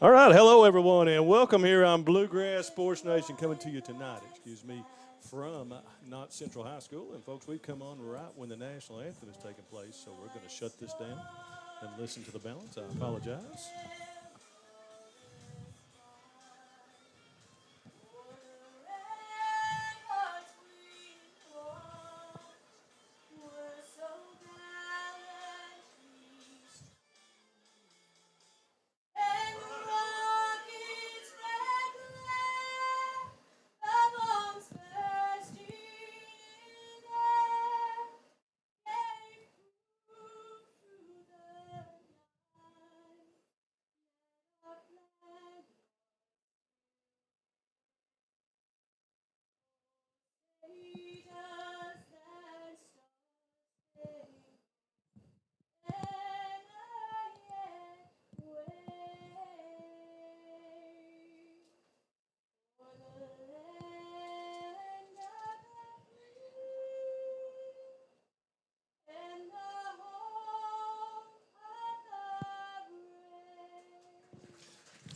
All right, hello everyone, and welcome here on Bluegrass Sports Nation, coming to you tonight, from Knott Central High School. And folks, we've come on right when the national anthem is taking place, so we're going to shut this down and listen to the balance. I apologize.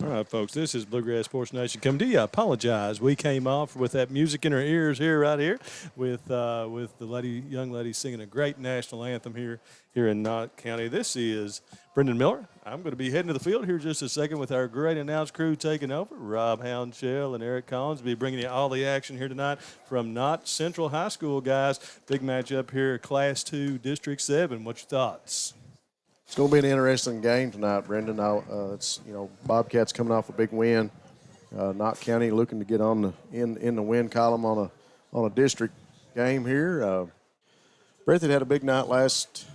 All right, folks, this is Bluegrass Sports Nation coming to you. I apologize. We came off with that music in our ears right here with the young lady singing a great national anthem here in Knott County. This is Brendan Miller. I'm going to be heading to the field here just a second with our great announce crew taking over. Rob Houndshell and Eric Collins will be bringing you all the action here tonight from Knott Central High School, guys. Big matchup here, Class 2, District 7. What's your thoughts? It's going to be an interesting game tonight, Brendan. It's Bobcats coming off a big win. Knott County looking to get on the in the win column on a district game here. Breathitt had a big night last,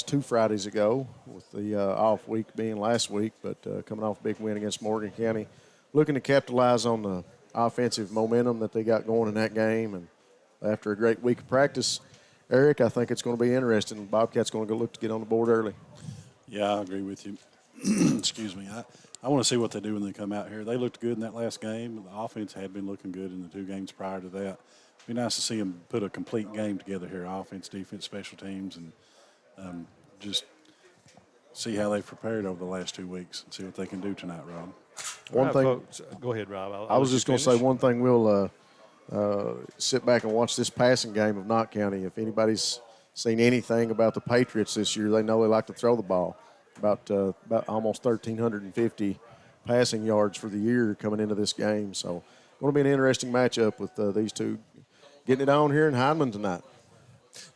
2 Fridays ago, with the off week being last week, but coming off a big win against Morgan County, looking to capitalize on the offensive momentum that they got going in that game. And after a great week of practice, Eric, I think it's going to be interesting. Bobcats going to look to get on the board early. Yeah, I agree with you. Excuse me. I want to see what they do when they come out here. They looked good in that last game. The offense had been looking good in the 2 games prior to that. It'd be nice to see them put a complete game together here, offense, defense, special teams, and just see how they've prepared over the last 2 weeks and see what they can do tonight, Rob. One thing. Folks, go ahead, Rob. I was just going to say one thing. We'll sit back and watch this passing game of Knott County. If anybody's seen anything about the Patriots this year, they know they like to throw the ball. About almost 1,350 passing yards for the year coming into this game. So going to be an interesting matchup with these two getting it on here in Heinemann tonight.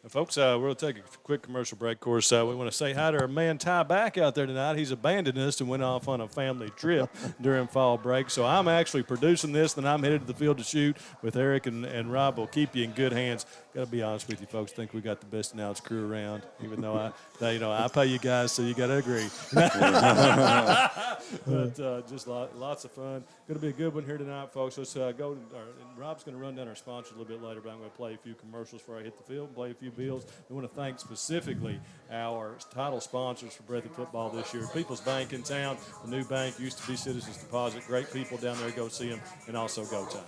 Now, folks, we're going to take a quick commercial break. Of course, we want to say hi to our man Ty back out there tonight. He's abandoned us and went off on a family trip during fall break. So I'm actually producing this, and I'm headed to the field to shoot with Eric and Rob. Will keep you in good hands. Got to be honest with you, folks. Think we got the best announce crew around, even though I pay you guys, so you got to agree. But just lots of fun. Going to be a good one here tonight, folks. Let's go. And Rob's going to run down our sponsors a little bit later, but I'm going to play a few commercials before I hit the field and play a few bills. We want to thank specifically our title sponsors for Breathitt football this year. People's Bank in town, the new bank, used to be Citizens Deposit. Great people down there. Go see them, and also Go Time.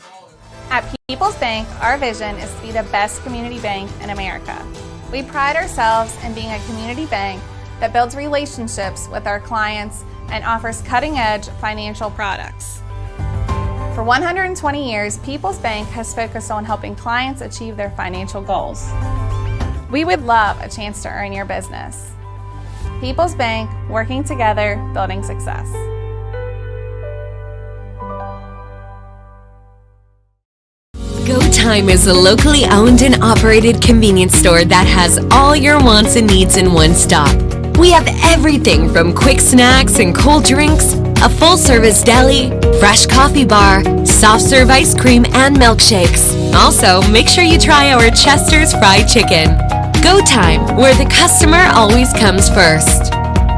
At People's Bank, our vision is to be the best community bank in America. We pride ourselves in being a community bank that builds relationships with our clients and offers cutting-edge financial products. For 120 years, People's Bank has focused on helping clients achieve their financial goals. We would love a chance to earn your business. People's Bank, working together, building success. Go Time is a locally owned and operated convenience store that has all your wants and needs in one stop. We have everything from quick snacks and cold drinks, a full-service deli, fresh coffee bar, soft-serve ice cream, and milkshakes. Also, make sure you try our Chester's Fried Chicken. Go Time, where the customer always comes first.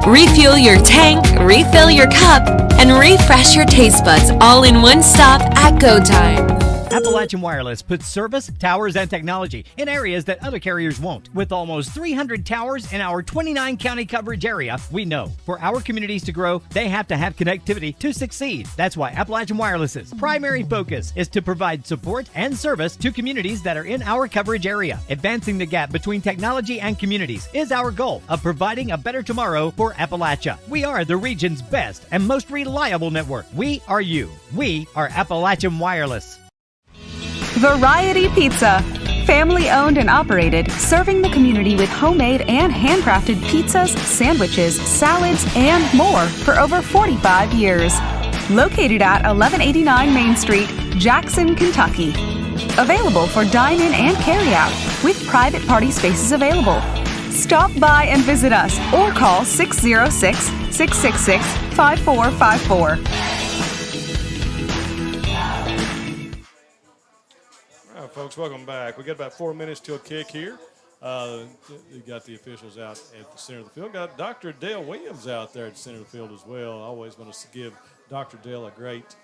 Refuel your tank, refill your cup, and refresh your taste buds all in one stop at Go Time. Appalachian Wireless puts service, towers, and technology in areas that other carriers won't. With almost 300 towers in our 29-county coverage area, we know for our communities to grow, they have to have connectivity to succeed. That's why Appalachian Wireless's primary focus is to provide support and service to communities that are in our coverage area. Advancing the gap between technology and communities is our goal of providing a better tomorrow for Appalachia. We are the region's best and most reliable network. We are you. We are Appalachian Wireless. Variety Pizza. Family owned and operated, serving the community with homemade and handcrafted pizzas, sandwiches, salads, and more for over 45 years. Located at 1189 Main Street, Jackson, Kentucky. Available for dine-in and carry-out, with private party spaces available. Stop by and visit us or call 606-666-5454. All right, folks, welcome back. We got about 4 minutes till kick here. We got the officials out at the center of the field. Got Dr. Dale Williams out there at the center of the field as well. I always want to give Dr. Dale a great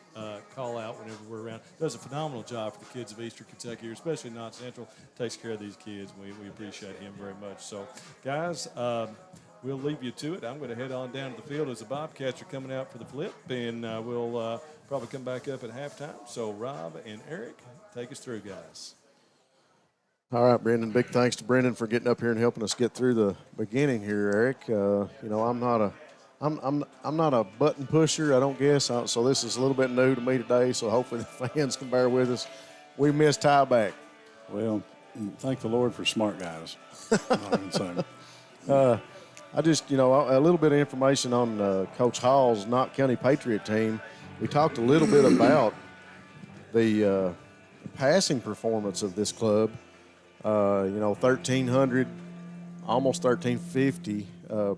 call out whenever we're around. Does a phenomenal job for the kids of Eastern Kentucky, especially Knott Central. Takes care of these kids. We appreciate him very much. So, guys, we'll leave you to it. I'm going to head on down to the field as the Bobcats are coming out for the flip, and we'll probably come back up at halftime. So, Rob and Eric, take us through, guys. All right, Brendan. Big thanks to Brendan for getting up here and helping us get through the beginning here, Eric. I'm not a button pusher, I don't guess. So this is a little bit new to me today. So hopefully the fans can bear with us. We missed tieback. Well, thank the Lord for smart guys. All I can say. I just, a little bit of information on Coach Hall's Knott County Patriot team. We talked a little bit about the passing performance of this club. 1,300, almost 1,350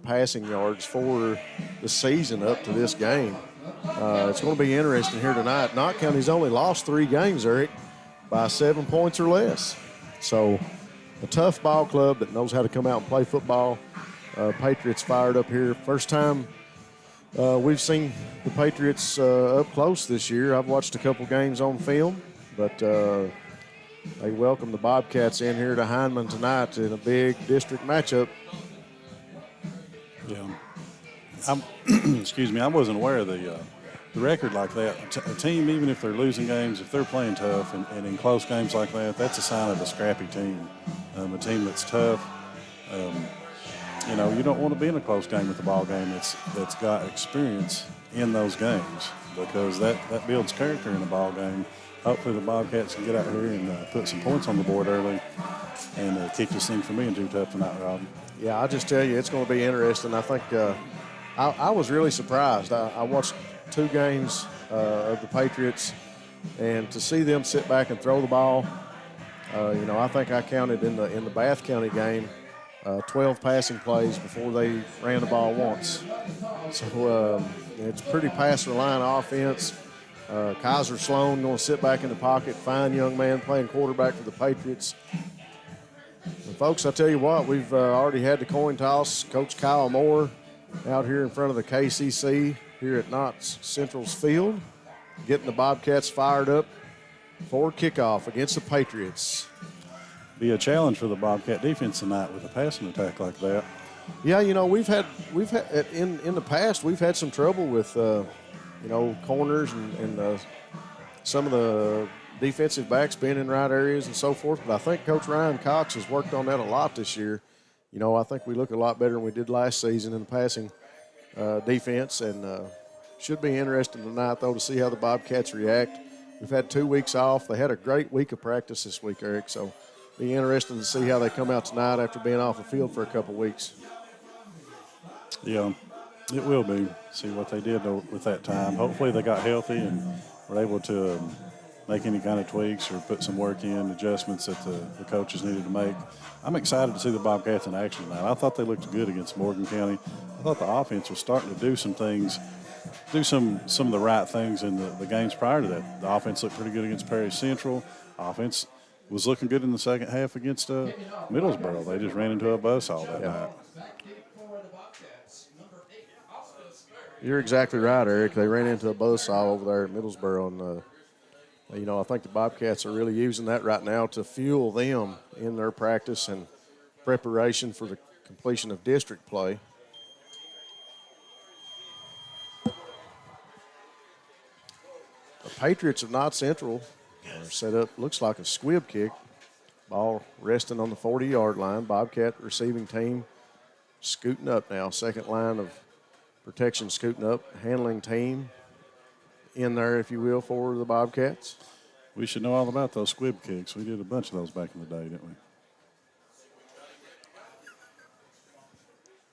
passing yards for the season up to this game. It's going to be interesting here tonight. Knott County's only lost 3 games, Eric, by 7 points or less. So a tough ball club that knows how to come out and play football. Patriots fired up here. First time we've seen the Patriots up close this year. I've watched a couple games on film, but they welcome the Bobcats in here to Hindman tonight in a big district matchup. Yeah. Excuse me, I wasn't aware of the record like that. A team, even if they're losing games, if they're playing tough and in close games like that, that's a sign of a scrappy team. A team that's tough. You don't want to be in a close game with the ball game that's got experience in those games, because that builds character in a ball game. Hopefully the Bobcats can get out here and put some points on the board early and keep this thing from being too tough tonight, Rob. Yeah, I'll just tell you, it's going to be interesting. I think I was really surprised. I watched 2 games of the Patriots, and to see them sit back and throw the ball, I think I counted in the Bath County game 12 passing plays before they ran the ball once. So it's pretty pass-reliant offense. Kaiser Sloan going to sit back in the pocket, fine young man playing quarterback for the Patriots. And folks, I tell you what, we've already had the coin toss. Coach Kyle Moore out here in front of the KCC here at Knott Central's field, getting the Bobcats fired up for kickoff against the Patriots. Be a challenge for the Bobcat defense tonight with a passing attack like that. Yeah, we've had in the past we've had some trouble with corners and some of the defensive backs being in right areas and so forth. But I think Coach Ryan Cox has worked on that a lot this year. I think we look a lot better than we did last season in the passing defense, and should be interesting tonight, though, to see how the Bobcats react. We've had 2 weeks off. They had a great week of practice this week, Eric, so be interesting to see how they come out tonight after being off the field for a couple weeks. Yeah, it will be. See what they did with that time. Hopefully they got healthy and were able to make any kind of tweaks or put some work in, adjustments that the coaches needed to make. I'm excited to see the Bobcats in action tonight. I thought they looked good against Morgan County. I thought the offense was starting to do some things, do some of the right things in the games prior to that. The offense looked pretty good against Perry Central. Offense was looking good in the second half against Middlesboro. They just ran into a buzzsaw that night. You're exactly right, Eric. They ran into a buzzsaw over there at Middlesboro, and I think the Bobcats are really using that right now to fuel them in their practice and preparation for the completion of district play. The Patriots of Knott Central are set up, looks like a squib kick. Ball resting on the 40-yard line. Bobcat receiving team scooting up now. Second line of protection scooting up. Handling team in there, if you will, for the Bobcats. We should know all about those squib kicks. We did a bunch of those back in the day, didn't we?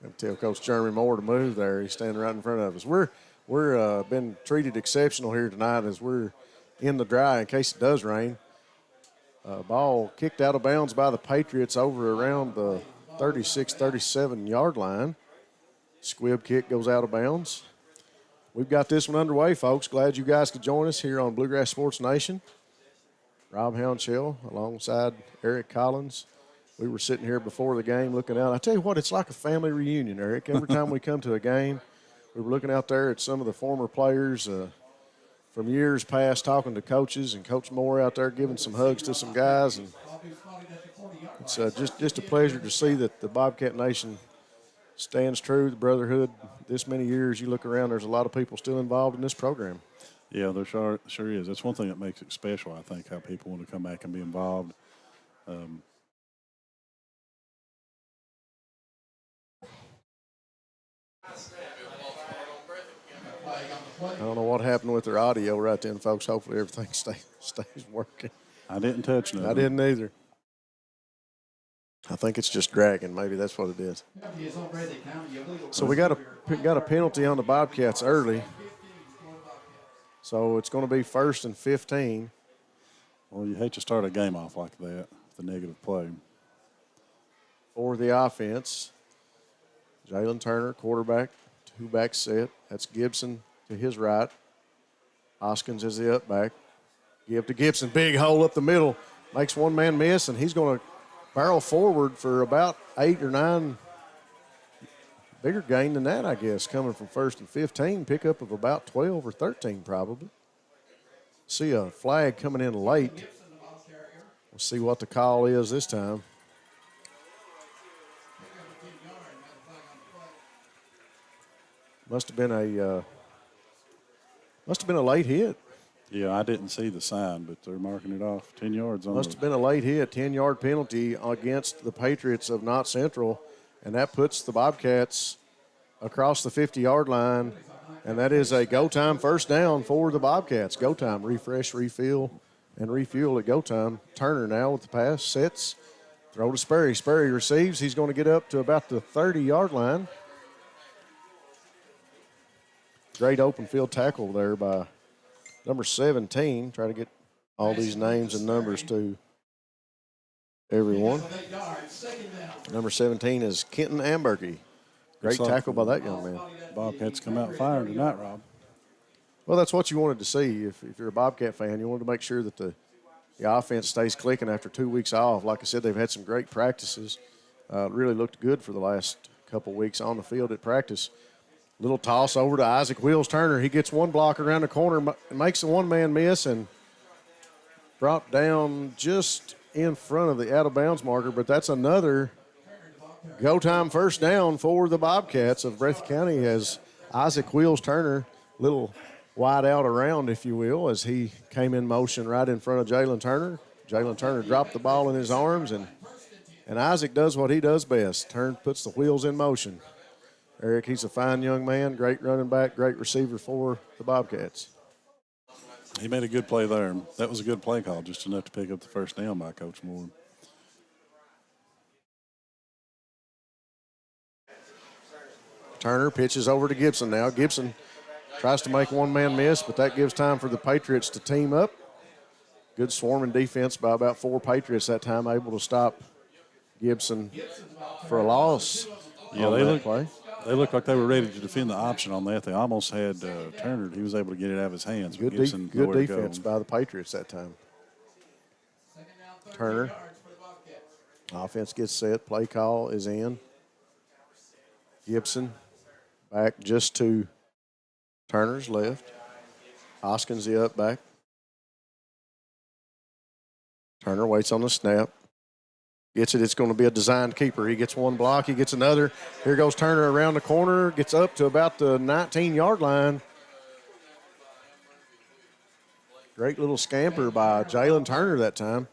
I tell Coach Jeremy Moore to move there. He's standing right in front of us. We're been treated exceptional here tonight as we're in the dry in case it does rain. Ball kicked out of bounds by the Patriots over around the 36, 37-yard line. Squib kick goes out of bounds. We've got this one underway, folks. Glad you guys could join us here on Bluegrass Sports Nation. Rob Hounshell alongside Eric Collins. We were sitting here before the game looking out. I tell you what, it's like a family reunion, Eric. Every time we come to a game, we were looking out there at some of the former players from years past, talking to coaches, and Coach Moore out there giving some hugs to some guys. And it's just a pleasure to see that the Bobcat Nation stands true, the brotherhood. This many years, you look around, there's a lot of people still involved in this program. Yeah, there sure is. That's one thing that makes it special, I think, how people want to come back and be involved. I don't know what happened with their audio right then, folks. Hopefully everything stays working. I didn't touch nothing. I didn't either. I think it's just dragging. Maybe that's what it is. So we got a penalty on the Bobcats early. So it's going to be 1st and 15. Well, you hate to start a game off like that, the negative play. For the offense, Jalen Turner, quarterback, two-back set. That's Gibson to his right. Hoskins is the up back. Give to Gibson, big hole up the middle. Makes one man miss, and he's going to barrel forward for about 8 or 9. Bigger gain than that, I guess, coming from 1st and 15. Pickup of about 12 or 13 probably. See a flag coming in late. We'll see what the call is this time. Must have been a late hit. Yeah, I didn't see the sign, but they're marking it off 10 yards on. Must have been a late hit, 10-yard penalty against the Patriots of Knott Central, and that puts the Bobcats across the 50-yard line, and that is a go-time first down for the Bobcats. Go time, refresh, refill, and refuel at go time. Turner now with the pass, sets, throw to Sperry. Sperry receives. He's going to get up to about the 30-yard line. Great open field tackle there by number 17. Try to get all these names and numbers to everyone. Number 17 is Kenton Ambergy. Great tackle by that young man. Bobcats come out firing tonight, Rob. Well, that's what you wanted to see. If you're a Bobcat fan, you wanted to make sure that the offense stays clicking after 2 weeks off. Like I said, they've had some great practices. Really looked good for the last couple weeks on the field at practice. Little toss over to Isaac Wheels Turner. He gets one block around the corner, makes a one-man miss, and brought down just in front of the out-of-bounds marker. But that's another go-time first down for the Bobcats of Breathitt County as Isaac Wheels Turner, little wide out around, if you will, as he came in motion right in front of Jalen Turner. Jalen Turner dropped the ball in his arms, and Isaac does what he does best. Puts the wheels in motion. Eric, he's a fine young man, great running back, great receiver for the Bobcats. He made a good play there. That was a good play call, just enough to pick up the first down by Coach Moore. Turner pitches over to Gibson now. Gibson tries to make one man miss, but that gives time for the Patriots to team up. Good swarming defense by about 4 Patriots that time, able to stop Gibson for a loss. Yeah, they looked like they were ready to defend the option on that. They almost had Turner. He was able to get it out of his hands. Good defense by the Patriots that time. Turner. Offense gets set. Play call is in. Gibson back just to Turner's left. Hoskins the up back. Turner waits on the snap. Gets it. It's going to be a designed keeper. He gets one block. He gets another. Here goes Turner around the corner. Gets up to about the 19-yard line. Great little scamper by Jalen Turner that time.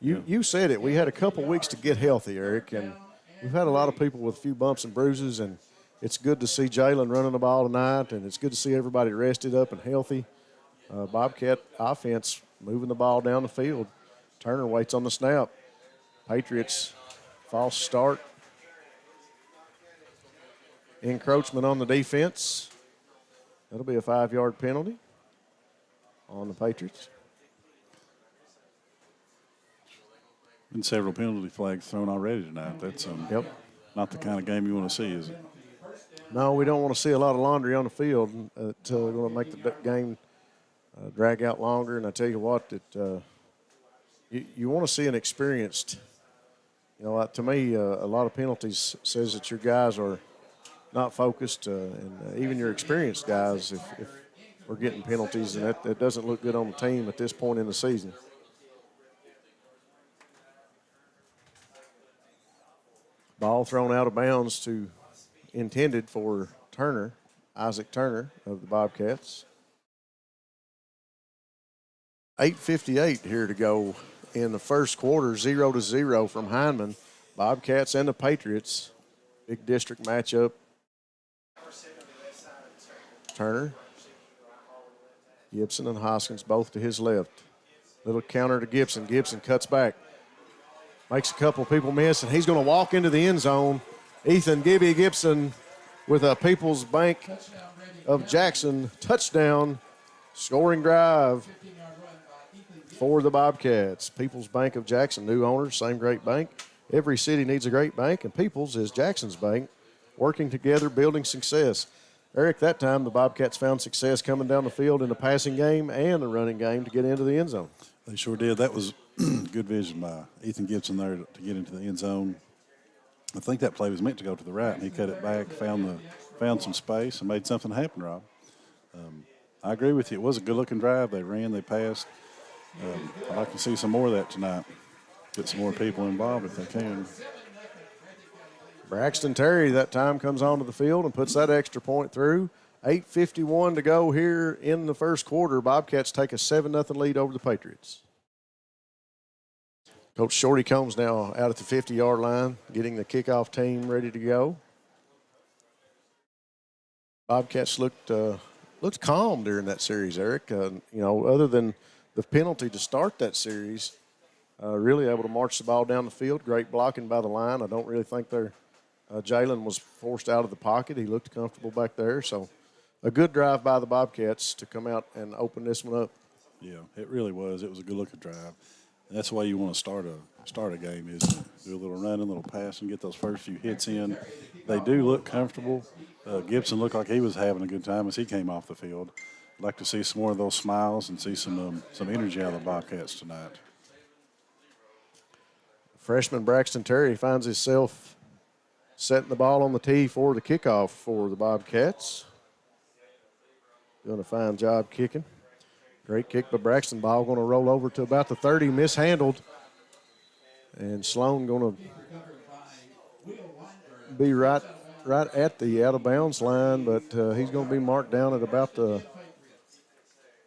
You said it. We had a couple weeks to get healthy, Eric, and we've had a lot of people with a few bumps and bruises, and it's good to see Jalen running the ball tonight, and it's good to see everybody rested up and healthy. Bobcat offense moving the ball down the field. Turner waits on the snap. Patriots, false start. Encroachment on the defense. That'll be a 5-yard penalty on the Patriots. Been several penalty flags thrown already tonight. That's not the kind of game you want to see, is it? No, we don't want to see a lot of laundry on the field. It's going to make the game drag out longer. And I tell you what, you want to see an experienced. To me, a lot of penalties says that your guys are not focused, and even your experienced guys, if we're getting penalties, and that doesn't look good on the team at this point in the season. Ball thrown out of bounds intended for Turner, Isaac Turner of the Bobcats. 8:58 here to go in the first quarter, 0-0 from Hindman. Bobcats and the Patriots. Big district matchup. Turner, Gibson, and Hoskins both to his left. Little counter to Gibson. Gibson cuts back. Makes a couple of people miss, and he's going to walk into the end zone. Ethan Gibby Gibson with a People's Bank of Jackson touchdown scoring drive for the Bobcats. People's Bank of Jackson, new owners, same great bank. Every city needs a great bank, and People's is Jackson's bank, working together, building success. Eric, that time the Bobcats found success coming down the field in the passing game and the running game to get into the end zone. They sure did. That was good vision by Ethan Gibson there to get into the end zone. I think that play was meant to go to the right, and he cut it back, found some space, and made something happen, Rob. I agree with you. It was a good-looking drive. They ran, they passed. I'd like to see some more of that tonight. Get some more people involved if they can. Braxton Terry that time comes onto the field and puts that extra point through. 8:51 to go here in the first quarter. Bobcats take a 7-0 lead over the Patriots. Coach Shorty Combs now out at the 50-yard line, getting the kickoff team ready to go. Bobcats looked calm during that series, Eric. Other than the penalty to start that series, really able to march the ball down the field. Great blocking by the line. I don't really think Jalen was forced out of the pocket. He looked comfortable back there. So a good drive by the Bobcats to come out and open this one up. Yeah, it really was. It was a good-looking drive. And that's the way you want to start a game, is to do a little running, a little passing, get those first few hits in. They do look comfortable. Gibson looked like he was having a good time as he came off the field. I'd like to see some more of those smiles and see some energy out of the Bobcats tonight. Freshman Braxton Terry finds himself setting the ball on the tee for the kickoff for the Bobcats. Doing a fine job kicking. Great kick by Braxton. Ball going to roll over to about the 30, mishandled. And Sloan going to be right at the out-of-bounds line, but he's going to be marked down at about the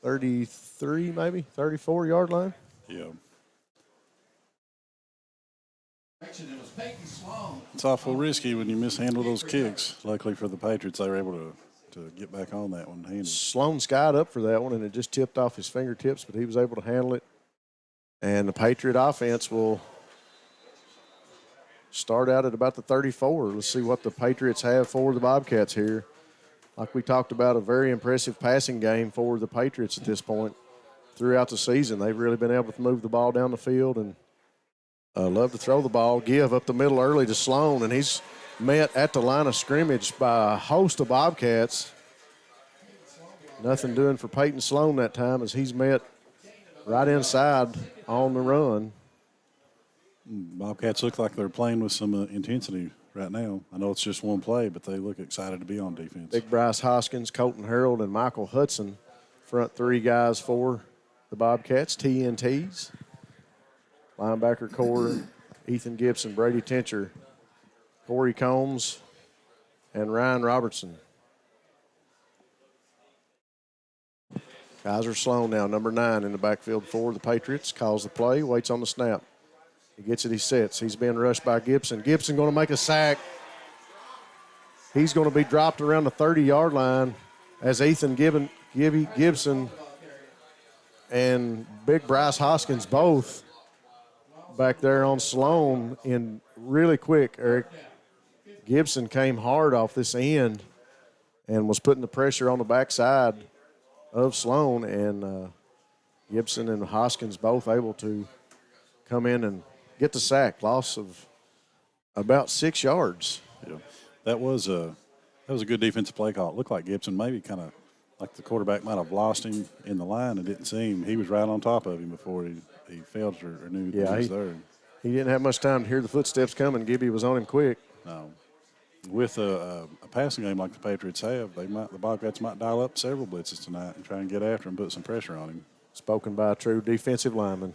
33, maybe, 34-yard line. Yeah. It's awful risky when you mishandle those kicks. Luckily for the Patriots, they were able to get back on that one. Sloan skied up for that one, and it just tipped off his fingertips, but he was able to handle it. And the Patriot offense will start out at about the 34. Let's see what the Patriots have for the Bobcats here. Like we talked about, a very impressive passing game for the Patriots at this point throughout the season. They've really been able to move the ball down the field and love to throw the ball. Give up the middle early to Sloan, and he's met at the line of scrimmage by a host of Bobcats. Nothing doing for Peyton Sloan that time as he's met right inside on the run. Bobcats look like they're playing with some intensity right now. I know it's just one play, but they look excited to be on defense. Big Bryce Hoskins, Colton Harold, and Michael Hudson, front three guys for the Bobcats, TNTs. Linebacker core, Ethan Gibson, Brady Tincher, Corey Combs, and Ryan Robertson. Kaiser Sloan now, number 9 in the backfield for the Patriots. Calls the play, waits on the snap. He gets it, he sets. He's being rushed by Gibson. Gibson going to make a sack. He's going to be dropped around the 30-yard line as Ethan Gibson and Big Bryce Hoskins both back there on Sloan in really quick. Eric Gibson came hard off this end and was putting the pressure on the backside of Sloan, and Gibson and Hoskins both able to come in and get the sack. Loss of about 6 yards. Yeah. That was a good defensive play call. It looked like Gibson maybe kind of like the quarterback might have lost him in the line and didn't see him. He was right on top of him before he felt or knew he was there. He didn't have much time to hear the footsteps coming. Gibby was on him quick. No. With a passing game like the Patriots have, the Bobcats might dial up several blitzes tonight and try and get after him, put some pressure on him. Spoken by a true defensive lineman.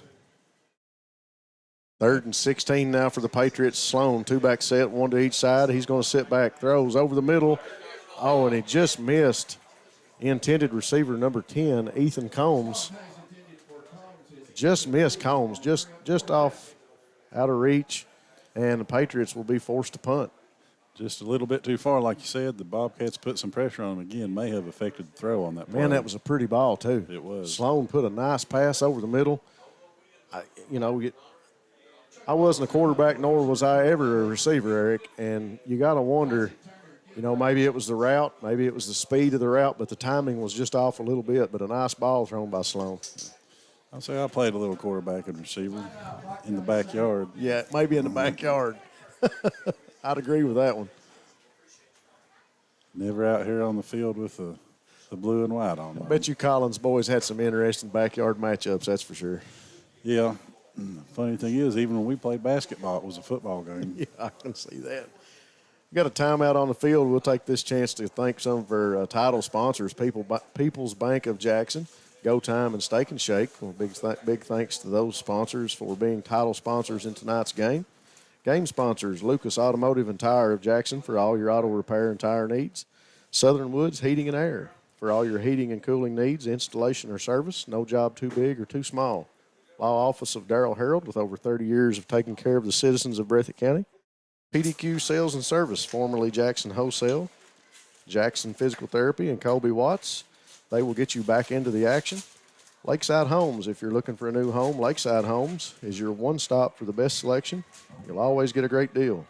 3rd and 16 now for the Patriots. Sloan, 2-back set, 1 to each side. He's going to sit back, throws over the middle. Oh, and he just missed intended receiver number 10, Ethan Combs. Just missed Combs, just off out of reach, and the Patriots will be forced to punt. Just a little bit too far, like you said. The Bobcats put some pressure on him again, may have affected the throw on that play. Man, that was a pretty ball, too. It was. Sloan put a nice pass over the middle. I wasn't a quarterback, nor was I ever a receiver, Eric, and you got to wonder, maybe it was the route, maybe it was the speed of the route, but the timing was just off a little bit, but a nice ball thrown by Sloan. I'll say I played a little quarterback and receiver in the backyard. Yeah, maybe in the backyard. I'd agree with that one. Never out here on the field with the blue and white on. I bet you Collins boys had some interesting backyard matchups, that's for sure. Yeah. Funny thing is, even when we played basketball, it was a football game. Yeah, I can see that. We got a timeout on the field. We'll take this chance to thank some of our title sponsors, People's Bank of Jackson, Go Time, and Steak and Shake. Well, big thanks to those sponsors for being title sponsors in tonight's game. Game sponsors, Lucas Automotive and Tire of Jackson for all your auto repair and tire needs. Southern Woods Heating and Air for all your heating and cooling needs, installation or service. No job too big or too small. Law Office of Darrell Harold with over 30 years of taking care of the citizens of Breathitt County. PDQ Sales and Service, formerly Jackson Wholesale. Jackson Physical Therapy and Colby Watts. They will get you back into the action. Lakeside Homes, if you're looking for a new home, Lakeside Homes is your one stop for the best selection. You'll always get a great deal.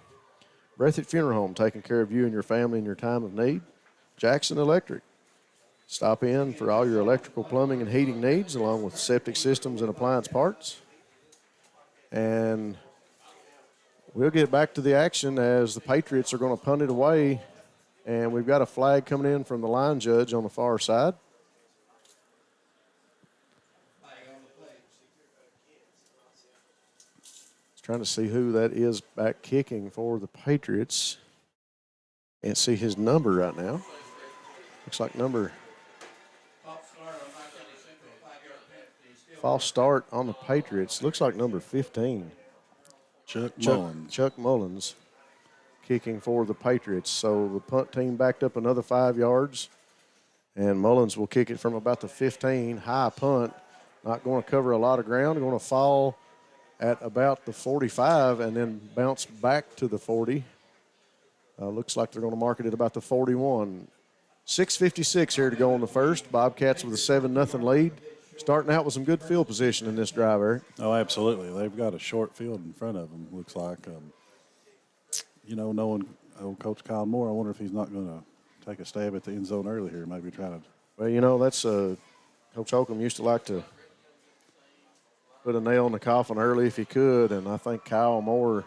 Breathitt Funeral Home, taking care of you and your family in your time of need. Jackson Electric. Stop in for all your electrical, plumbing, and heating needs, along with septic systems and appliance parts. And we'll get back to the action as the Patriots are going to punt it away. And we've got a flag coming in from the line judge on the far side. Trying to see who that is back kicking for the Patriots. Can't see his number right now. Looks like number. False start on the Patriots. Looks like number 15. Chuck Mullins kicking for the Patriots. So the punt team backed up another 5 yards. And Mullins will kick it from about the 15. High punt. Not going to cover a lot of ground. Going to fall at about the 45 and then bounce back to the 40. Looks like they're going to mark it at about the 41. 6:56 here to go in the first. Bobcats with a 7-0 lead. Starting out with some good field position in this drive, Eric. Oh, absolutely. They've got a short field in front of them, looks like. Knowing Coach Kyle Moore, I wonder if he's not going to take a stab at the end zone early here, maybe try to. Well, that's Coach Holcomb used to like to put a nail in the coffin early if he could, and I think Kyle Moore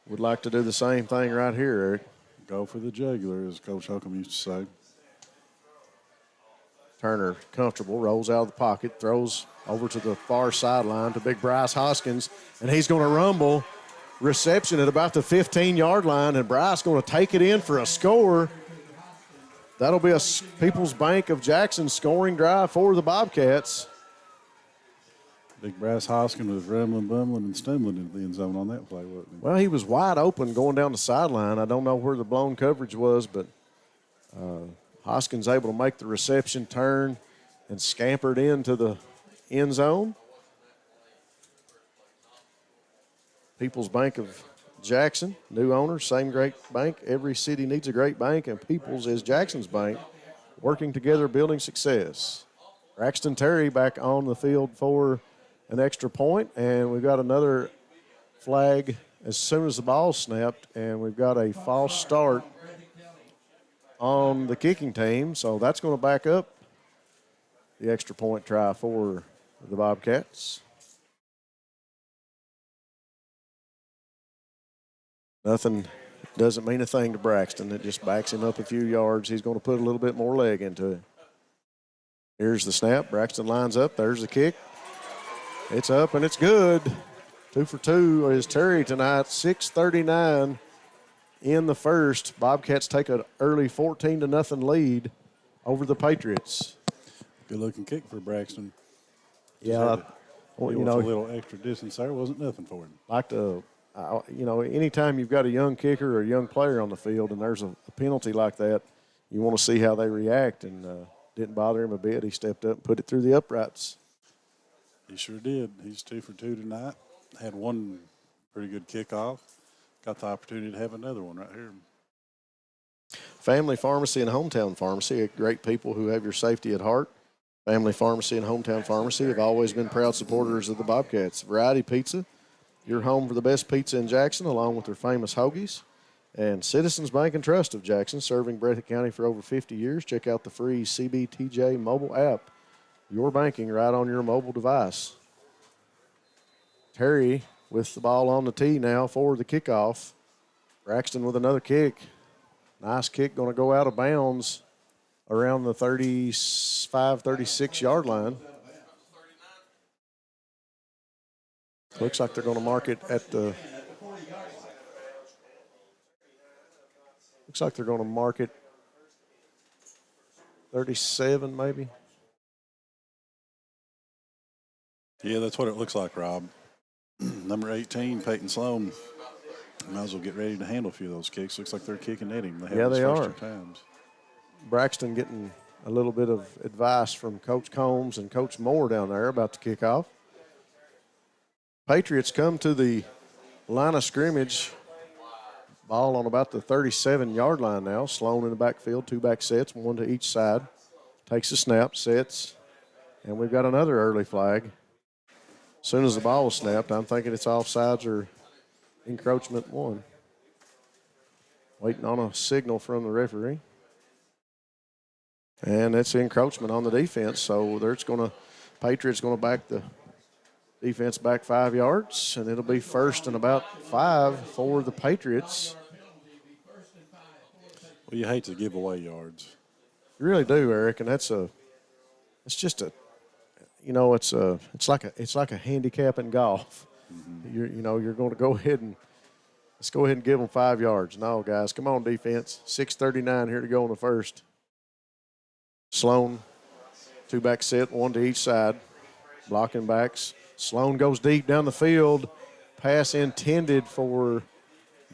would like to do the same thing right here, Eric. Go for the jugular, as Coach Holcomb used to say. Turner, comfortable, rolls out of the pocket, throws over to the far sideline to Big Bryce Hoskins, and he's going to rumble. Reception at about the 15-yard line, and Bryce going to take it in for a score. That'll be a People's Bank of Jackson scoring drive for the Bobcats. Big Brass Hoskin was rumbling, bumbling, and stumbling into the end zone on that play, wasn't he? Well, he was wide open going down the sideline. I don't know where the blown coverage was, but Hoskins able to make the reception, turn, and scampered into the end zone. People's Bank of Jackson, new owner, same great bank. Every city needs a great bank, and People's is Jackson's bank, working together, building success. Braxton Terry back on the field for an extra point, and we've got another flag as soon as the ball snapped, and we've got a false start on the kicking team, so that's going to back up the extra point try for the Bobcats. Nothing doesn't mean a thing to Braxton. It just backs him up a few yards. He's going to put a little bit more leg into it. Here's the snap. Braxton lines up. There's the kick. It's up and it's good. 2 for 2 is Terry tonight. 6:39 in the first. Bobcats take an early 14-0 lead over the Patriots. Good looking kick for Braxton. Yeah, well, a little extra distance there wasn't nothing for him. Like to, anytime you've got a young kicker or a young player on the field and there's a penalty like that, you want to see how they react, and didn't bother him a bit. He stepped up and put it through the uprights. He sure did. He's 2 for 2 tonight. Had one pretty good kickoff. Got the opportunity to have another one right here. Family Pharmacy and Hometown Pharmacy, great people who have your safety at heart. Family Pharmacy and Hometown Pharmacy have always been proud supporters of the Bobcats. Variety Pizza, your home for the best pizza in Jackson, along with their famous hoagies. And Citizens Bank and Trust of Jackson, serving Breathitt County for over 50 years. Check out the free CBTJ mobile app. Your banking right on your mobile device. Terry with the ball on the tee now for the kickoff. Braxton with another kick. Nice kick, going to go out of bounds around the 35, 36-yard line. Looks like they're going to mark it at the – looks like they're going to mark it 37 maybe. Yeah, that's what it looks like, Rob. Number 18, Peyton Sloan. Might as well get ready to handle a few of those kicks. Looks like they're kicking at him. Yeah, they are. Times. Braxton getting a little bit of advice from Coach Combs and Coach Moore down there about the kickoff. Patriots come to the line of scrimmage. Ball on about the 37-yard line now. Sloan in the backfield, 2 back sets, 1 to each side. Takes a snap, sets, and we've got another early flag. As soon as the ball was snapped, I'm thinking it's offsides or encroachment 1. Waiting on a signal from the referee. And it's encroachment on the defense, so Patriots going to back the defense back 5 yards, and it'll be first and about 5 for the Patriots. Well, you hate to give away yards. You really do, Eric, and it's like a handicap in golf. Mm-hmm. You're going to go ahead and let's go ahead and give them 5 yards. No, guys, come on, defense. 6:39 here to go in the first. Sloan, 2 back set, 1 to each side, blocking backs. Sloan goes deep down the field. Pass intended for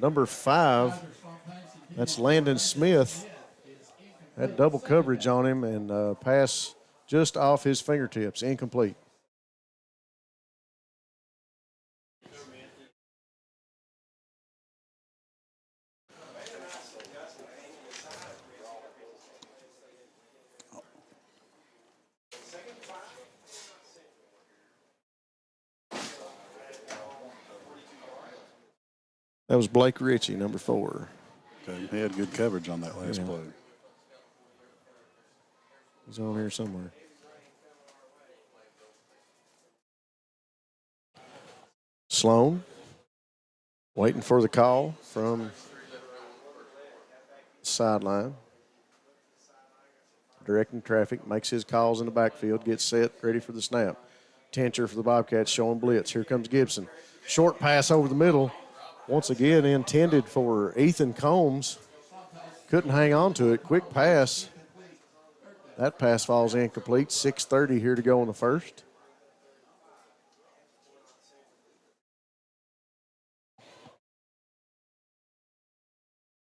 number 5. That's Landon Smith. Had double coverage on him, and pass just off his fingertips, incomplete. That was Blake Ritchie, number 4. Okay, he had good coverage on that last play. He's on here somewhere. Sloan waiting for the call from the sideline. Directing traffic, makes his calls in the backfield, gets set, ready for the snap. Tencher for the Bobcats showing blitz. Here comes Gibson. Short pass over the middle. Once again, intended for Ethan Combs. Couldn't hang on to it. Quick pass. That pass falls incomplete. 6:30 here to go in the first.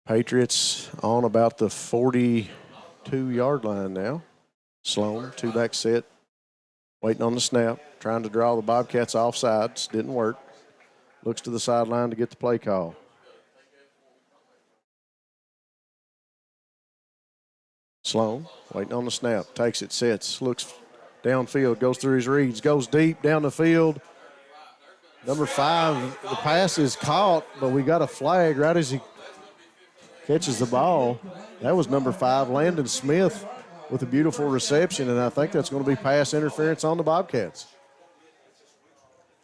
Patriots on about the 42-yard line now. Sloan, two-back set, waiting on the snap, trying to draw the Bobcats off sides. Didn't work. Looks to the sideline to get the play call. Sloan, waiting on the snap, takes it, sets, looks downfield, goes through his reads, goes deep down the field. Number 5, the pass is caught, but we got a flag right as he catches the ball. That was number 5, Landon Smith, with a beautiful reception, and I think that's going to be pass interference on the Bobcats.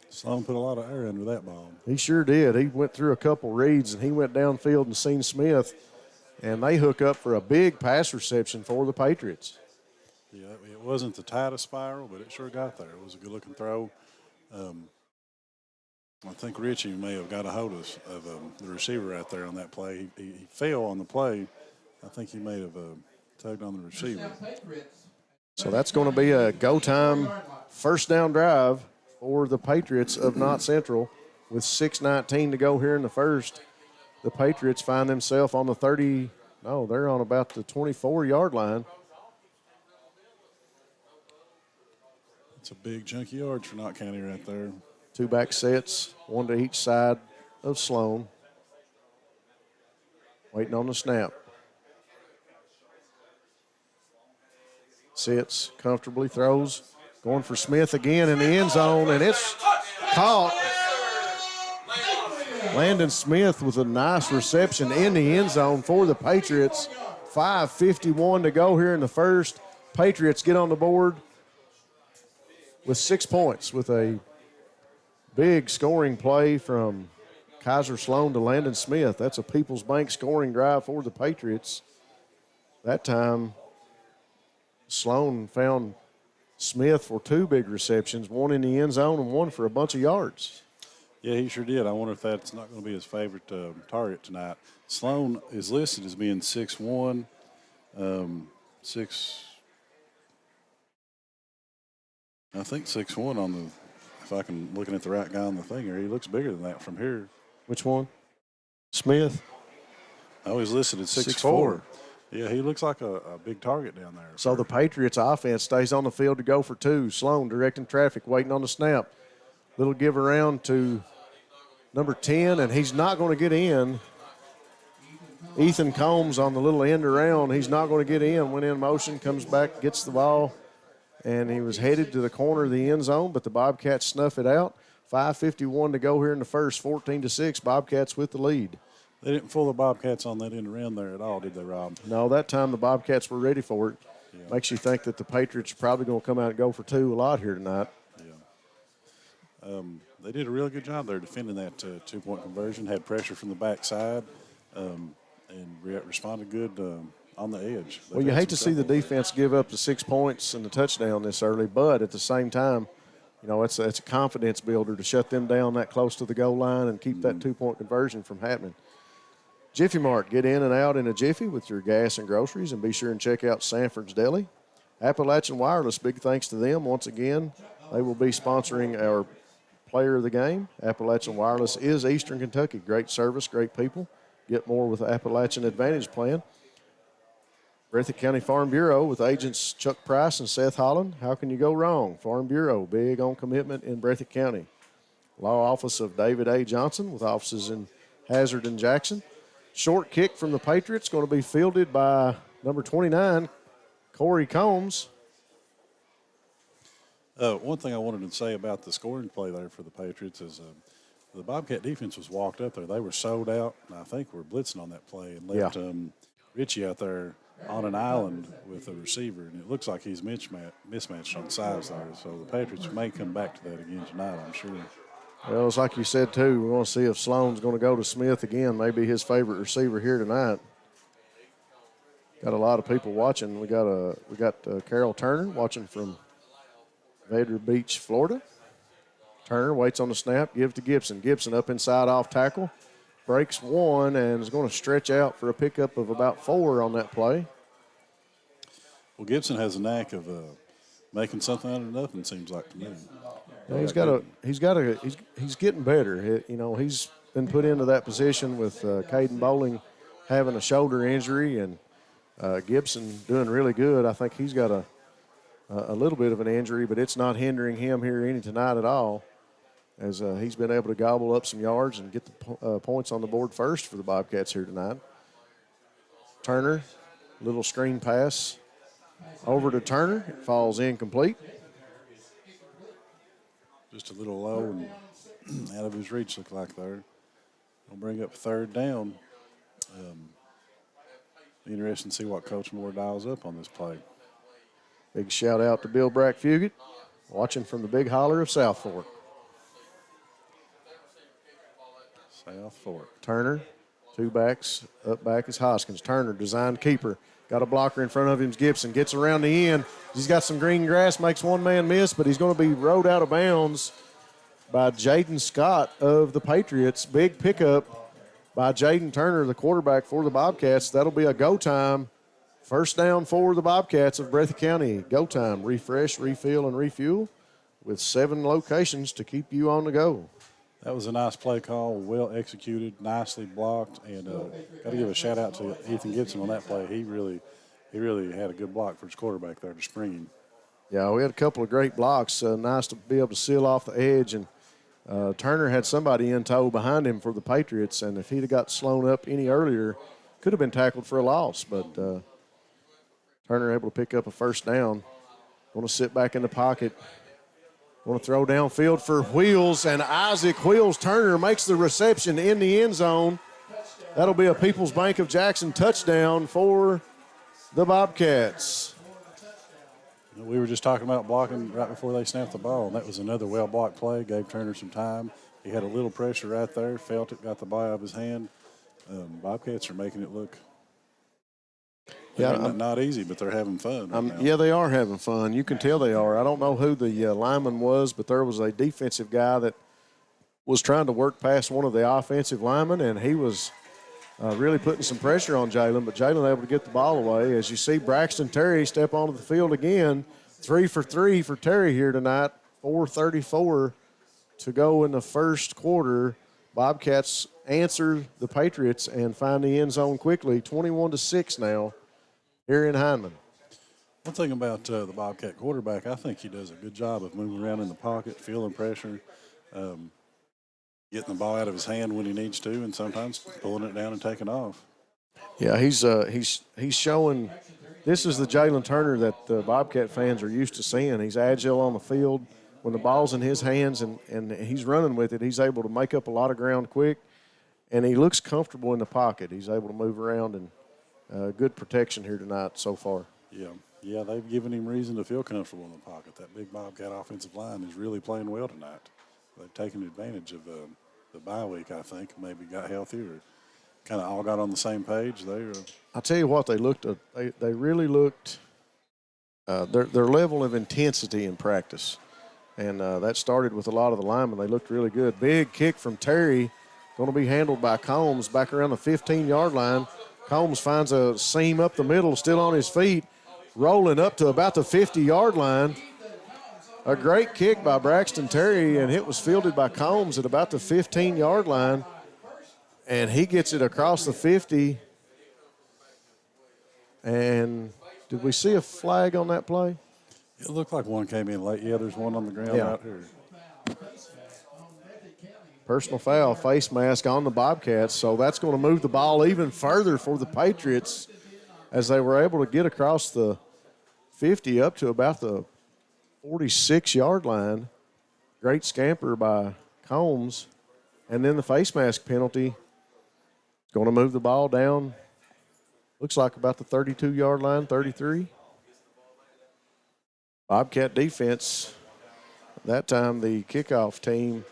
Sloan put a lot of air under that ball. He sure did. He went through a couple reads, and he went downfield and seen Smith, and they hook up for a big pass reception for the Patriots. Yeah, it wasn't the tightest spiral, but it sure got there. It was a good-looking throw. I think Richie may have got a hold of the receiver right there on that play. He fell on the play. I think he may have tugged on the receiver. So that's going to be a go-time first down drive for the Patriots of Knott Central with 6:19 to go here in the first. The Patriots find themselves on the they're on about the 24-yard line. It's a big chunky yard for Knott County right there. Two-back sets, one to each side of Sloan. Waiting on the snap. Sits comfortably, throws, going for Smith again in the end zone, and it's caught. Landon Smith with a nice reception in the end zone for the Patriots. 5:51 to go here in the first. Patriots get on the board with 6 points with a big scoring play from Kaiser Sloan to Landon Smith. That's a People's Bank scoring drive for the Patriots. That time, Sloan found Smith for 2 big receptions, one in the end zone and one for a bunch of yards. Yeah, he sure did. I wonder if that's not going to be his favorite target tonight. Sloan is listed as being 6'1", 6'1" on the, if I can, looking at the right guy on the thing here, he looks bigger than that from here. Which one? Smith? Oh, he's listed at 6'4". Yeah, he looks like a big target down there. So the Patriots offense stays on the field to go for 2. Sloan directing traffic, waiting on the snap. Little give around to number 10, and he's not going to get in. Ethan Combs on the little end around. He's not going to get in. Went in motion, comes back, gets the ball, and he was headed to the corner of the end zone, but the Bobcats snuff it out. 5:51 to go here in the first, 14-6. Bobcats with the lead. They didn't fool the Bobcats on that end around there at all, did they, Rob? No, that time the Bobcats were ready for it. Yeah. Makes you think that the Patriots are probably going to come out and go for 2 a lot here tonight. Yeah. They did a really good job there defending that 2-point conversion, had pressure from the backside, and responded good on the edge. Well, you hate to see the defense give up the 6 points and the touchdown this early, but at the same time, you know, it's a confidence builder to shut them down that close to the goal line and keep that 2-point conversion from happening. Jiffy Mart, get in and out in a jiffy with your gas and groceries, and be sure and check out Sanford's Deli. Appalachian Wireless, big thanks to them. Once again, they will be sponsoring our player of the game. Appalachian Wireless is Eastern Kentucky. Great service, great people. Get more with the Appalachian Advantage plan. Breathitt County Farm Bureau with agents Chuck Price and Seth Holland. How can you go wrong? Farm Bureau, big on commitment in Breathitt County. Law Office of David A. Johnson with offices in Hazard and Jackson. Short kick from the Patriots, going to be fielded by number 29, Corey Combs. One thing I wanted to say about the scoring play there for the Patriots is the Bobcat defense was walked up there. They were sold out, and I think we're blitzing on that play and left Richie out there on an island with a receiver, and it looks like he's mismatched on size there. So the Patriots may come back to that again tonight, I'm sure. Well, it's like you said, too. We want to see if Sloan's going to go to Smith again, maybe his favorite receiver here tonight. Got a lot of people watching. We got Carol Turner watching from Vader Beach, Florida. Turner waits on the snap, gives to Gibson. Gibson up inside off tackle, breaks 1, and is going to stretch out for a pickup of about 4 on that play. Well, Gibson has a knack of making something out of nothing, seems like to me. Yeah, he's getting better. He's been put into that position with Caden Bowling having a shoulder injury, and Gibson doing really good. I think he's got a little bit of an injury, but it's not hindering him here any tonight at all, as he's been able to gobble up some yards and get the points on the board first for the Bobcats here tonight. Turner, little screen pass over to Turner. It falls incomplete. Just a little low and out of his reach, look like there. We'll bring up third down. Be interesting to see what Coach Moore dials up on this play. Big shout out to Bill Brack-Fugit, watching from the big holler of South Fork. South Fork. Turner, two backs, up back is Hoskins. Turner, designed keeper. Got a blocker in front of him, Gibson. Gets around the end. He's got some green grass, makes one man miss, but he's going to be rode out of bounds by Jaden Scott of the Patriots. Big pickup by Jaden Turner, the quarterback for the Bobcats. That'll be a go time. First down for the Bobcats of Breathitt County. Go time. Refresh, refill, and refuel with 7 locations to keep you on the go. That was a nice play call, well executed, nicely blocked, and got to give a shout out to Ethan Gibson on that play. He really had a good block for his quarterback there to spring him. Yeah, we had a couple of great blocks. Nice to be able to seal off the edge, and Turner had somebody in tow behind him for the Patriots, and if he'd have got slown up any earlier, could have been tackled for a loss. But Turner able to pick up a first down. Going to sit back in the pocket. Going to throw downfield for Wheels, and Isaac Wheels Turner makes the reception in the end zone. That'll be a People's Bank of Jackson touchdown for the Bobcats. We were just talking about blocking right before they snapped the ball, and that was another well-blocked play. Gave Turner some time. He had a little pressure right there, felt it, got the ball out of his hand. Bobcats are making it look not easy, but they're having fun. Right now. Yeah, they are having fun. You can tell they are. I don't know who the lineman was, but there was a defensive guy that was trying to work past one of the offensive linemen, and he was really putting some pressure on Jalen, but Jalen able to get the ball away. As you see Braxton Terry step onto the field again, 3 for 3 for Terry here tonight, 4:34 to go in the first quarter. Bobcats answer the Patriots and find the end zone quickly, 21-6 now here in Hindman. One thing about the Bobcat quarterback, I think he does a good job of moving around in the pocket, feeling pressure, getting the ball out of his hand when he needs to, and sometimes pulling it down and taking off. Yeah, he's showing. This is the Jalen Turner that the Bobcat fans are used to seeing. He's agile on the field. When the ball's in his hands and he's running with it, he's able to make up a lot of ground quick, and he looks comfortable in the pocket. He's able to move around, and good protection here tonight so far. Yeah, they've given him reason to feel comfortable in the pocket. That big Bobcat offensive line is really playing well tonight. They've taken advantage of the bye week, I think, maybe got healthier. Kind of all got on the same page. I'll tell you what, they really looked their level of intensity in practice. And that started with a lot of the linemen. They looked really good. Big kick from Terry, going to be handled by Combs back around the 15-yard line. Combs finds a seam up the middle, still on his feet, rolling up to about the 50-yard line. A great kick by Braxton Terry, and it was fielded by Combs at about the 15-yard line. And he gets it across the 50. And did we see a flag on that play? It looked like one came in late. Yeah, there's one on the ground out here. Personal foul, face mask on the Bobcats. So that's going to move the ball even further for the Patriots as they were able to get across the 50 up to about the 46-yard line. Great scamper by Combs. And then the face mask penalty is going to move the ball down, looks like about the 32-yard line, 33. Bobcat defense, that time the kickoff team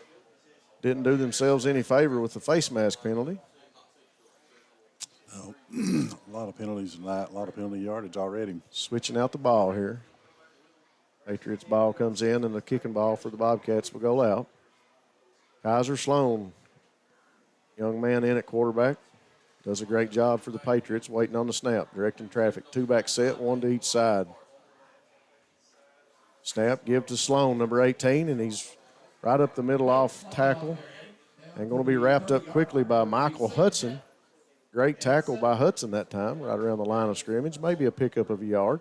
didn't do themselves any favor with the face mask penalty. Oh, a lot of penalties tonight, a lot of penalty yardage already. Switching out the ball here. Patriots ball comes in, and the kicking ball for the Bobcats will go out. Kaiser Sloan, young man in at quarterback, does a great job for the Patriots, waiting on the snap, directing traffic. 2-back set, 1 to each side. Snap, give to Sloan, number 18, and he's right up the middle off tackle and going to be wrapped up quickly by Michael Hudson. Great tackle by Hudson that time, right around the line of scrimmage. Maybe a pickup of a yard.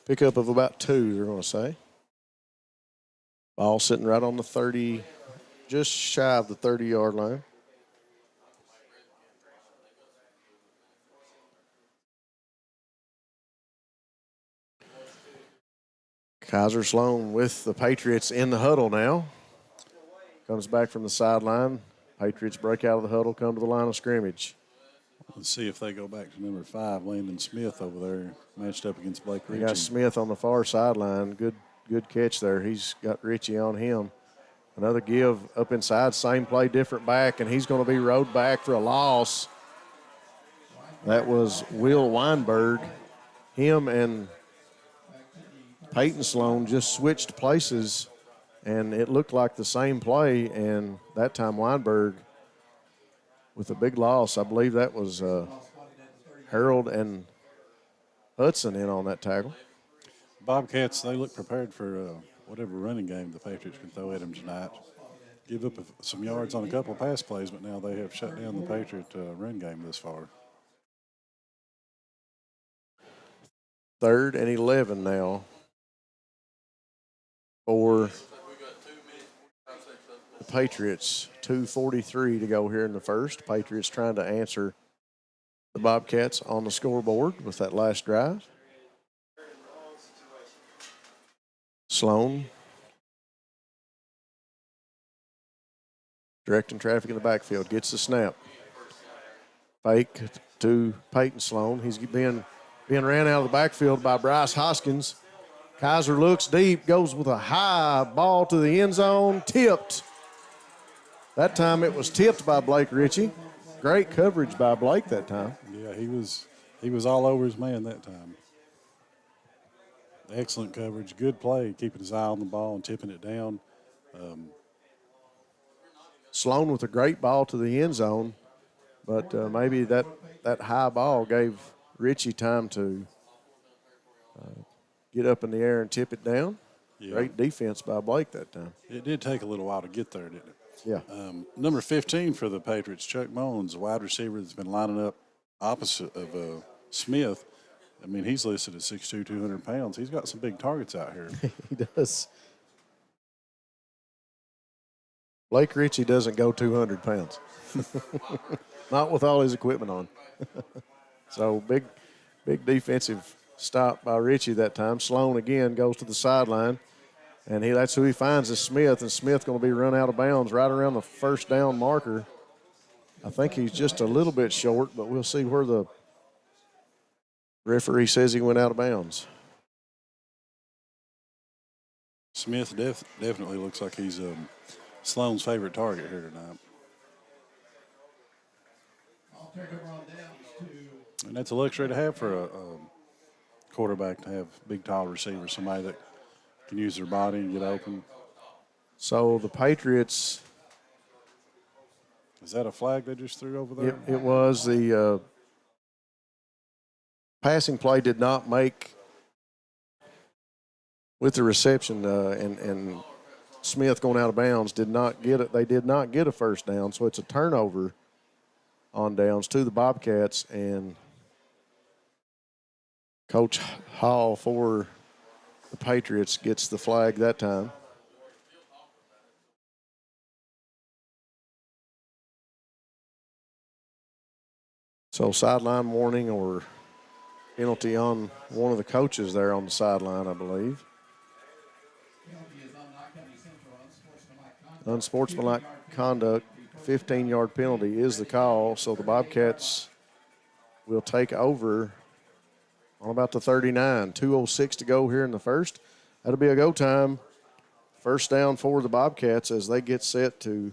Pickup of about 2, they're going to say. Ball sitting right on the 30, just shy of the 30-yard line. Kaiser Sloan with the Patriots in the huddle now. Comes back from the sideline. Patriots break out of the huddle, come to the line of scrimmage. Let's see if they go back to number 5, Landon Smith over there, matched up against Blake Ritchie. You got Smith on the far sideline. Good catch there. He's got Ritchie on him. Another give up inside, same play, different back, and he's going to be rode back for a loss. That was Will Weinberg. Him and Peyton Sloan just switched places, and it looked like the same play, and that time Weinberg with a big loss. I believe that was Harold and Hudson in on that tackle. Bobcats, they look prepared for whatever running game the Patriots can throw at them tonight. Give up some yards on a couple of pass plays, but now they have shut down the Patriot run game this far. 3rd and 11 now for the Patriots. 2:43 to go here in the first. Patriots trying to answer the Bobcats on the scoreboard with that last drive. Sloan directing traffic in the backfield, gets the snap. Fake to Peyton Sloan. He's being ran out of the backfield by Bryce Hoskins. Kaiser looks deep, goes with a high ball to the end zone, tipped. That time it was tipped by Blake Ritchie. Great coverage by Blake that time. Yeah, he was all over his man that time. Excellent coverage, good play, keeping his eye on the ball and tipping it down. Sloan with a great ball to the end zone, but maybe that high ball gave Ritchie time to get up in the air and tip it down. Yeah. Great defense by Blake that time. It did take a little while to get there, didn't it? Yeah. Number 15 for the Patriots, Chuck Mullins, a wide receiver that's been lining up opposite of Smith. I mean, he's listed at 6'2", 200 pounds. He's got some big targets out here. He does. Blake Ritchie doesn't go 200 pounds. Not with all his equipment on. So big defensive stop by Ritchie that time. Sloan again goes to the sideline, and that's who he finds is Smith, and Smith going to be run out of bounds right around the first down marker. I think he's just a little bit short, but we'll see where the referee says he went out of bounds. Smith definitely looks like he's Sloan's favorite target here tonight. And that's a luxury to have for a quarterback, to have big, tall receivers, somebody that can use their body and get open. So the Patriots. Is that a flag they just threw over there? It was. The passing play did not make with the reception, and Smith going out of bounds did not get it. They did not get a first down, so it's a turnover on downs to the Bobcats, and Coach Hall for the Patriots gets the flag that time. So sideline warning or penalty on one of the coaches there on the sideline, I believe. Unsportsmanlike conduct, 15-yard penalty is the call, so the Bobcats will take over on about the 39. 2:06 to go here in the first. That'll be a go time. First down for the Bobcats as they get set to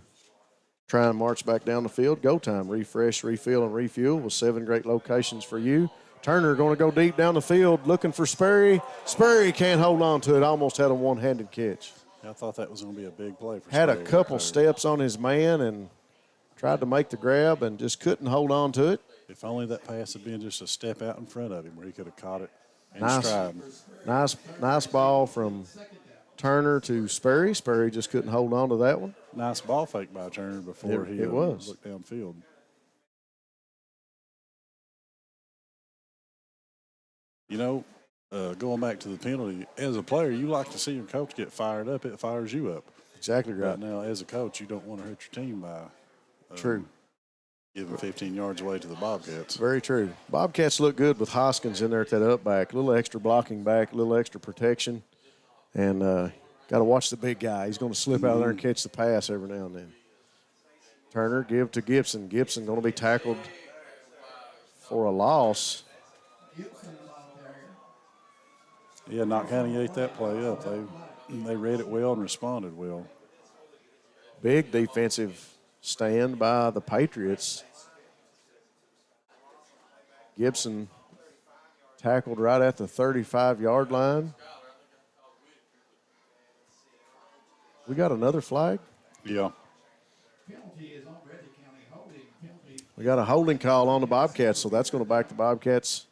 try and march back down the field. Go time. Refresh, refill, and refuel with 7 great locations for you. Turner going to go deep down the field looking for Sperry. Sperry can't hold on to it. Almost had a one-handed catch. I thought that was going to be a big play for Had Sperry. a couple steps on his man and tried to make the grab and just couldn't hold on to it. If only that pass had been just a step out in front of him where he could have caught it and Nice. stride. Nice ball from Turner to Sperry. Sperry just couldn't hold on to that one. Nice ball fake by Turner before he was. looked downfield. You know, going back to the penalty, as a player, you like to see your coach get fired up. It fires you up. Exactly right. Right now, as a coach, you don't want to hurt your team by True. giving 15 yards away to the Bobcats. Very true. Bobcats look good with Hoskins in there at that up back. A little extra blocking back, a little extra protection. And got to watch the big guy. He's going to slip out there and catch the pass every now and then. Turner give to Gibson. Gibson going to be tackled for a loss. Yeah, Knott County ate that play up. They read it well and responded well. Big defensive stand by the Patriots. Gibson tackled right at the 35-yard line. We got another flag. Yeah. We got a holding call on the Bobcats, so that's going to back the Bobcats.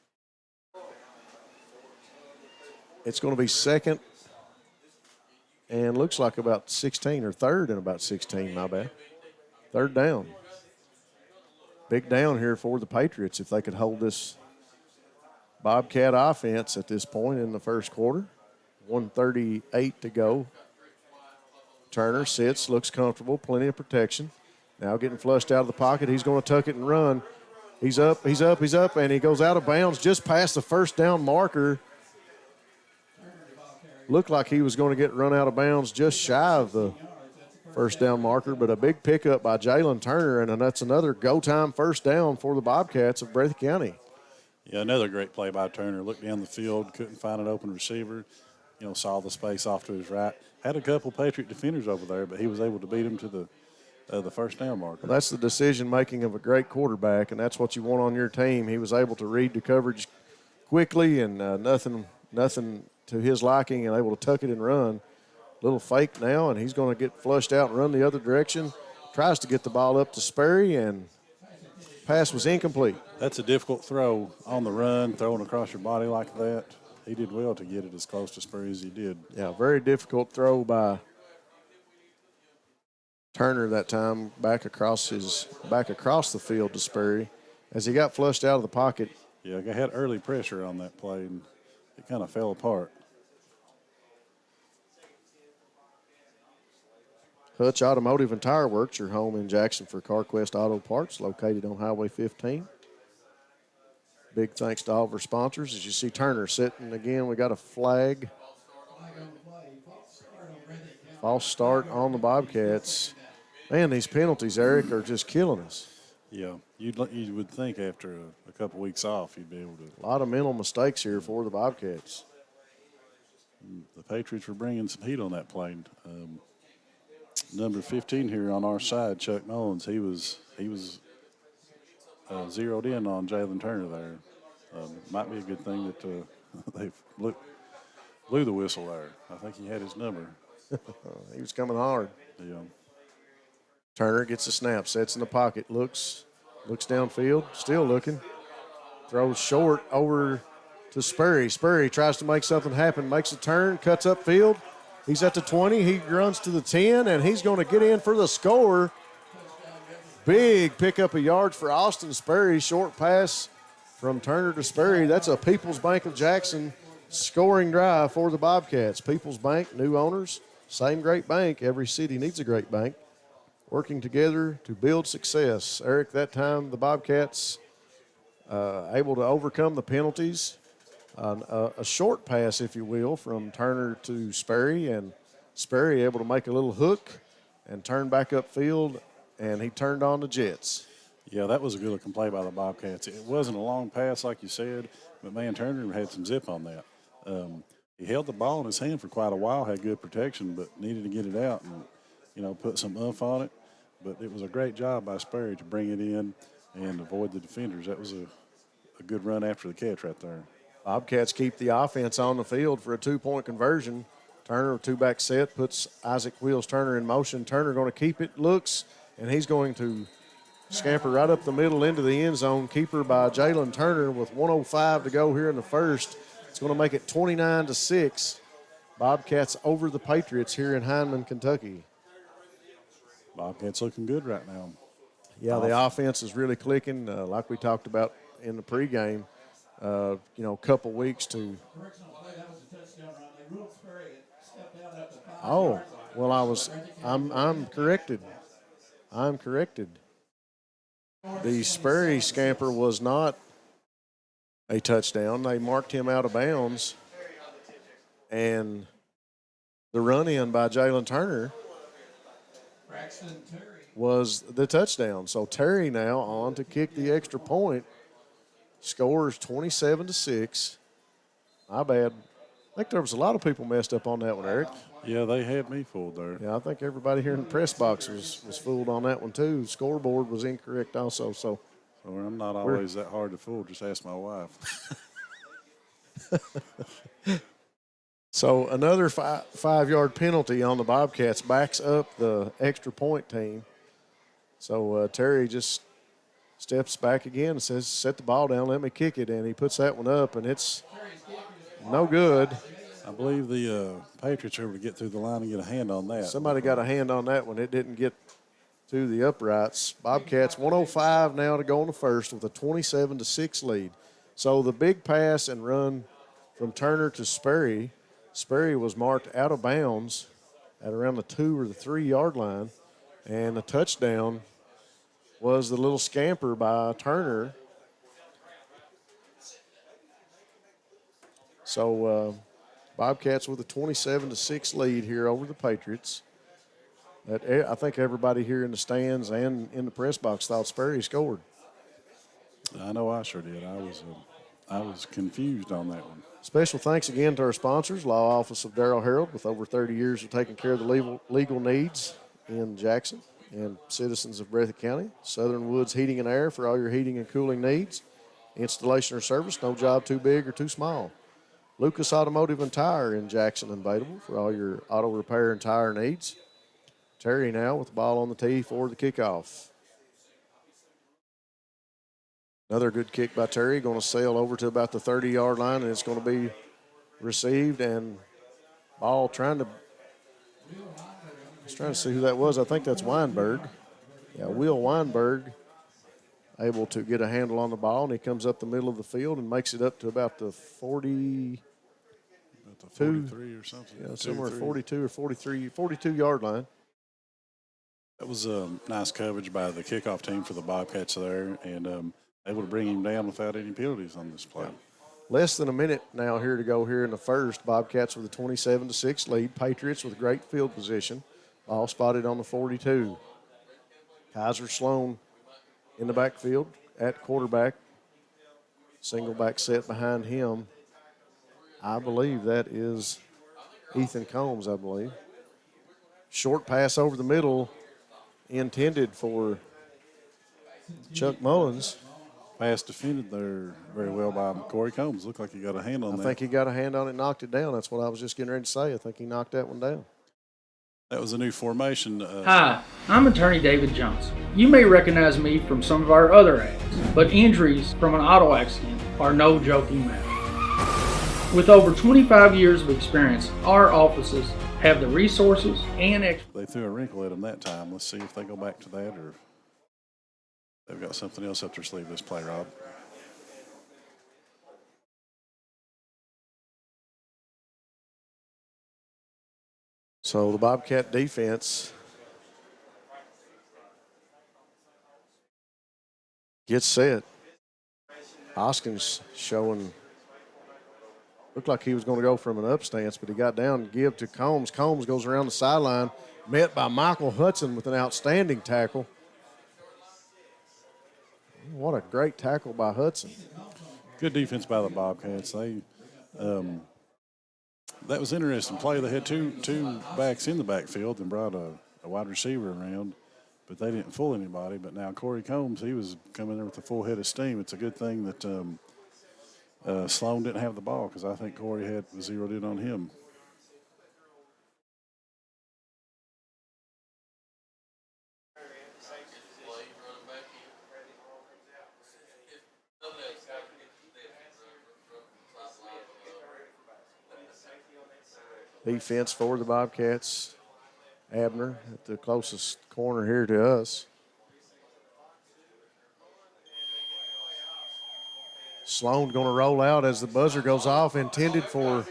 It's going to be second and looks like about 16, or third and about 16, my bad. Third down. Big down here for the Patriots if they could hold this Bobcat offense at this point in the first quarter. 1:38 to go. Turner sits, looks comfortable, plenty of protection. Now getting flushed out of the pocket. He's going to tuck it and run. He's up, and he goes out of bounds just past the first down marker. Looked like he was going to get run out of bounds just shy of the first down marker, but a big pickup by Jalen Turner, and that's another go-time first down for the Bobcats of Breathitt County. Yeah, another great play by Turner. Looked down the field, couldn't find an open receiver. Saw the space off to his right. Had a couple Patriot defenders over there, but he was able to beat him to the first down marker. Well, that's the decision-making of a great quarterback, and that's what you want on your team. He was able to read the coverage quickly, and nothing to his liking, and able to tuck it and run. Little fake now, and he's going to get flushed out and run the other direction. Tries to get the ball up to Sperry, and pass was incomplete. That's a difficult throw on the run, throwing across your body like that. He did well to get it as close to Sperry as he did. Yeah, very difficult throw by Turner that time, back across the field to Sperry. As he got flushed out of the pocket. Yeah, I had early pressure on that play, and it kind of fell apart. Hutch Automotive and Tire Works, your home in Jackson for CarQuest Auto Parts, located on Highway 15. Big thanks to all of our sponsors. As you see Turner sitting again, we got a flag. False start on the Bobcats. Man, these penalties, Eric, are just killing us. Yeah, you would think after a couple weeks off you'd be able to. A lot of mental mistakes here for the Bobcats. The Patriots were bringing some heat on that play. Number 15 here on our side, Chuck Mullins, he was zeroed in on Jalen Turner there. Might be a good thing that they blew the whistle there. I think he had his number. He was coming hard. Yeah. Turner gets the snap, sets in the pocket, looks downfield, still looking. Throws short over to Sperry. Sperry tries to make something happen, makes a turn, cuts upfield. He's at the 20. He runs to the 10, and he's going to get in for the score. Big pickup of yards for Austin Sperry. Short pass from Turner to Sperry. That's a People's Bank of Jackson scoring drive for the Bobcats. People's Bank, new owners, same great bank. Every city needs a great bank. Working together to build success. Eric, that time the Bobcats able to overcome the penalties. A short pass, if you will, from Turner to Sperry, and Sperry able to make a little hook and turn back upfield, and he turned on the Jets. Yeah, that was a good-looking play by the Bobcats. It wasn't a long pass like you said, but, man, Turner had some zip on that. He held the ball in his hand for quite a while, had good protection, but needed to get it out and, put some oomph on it. But it was a great job by Sperry to bring it in and avoid the defenders. That was a good run after the catch right there. Bobcats keep the offense on the field for a two-point conversion. Turner, two-back set, puts Isaac Wheels Turner in motion. Turner going to keep it, looks, and he's going to scamper right up the middle into the end zone. Keeper by Jalen Turner with 1:05 to go here in the first. It's going to make it 29-6. Bobcats over the Patriots here in Hindman, Kentucky. Bobcats looking good right now. Yeah, the offense is really clicking, like we talked about in the pregame. Couple weeks to. Oh, well, I'm corrected. I'm corrected. The Sperry scamper was not a touchdown. They marked him out of bounds, and the run-in by Jalen Turner was the touchdown. So Terry now on to kick the extra point. Scores 27-6. My bad. I think there was a lot of people messed up on that one, Eric. Yeah, they had me fooled there. Yeah, I think everybody here in the press box was fooled on that one too. Scoreboard was incorrect also. So I'm not always that hard to fool. Just ask my wife. So another 5-yard penalty on the Bobcats backs up the extra point team. So Terry just steps back again and says, set the ball down, let me kick it. And he puts that one up, and it's no good. I believe the Patriots were able to get through the line and get a hand on that. Somebody got a hand on that one. It didn't get to the uprights. Bobcats 1:05 now to go in the first with a 27-6 lead. So the big pass and run from Turner to Sperry. Sperry was marked out of bounds at around the 2 or the 3 yard line. And the touchdown was the little scamper by Turner. So Bobcats with a 27-6 lead here over the Patriots. I think everybody here in the stands and in the press box thought Sperry scored. I know I sure did. I was confused on that one. Special thanks again to our sponsors, Law Office of Darrell Harold, with over 30 years of taking care of the legal needs in Jackson, and citizens of Breathitt County. Southern Woods Heating and Air for all your heating and cooling needs. Installation or service, no job too big or too small. Lucas Automotive and Tire in Jackson and Batable for all your auto repair and tire needs. Terry now with the ball on the tee for the kickoff. Another good kick by Terry, going to sail over to about the 30-yard line, and it's going to be received, and ball trying to see who that was. I think that's Weinberg. Yeah, Will Weinberg able to get a handle on the ball, and he comes up the middle of the field and makes it up to about the 42. About the 43 or something. Yeah, somewhere 42 or 43, 42-yard line. That was nice coverage by the kickoff team for the Bobcats there, and able to bring him down without any penalties on this play. Less than a minute now here to go here in the first. Bobcats with a 27-6 lead. Patriots with great field position. Ball spotted on the 42. Kaiser Sloan in the backfield at quarterback. Single back set behind him. I believe that is Ethan Combs, I believe. Short pass over the middle intended for Chuck Mullins. Pass defended there very well by Corey Combs. Looked like he got a hand on that. I think he got a hand on it and knocked it down. That's what I was just getting ready to say. I think he knocked that one down. That was a new formation. Hi, I'm attorney David Johnson. You may recognize me from some of our other ads, but injuries from an auto accident are no joking matter. With over 25 years of experience, our offices have the resources and They threw a wrinkle at him that time. Let's see if they go back to that, or they've got something else up their sleeve this play, Rob. So the Bobcat defense gets set. Hoskins showing, looked like he was going to go from an up stance, but he got down and give to Combs. Combs goes around the sideline, met by Michael Hudson with an outstanding tackle. What a great tackle by Hudson. Good defense by the Bobcats. That was an interesting play. They had two backs in the backfield and brought a wide receiver around, but they didn't fool anybody. But now Corey Combs, he was coming there with a full head of steam. It's a good thing that Sloan didn't have the ball, because I think Corey had zeroed in on him. defense for the Bobcats. Abner at the closest corner here to us. Sloan going to roll out as the buzzer goes off, intended for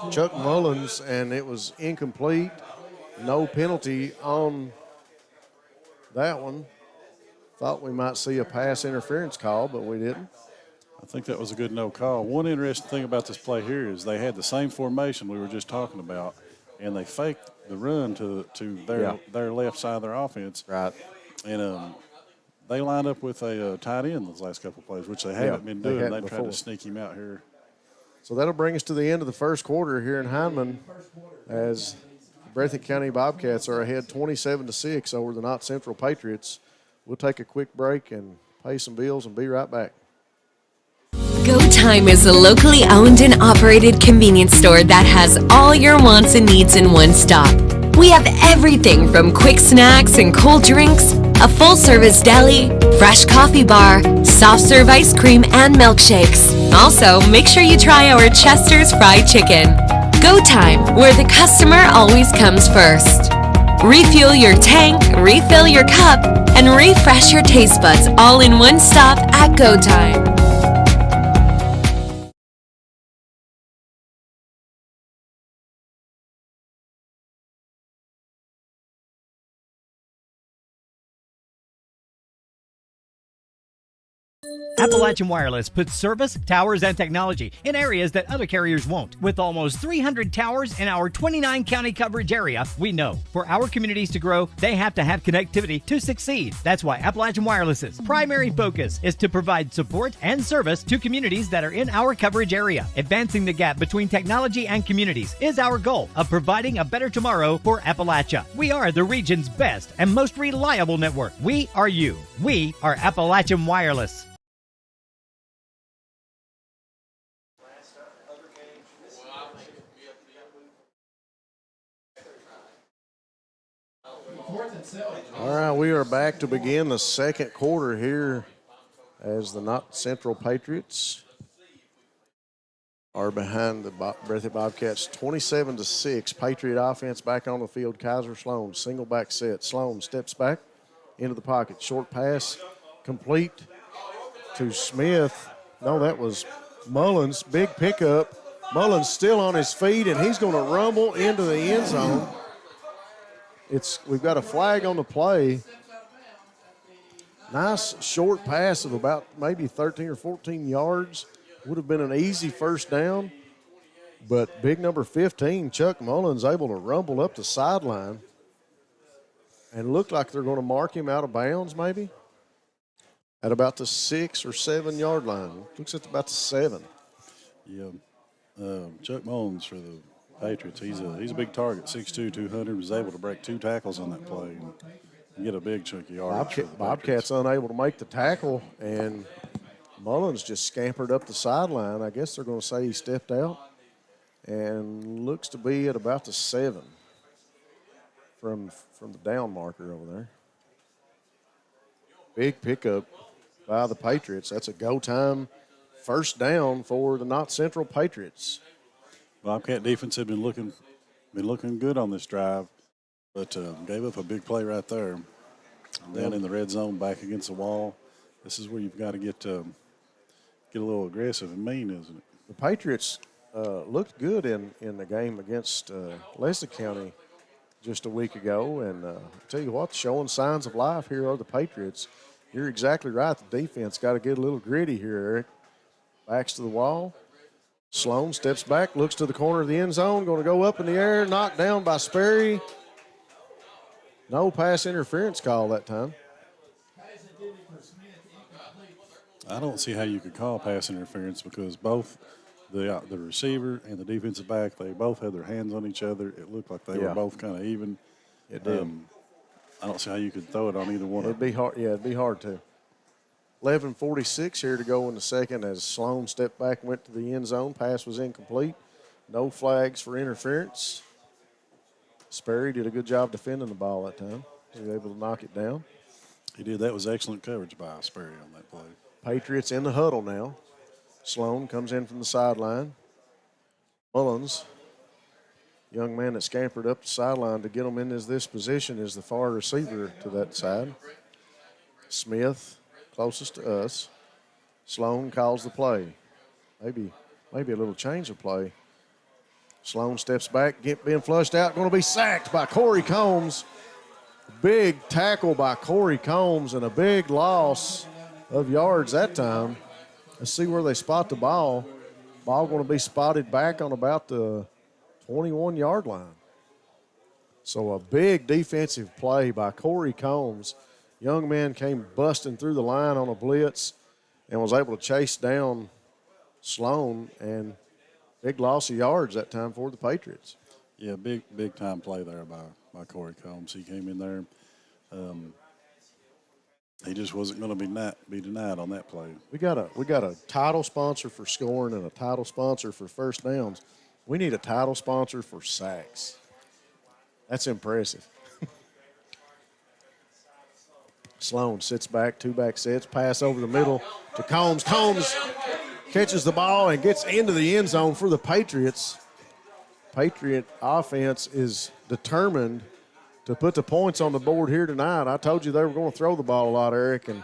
Chuck Mullins, and it was incomplete. No penalty on that one. Thought we might see a pass interference call, but we didn't. I think that was a good no call. One interesting thing about this play here is they had the same formation we were just talking about, and they faked the run to their left side of their offense. Right. And they lined up with a tight end those last couple of plays, which they haven't been doing. They've tried to sneak him out here. So that'll bring us to the end of the first quarter here in Hindman, as Breathitt County Bobcats are ahead 27-6 over the Knott Central Patriots. We'll take a quick break and pay some bills and be right back. Go Time is a locally owned and operated convenience store that has all your wants and needs in one stop. We have everything from quick snacks and cold drinks, a full-service deli, fresh coffee bar, soft-serve ice cream, and milkshakes. Also, make sure you try our Chester's Fried Chicken. Go Time, where the customer always comes first. Refuel your tank, refill your cup, and refresh your taste buds all in one stop at Go Time. Appalachian Wireless puts service, towers, and technology in areas that other carriers won't. With almost 300 towers in our 29-county coverage area, we know for our communities to grow, they have to have connectivity to succeed. That's why Appalachian Wireless's primary focus is to provide support and service to communities that are in our coverage area. Advancing the gap between technology and communities is our goal of providing a better tomorrow for Appalachia. We are the region's best and most reliable network. We are you. We are Appalachian Wireless. All right, we are back to begin the second quarter here as the Knott Central Patriots are behind the Breathitt Bobcats 27-6. Patriot offense back on the field. Kaiser Sloan, single back set. Sloan steps back into the pocket. Short pass complete to Smith. No, that was Mullins. Big pickup. Mullins still on his feet, and he's going to rumble into the end zone. We've got a flag on the play. Nice short pass of about maybe 13 or 14 yards. Would have been an easy first down. But big number 15, Chuck Mullins, able to rumble up the sideline and looked like they're going to mark him out of bounds maybe at about the 6 or 7 yard line. Looks at about the 7. Yeah. Chuck Mullins for the Patriots, he's a big target, 6'2", 200, was able to break 2 tackles on that play and get a big chunky yardage. Bobcats unable to make the tackle, and Mullins just scampered up the sideline. I guess they're going to say he stepped out, and looks to be at about the 7 from the down marker over there. Big pickup by the Patriots. That's a go-time first down for the Knott Central Patriots. Bobcat defense had been looking good on this drive, but gave up a big play right there. Down in the red zone, back against the wall. This is where you've got to get a little aggressive and mean, isn't it? The Patriots looked good in the game against Lakeside County just a week ago, and I'll tell you what, showing signs of life here are the Patriots. You're exactly right. The defense got to get a little gritty here, Eric. Backs to the wall. Sloan steps back, looks to the corner of the end zone, going to go up in the air, knocked down by Sperry. No pass interference call that time. I don't see how you could call pass interference because both the receiver and the defensive back, they both had their hands on each other. It looked like they were both kind of even. It did. I don't see how you could throw it on either one. It'd be hard. Yeah, it'd be hard to. 11:46 here to go in the second as Sloan stepped back and went to the end zone. Pass was incomplete. No flags for interference. Sperry did a good job defending the ball that time. He was able to knock it down. He did. That was excellent coverage by Sperry on that play. Patriots in the huddle now. Sloan comes in from the sideline. Mullins, young man that scampered up the sideline to get him in this position, is the far receiver to that side. Smith, closest to us. Sloan calls the play. Maybe a little change of play. Sloan steps back, being flushed out, going to be sacked by Corey Combs. Big tackle by Corey Combs and a big loss of yards that time. Let's see where they spot the ball. Ball going to be spotted back on about the 21-yard line. So a big defensive play by Corey Combs. Young man came busting through the line on a blitz and was able to chase down Sloan, and big loss of yards that time for the Patriots. Yeah, big time play there by Corey Combs. He came in there. He just wasn't going to be denied on that play. We got a title sponsor for scoring and a title sponsor for first downs. We need a title sponsor for sacks. That's impressive. Sloan sits back, two back sets, pass over the middle to Combs. Combs catches the ball and gets into the end zone for the Patriots. Patriot offense is determined to put the points on the board here tonight. I told you they were going to throw the ball a lot, Eric, and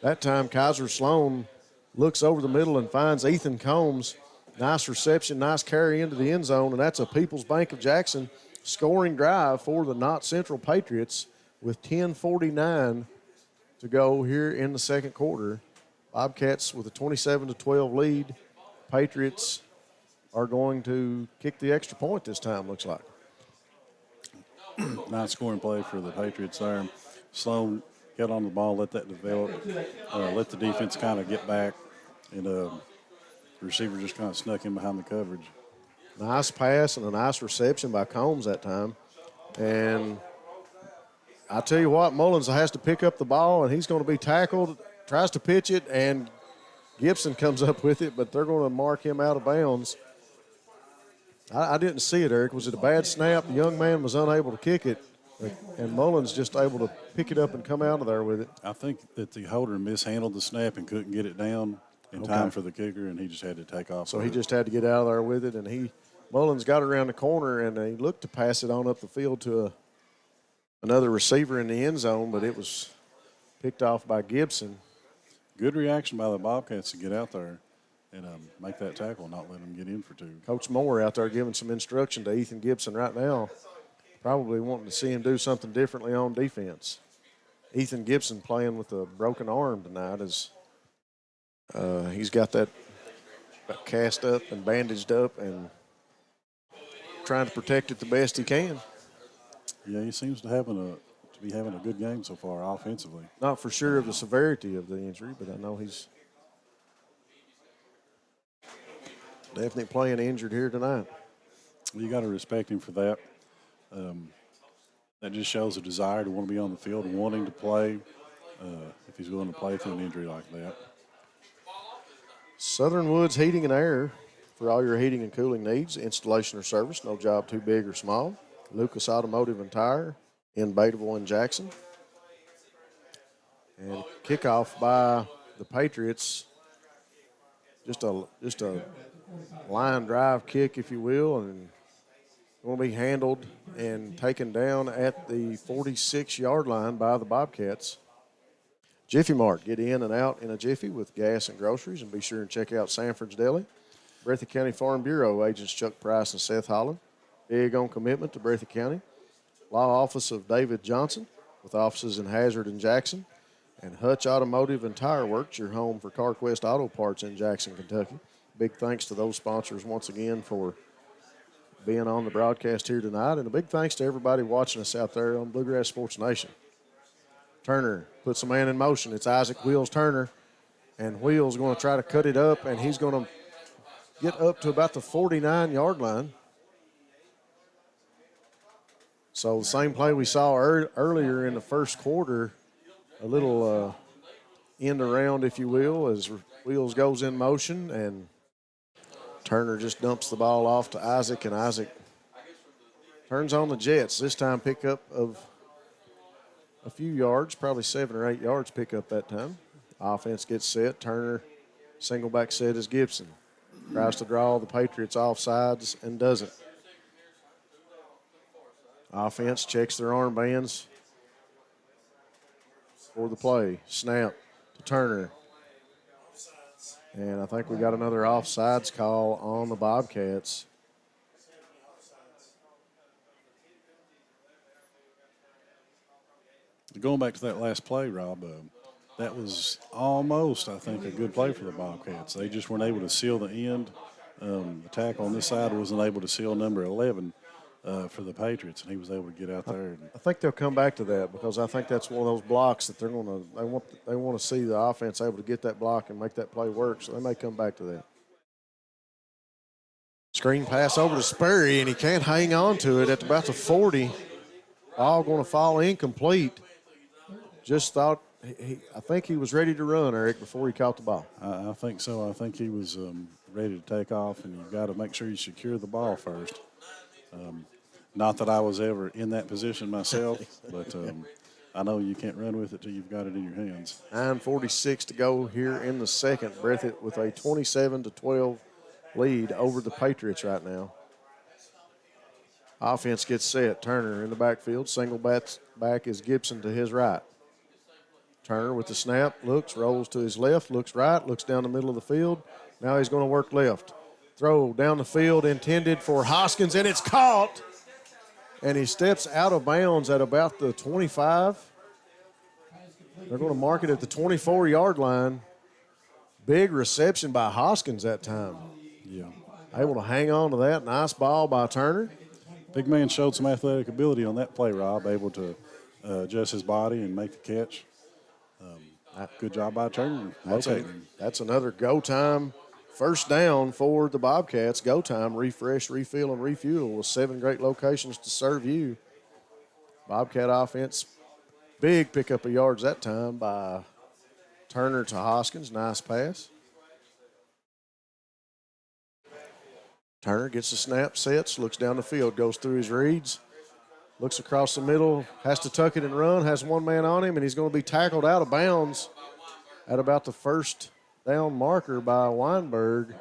that time Kaiser Sloan looks over the middle and finds Ethan Combs. Nice reception, nice carry into the end zone, and that's a People's Bank of Jackson scoring drive for the Knott Central Patriots with 10:49 to go here in the second quarter. Bobcats with a 27-12 lead. Patriots are going to kick the extra point this time, looks like. Nice scoring play for the Patriots there. Sloan got on the ball, let that develop, let the defense kind of get back, and the receiver just kind of snuck in behind the coverage. Nice pass and a nice reception by Combs that time. And I tell you what, Mullins has to pick up the ball, and he's going to be tackled, tries to pitch it, and Gibson comes up with it, but they're going to mark him out of bounds. I didn't see it, Eric. Was it a bad snap? The young man was unable to kick it, and Mullins just able to pick it up and come out of there with it. I think that the holder mishandled the snap and couldn't get it down in time for the kicker, and he just had to take off. So he just had to get out of there with it, and Mullins got it around the corner, and he looked to pass it on up the field to another receiver in the end zone, but it was picked off by Gibson. Good reaction by the Bobcats to get out there and make that tackle, not let them get in for two. Coach Moore out there giving some instruction to Ethan Gibson right now, probably wanting to see him do something differently on defense. Ethan Gibson playing with a broken arm tonight as he's got that cast up and bandaged up and trying to protect it the best he can. Yeah, he seems to be having a good game so far offensively. Not for sure of the severity of the injury, but I know he's definitely playing injured here tonight. You got to respect him for that. That just shows a desire to want to be on the field and wanting to play if he's willing to play through an injury like that. Southern Woods Heating and Air for all your heating and cooling needs, installation or service, no job too big or small. Lucas Automotive and Tire in Bateville and Jackson. And kickoff by the Patriots. Just a line drive kick, if you will, and going to be handled and taken down at the 46-yard line by the Bobcats. Jiffy Mart, get in and out in a jiffy with gas and groceries, and be sure and check out Sanford's Deli. Breathitt County Farm Bureau agents Chuck Price and Seth Holland, big on commitment to Breathitt County. Law Office of David Johnson with offices in Hazard and Jackson. And Hutch Automotive and Tire Works, your home for CarQuest Auto Parts in Jackson, Kentucky. Big thanks to those sponsors once again for being on the broadcast here tonight. And a big thanks to everybody watching us out there on Bluegrass Sports Nation. Turner puts a man in motion. It's Isaac Wheels Turner. And Wheels going to try to cut it up, and he's going to get up to about the 49-yard line. So the same play we saw earlier in the first quarter, a little end around, if you will, as Wheels goes in motion, and Turner just dumps the ball off to Isaac, and Isaac turns on the Jets. This time pickup of a few yards, probably 7 or 8 yards pickup that time. Offense gets set. Turner, single back set is Gibson. Tries to draw the Patriots off sides and doesn't. Offense checks their armbands for the play. Snap to Turner. And I think we got another offsides call on the Bobcats. Going back to that last play, Rob, that was almost, I think, a good play for the Bobcats. They just weren't able to seal the end. The tackle on this side wasn't able to seal number 11 for the Patriots, and he was able to get out there. I think they'll come back to that because I think that's one of those blocks that they want to see the offense able to get that block and make that play work. So they may come back to that. Screen pass over to Sperry, and he can't hang on to it at about the 40. Ball going to fall incomplete. Just thought I think he was ready to run, Eric, before he caught the ball. I think so. I think he was ready to take off, and you've got to make sure you secure the ball first. Not that I was ever in that position myself, but I know you can't run with it till you've got it in your hands. 9:46 to go here in the second. Breathitt with a 27-12 lead over the Patriots right now. Offense gets set. Turner in the backfield. Single back is Gibson to his right. Turner with the snap, looks, rolls to his left, looks right, looks down the middle of the field. Now he's going to work left. Throw down the field intended for Hoskins, and it's caught. And he steps out of bounds at about the 25. They're going to mark it at the 24-yard line. Big reception by Hoskins that time. Yeah. Able to hang on to that. Nice ball by Turner. Big man showed some athletic ability on that play, Rob, able to adjust his body and make the catch. Good job by Turner. That's another go time first down for the Bobcats. Go time, refresh, refill, and refuel with 7 great locations to serve you. Bobcat offense, big pickup of yards that time by Turner to Hoskins. Nice pass. Turner gets the snap, sets, looks down the field, goes through his reads, looks across the middle, has to tuck it and run, has one man on him, and he's going to be tackled out of bounds at about the first down marker by Weinberg.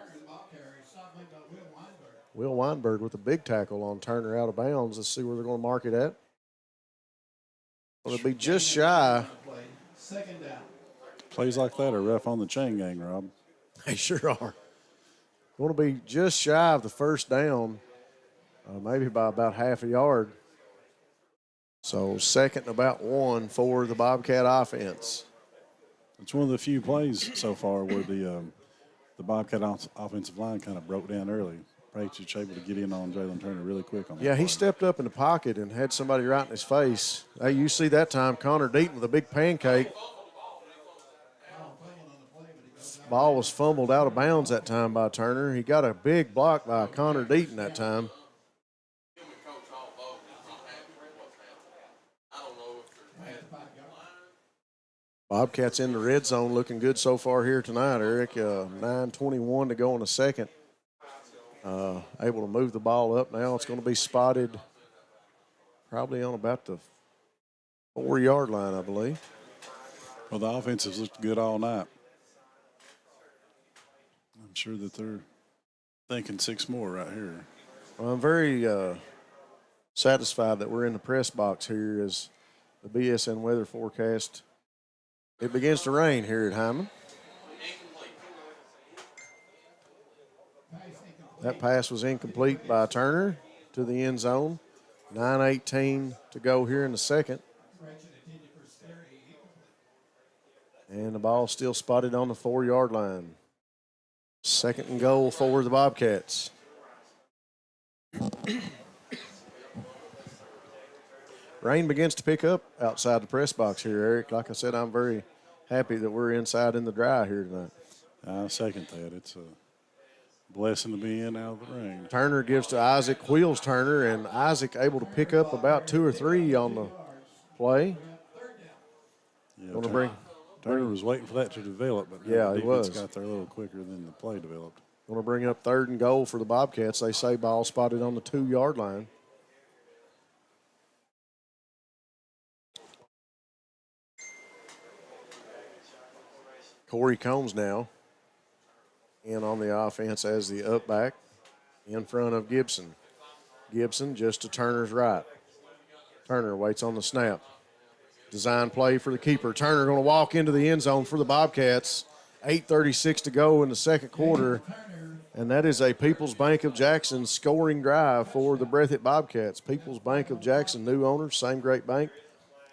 Will Weinberg with a big tackle on Turner out of bounds. Let's see where they're going to mark it at. Well, it'll be just shy. Plays like that are rough on the chain gang, Rob. They sure are. Going to be just shy of the first down, maybe by about half a yard. So second and about 1 for the Bobcat offense. It's one of the few plays so far where the Bobcat offensive line kind of broke down early. Patriots able to get in on Jalen Turner really quick on that. Yeah, he stepped up in the pocket and had somebody right in his face. Hey, you see that time, Connor Deaton with a big pancake. Ball was fumbled out of bounds that time by Turner. He got a big block by Connor Deaton that time. Bobcats in the red zone looking good so far here tonight, Eric. 9:21 to go in the second. Able to move the ball up now. It's going to be spotted probably on about the 4-yard line, I believe. Well, the offense has looked good all night. I'm sure that they're thinking 6 more right here. Well, I'm very satisfied that we're in the press box here as the Bsn Weather Forecast. It begins to rain here at Hyman. That pass was incomplete by Turner to the end zone. 9:18 to go here in the second. And the ball still spotted on the 4-yard line. Second and goal for the Bobcats. Rain begins to pick up outside the press box here, Eric. Like I said, I'm very happy that we're inside in the dry here tonight. I second that. It's a blessing to be in out of the rain. Turner gives to Isaac, wheels Turner, and Isaac able to pick up about 2 or 3 on the play. Yeah, Turner was waiting for that to develop, but yeah, he was. Got there a little quicker than the play developed. Going to bring up 3rd and goal for the Bobcats. They say ball spotted on the 2-yard line. Corey Combs now in on the offense as the up back in front of Gibson. Gibson just to Turner's right. Turner waits on the snap. Design play for the keeper. Turner going to walk into the end zone for the Bobcats. 8:36 to go in the second quarter. And that is a People's Bank of Jackson scoring drive for the Breathitt Bobcats. People's Bank of Jackson, new owners, same great bank.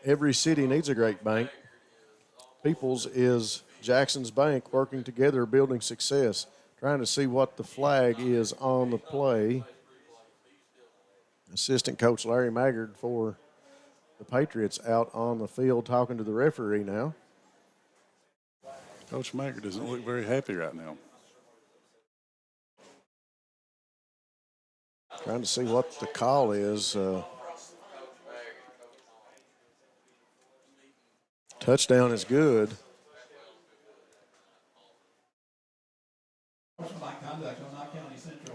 Every city needs a great bank. People's is Jackson's bank, working together, building success. Trying to see what the flag is on the play. Assistant coach Larry Maggard for the Patriots out on the field talking to the referee now. Coach Maggard doesn't look very happy right now. Trying to see what the call is. Touchdown is good.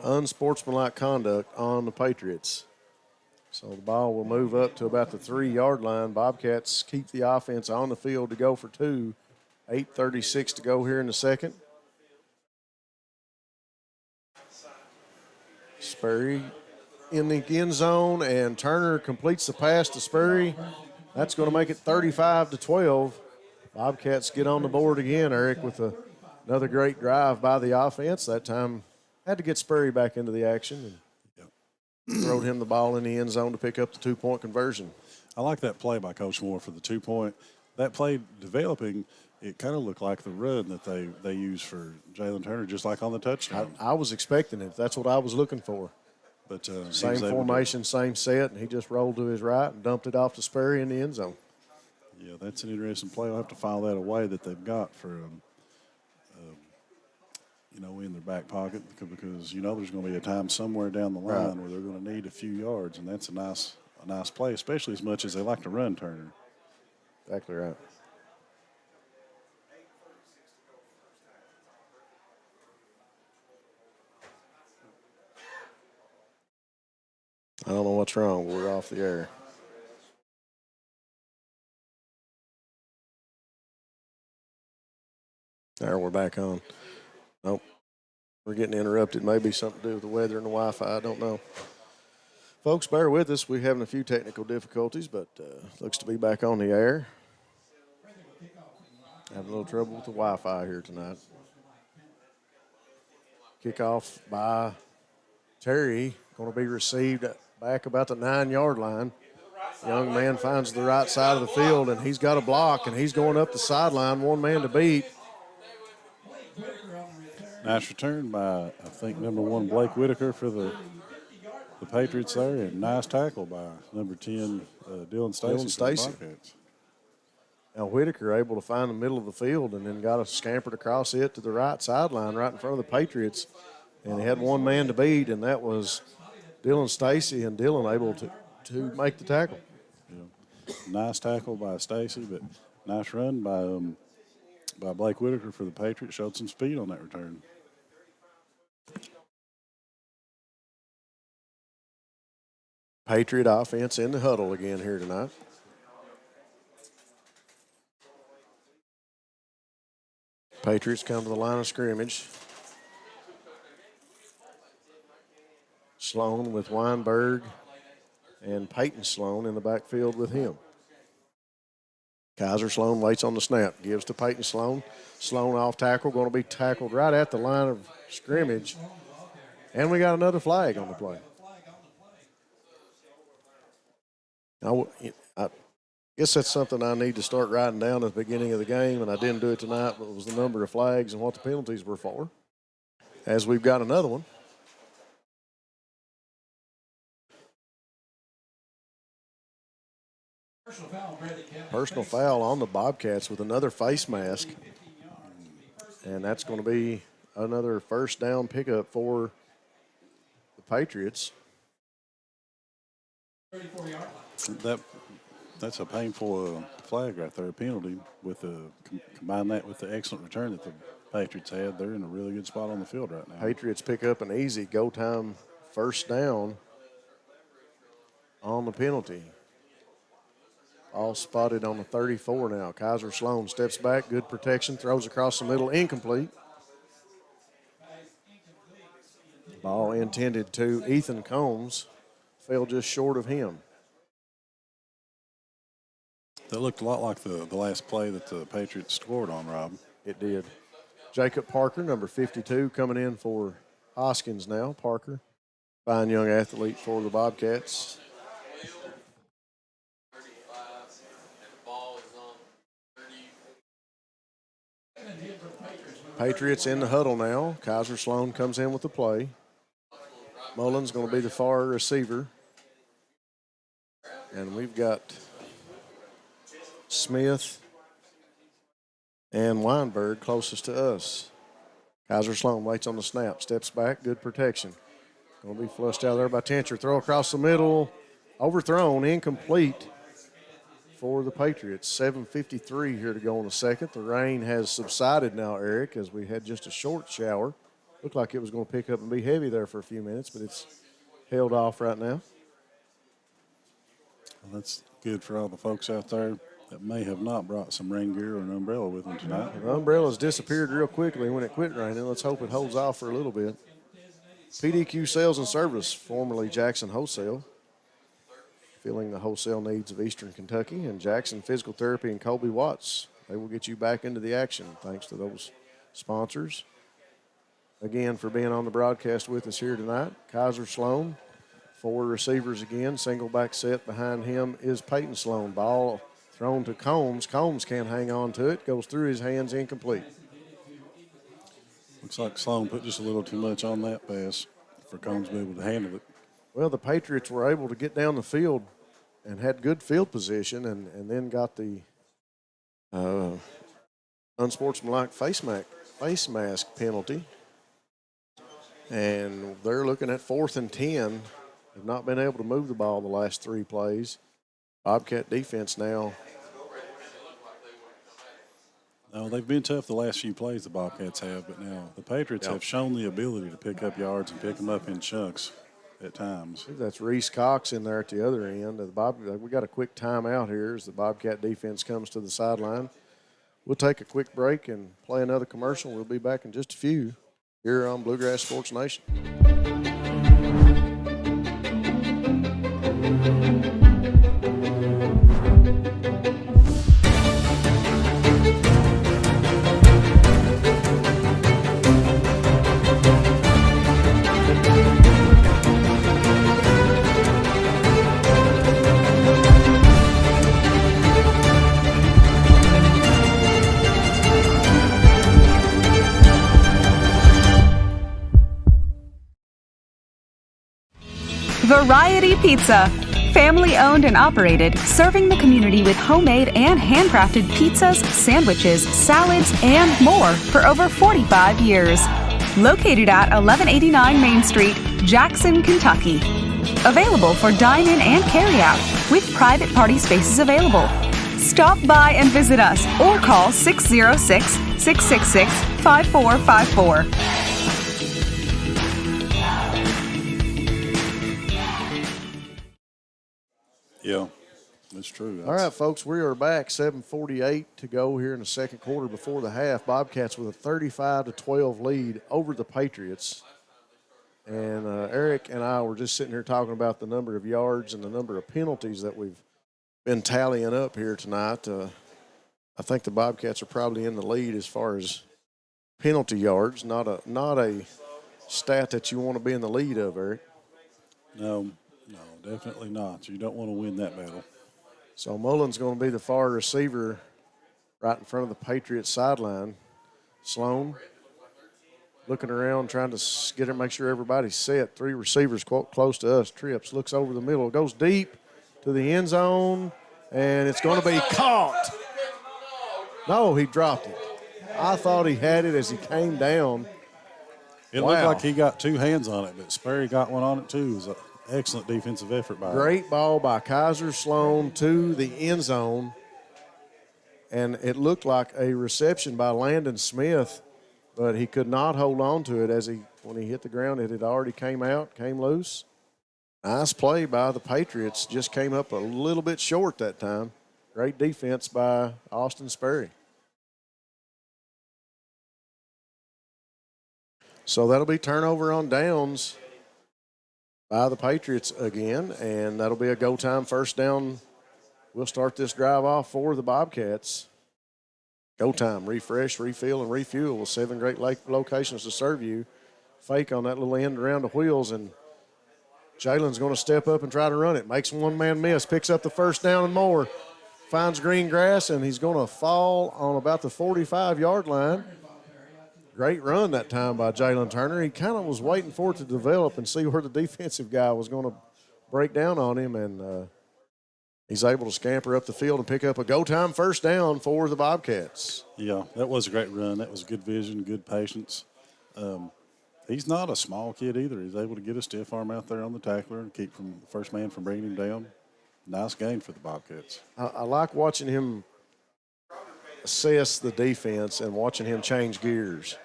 Unsportsmanlike conduct on the Patriots. So the ball will move up to about the 3-yard line. Bobcats keep the offense on the field to go for 2. 8:36 to go here in the second. Spurry in the end zone, and Turner completes the pass to Spurry. That's going to make it 35-12. Bobcats get on the board again, Eric, with another great drive by the offense. That time had to get Spurry back into the action and throwed him the ball in the end zone to pick up the 2-point conversion. I like that play by Coach Moore for the 2-point. That play developing, it kind of looked like the run that they use for Jalen Turner, just like on the touchdown. I was expecting it. That's what I was looking for. But same formation, same set, and he just rolled to his right and dumped it off to Spurry in the end zone. Yeah, that's an interesting play. I'll have to file that away that they've got for, in their back pocket because, there's going to be a time somewhere down the line where they're going to need a few yards, and that's a nice play, especially as much as they like to run Turner. Exactly right. I don't know what's wrong. We're off the air. There, we're back on. Nope. We're getting interrupted. Maybe something to do with the weather and the Wi-Fi. I don't know. Folks, bear with us. We're having a few technical difficulties, but looks to be back on the air. Having a little trouble with the Wi-Fi here tonight. Kickoff by Terry. Going to be received back about the 9-yard line. Young man finds the right side of the field, and he's got a block, and he's going up the sideline, one man to beat. Nice return by, I think, number 1, Blake Whitaker for the Patriots there, and nice tackle by number 10, Dylan Stacy. Now Whitaker able to find the middle of the field and then got a scampered across it to the right sideline right in front of the Patriots. And he had one man to beat, and that was Dylan Stacy, and Dylan able to make the tackle. Yeah. Nice tackle by Stacy, but nice run by Blake Whitaker for the Patriots. Showed some speed on that return. Patriot offense in the huddle again here tonight. Patriots come to the line of scrimmage. Sloan with Weinberg and Peyton Sloan in the backfield with him. Kaiser Sloan waits on the snap, gives to Peyton Sloan. Sloan off tackle, going to be tackled right at the line of scrimmage. And we got another flag on the play. I guess that's something I need to start writing down at the beginning of the game, and I didn't do it tonight, but it was the number of flags and what the penalties were for. As we've got another one. Personal foul on the Bobcats with another face mask. And that's going to be another first down pickup for the Patriots. That's a painful flag right there, a penalty. Combine that with the excellent return that the Patriots had. They're in a really good spot on the field right now. Patriots pick up an easy go time first down on the penalty. All spotted on the 34 now. Kaiser Sloan steps back, good protection, throws across the middle, incomplete. intended to. Ethan Combs fell just short of him. That looked a lot like the last play that the Patriots scored on, Rob. It did. Jacob Parker, number 52, coming in for Hoskins now. Parker, fine young athlete for the Bobcats. Patriots in the huddle now. Kaiser Sloan comes in with the play. Mullen's going to be the far receiver. And we've got Smith and Weinberg closest to us. Kaiser Sloan waits on the snap, steps back, good protection. Going to be flushed out there by Tincher. Throw across the middle, overthrown, incomplete for the Patriots. 7:53 here to go in the second. The rain has subsided now, Eric, as we had just a short shower. Looked like it was going to pick up and be heavy there for a few minutes, but it's held off right now. Well, that's good for all the folks out there that may have not brought some rain gear or an umbrella with them tonight. The umbrellas disappeared real quickly when it quit raining. Let's hope it holds off for a little bit. PDQ Sales and Service, formerly Jackson Wholesale, filling the wholesale needs of Eastern Kentucky, and Jackson Physical Therapy and Colby Watts. They will get you back into the action thanks to those sponsors. Again, for being on the broadcast with us here tonight, Kaiser Sloan, 4 receivers again, single back set. Behind him is Peyton Sloan. Ball thrown to Combs. Combs can't hang on to it. Goes through his hands, incomplete. Looks like Sloan put just a little too much on that pass for Combs to be able to handle it. Well, the Patriots were able to get down the field and had good field position and then got the unsportsmanlike face mask penalty. And they're looking at 4th and 10. They've not been able to move the ball the last 3 plays. Bobcat defense now. No, they've been tough the last few plays the Bobcats have, but now the Patriots have shown the ability to pick up yards and pick them up in chunks at times. That's Reese Cox in there at the other end. We got a quick timeout here as the Bobcat defense comes to the sideline. We'll take a quick break and play another commercial. We'll be back in just a few here on Bluegrass Sports Nation. Variety Pizza. Family owned and operated, serving the community with homemade and handcrafted pizzas, sandwiches, salads, and more for over 45 years. Located at 1189 Main Street, Jackson, Kentucky. Available for dine-in and carry-out, with private party spaces available. Stop by and visit us or call 606-666-5454. Yeah, that's true. All right, folks, we are back. 7:48 to go here in the second quarter before the half. Bobcats with a 35-12 lead over the Patriots. And Eric and I were just sitting here talking about the number of yards and the number of penalties that we've been tallying up here tonight. I think the Bobcats are probably in the lead as far as penalty yards. Not a stat that you want to be in the lead of, Eric. No, definitely not. You don't want to win that battle. So Mullen's going to be the far receiver right in front of the Patriots sideline. Sloan looking around, trying to make sure everybody's set. 3 receivers close to us. Trips, looks over the middle, goes deep to the end zone, and it's going to be caught. No, he dropped it. I thought he had it as he came down. It looked like he got 2 hands on it, but Sperry got one on it too. It was an excellent defensive effort by him. Great ball by Kaiser Sloan to the end zone. And it looked like a reception by Landon Smith, but he could not hold on to it when he hit the ground. It had already came loose. Nice play by the Patriots. Just came up a little bit short that time. Great defense by Austin Sperry. So that'll be turnover on downs by the Patriots again, and that'll be a go time first down. We'll start this drive off for the Bobcats. Go time, refresh, refill, and refuel with 7 great locations to serve you. Fake on that little end around the wheels, and Jalen's going to step up and try to run it. Makes one man miss, picks up the first down and more. Finds green grass, and he's going to fall on about the 45-yard line. Great run that time by Jalen Turner. He kind of was waiting for it to develop and see where the defensive guy was going to break down on him, and he's able to scamper up the field and pick up a go-time first down for the Bobcats. Yeah, that was a great run. That was good vision, good patience. He's not a small kid either. He's able to get a stiff arm out there on the tackler and keep the first man from bringing him down. Nice game for the Bobcats. I like watching him assess the defense and watching him change gears.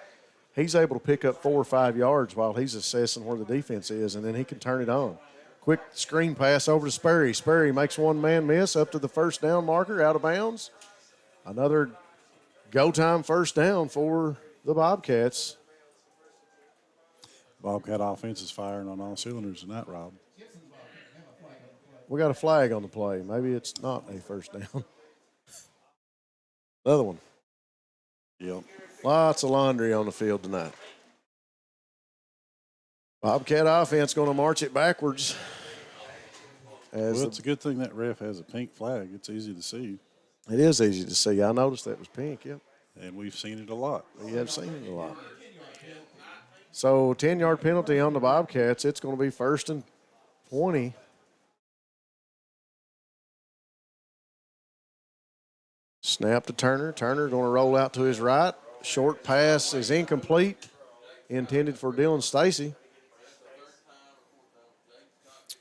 He's able to pick up 4 or 5 yards while he's assessing where the defense is, and then he can turn it on. Quick screen pass over to Sperry. Sperry makes one man miss up to the first down marker, out of bounds. Another go-time first down for the Bobcats. Bobcat offense is firing on all cylinders tonight, Rob. We got a flag on the play. Maybe it's not a first down. Another one. Yep. Lots of laundry on the field tonight. Bobcat offense going to march it backwards. Well, it's a good thing that ref has a pink flag. It's easy to see. It is easy to see. I noticed that was pink, yep. And we've seen it a lot. We have seen it a lot. So 10-yard penalty on the Bobcats. It's going to be 1st and 20. Snap to Turner. Turner going to roll out to his right. Short pass is incomplete. Intended for Dylan Stacy.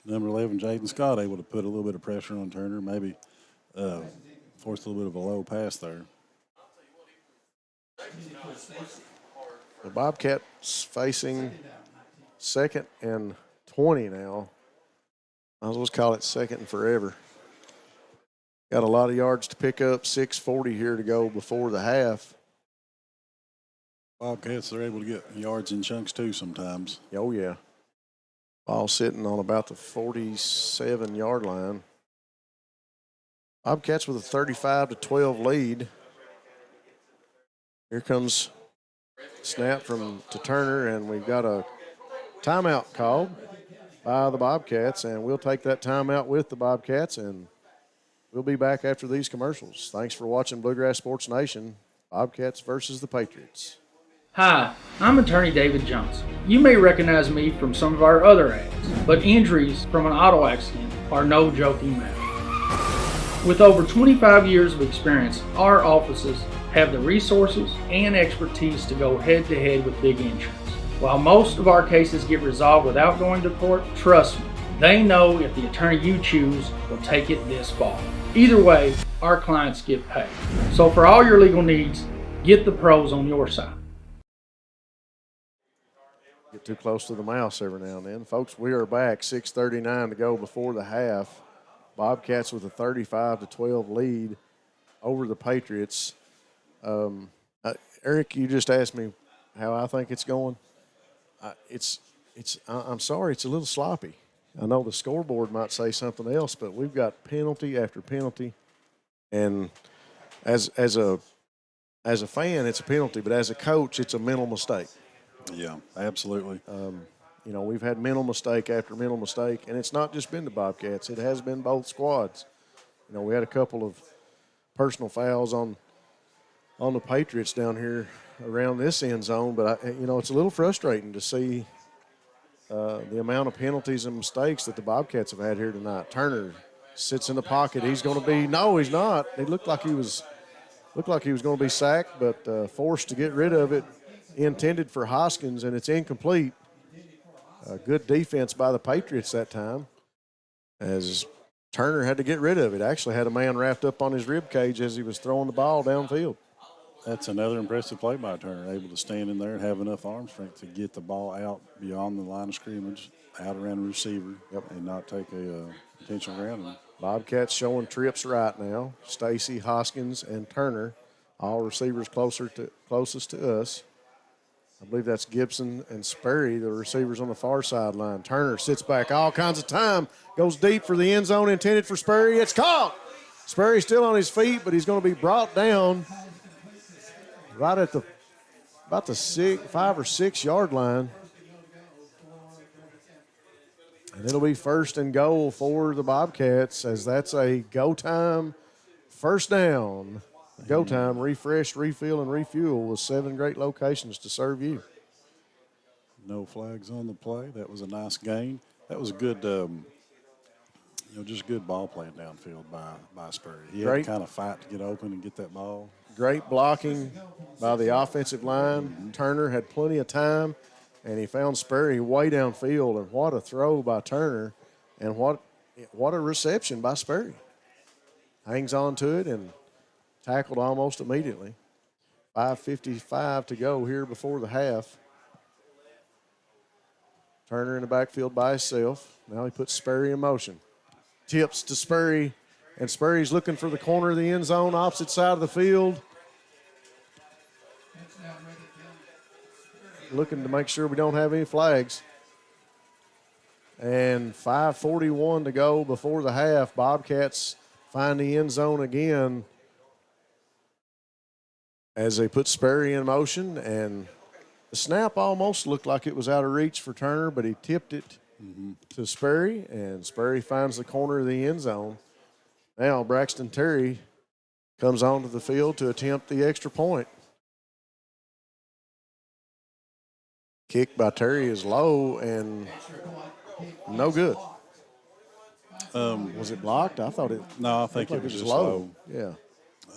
Number 11, Jaden Scott, able to put a little bit of pressure on Turner, maybe forced a little bit of a low pass there. The Bobcats facing 2nd and 20 now. I was supposed to call it 2nd and forever. Got a lot of yards to pick up, 6:40 here to go before the half. Bobcats, they're able to get yards in chunks too sometimes. Oh, yeah. Ball sitting on about the 47-yard line. Bobcats with a 35-12 lead. Here comes snap to Turner, and we've got a timeout called by the Bobcats, and we'll take that timeout with the Bobcats, and we'll be back after these commercials. Thanks for watching Bluegrass Sports Nation, Bobcats versus the Patriots. Hi, I'm attorney David Johnson. You may recognize me from some of our other ads, but injuries from an auto accident are no joking matter. With over 25 years of experience, our offices have the resources and expertise to go head-to-head with big insurance. While most of our cases get resolved without going to court, trust me, they know if the attorney you choose will take it this far. Either way, our clients get paid. So for all your legal needs, get the pros on your side. Get too close to the mouse every now and then. Folks, we are back, 6:39 to go before the half. Bobcats with a 35-12 lead over the Patriots. Eric, you just asked me how I think it's going. I'm sorry, it's a little sloppy. I know the scoreboard might say something else, but we've got penalty after penalty. And as a fan, it's a penalty, but as a coach, it's a mental mistake. Yeah, absolutely. We've had mental mistake after mental mistake, and it's not just been the Bobcats. It has been both squads. We had a couple of personal fouls on the Patriots down here around this end zone, but, it's a little frustrating to see the amount of penalties and mistakes that the Bobcats have had here tonight. Turner sits in the pocket. He's going to be – no, he's not. It looked like he was going to be sacked, but forced to get rid of it. Intended for Hoskins, and it's incomplete. Good defense by the Patriots that time, as Turner had to get rid of it. Actually had a man wrapped up on his rib cage as he was throwing the ball downfield. That's another impressive play by Turner, able to stand in there and have enough arm strength to get the ball out beyond the line of scrimmage, out around the receiver, and not take a intentional grounding. Bobcats showing trips right now. Stacy, Hoskins, and Turner, all receivers closest to us. I believe that's Gibson and Sperry, the receivers on the far sideline. Turner sits back all kinds of time, goes deep for the end zone intended for Sperry. It's caught. Sperry's still on his feet, but he's going to be brought down right at about the 5 or 6 yard line. And it'll be 1st and goal for the Bobcats, as that's a go time, first down. Go time, refresh, refill, and refuel with 7 great locations to serve you. No flags on the play. That was a nice gain. That was a good, just good ball playing downfield by Sperry. He had to kind of fight to get open and get that ball. Great blocking by the offensive line. Turner had plenty of time, and he found Sperry way downfield. And what a throw by Turner, and what a reception by Sperry. Hangs on to it and tackled almost immediately. 5:55 to go here before the half. Turner in the backfield by himself. Now he puts Sperry in motion. Tips to Sperry, and Sperry's looking for the corner of the end zone, opposite side of the field. Looking to make sure we don't have any flags. And 5:41 to go before the half. Bobcats find the end zone again as they put Sperry in motion, and the snap almost looked like it was out of reach for Turner, but he tipped it to Sperry, and Sperry finds the corner of the end zone. Now Braxton Terry comes onto the field to attempt the extra point. Kick by Terry is low and no good. Was it blocked? I thought it. No, I think it was just low. Yeah.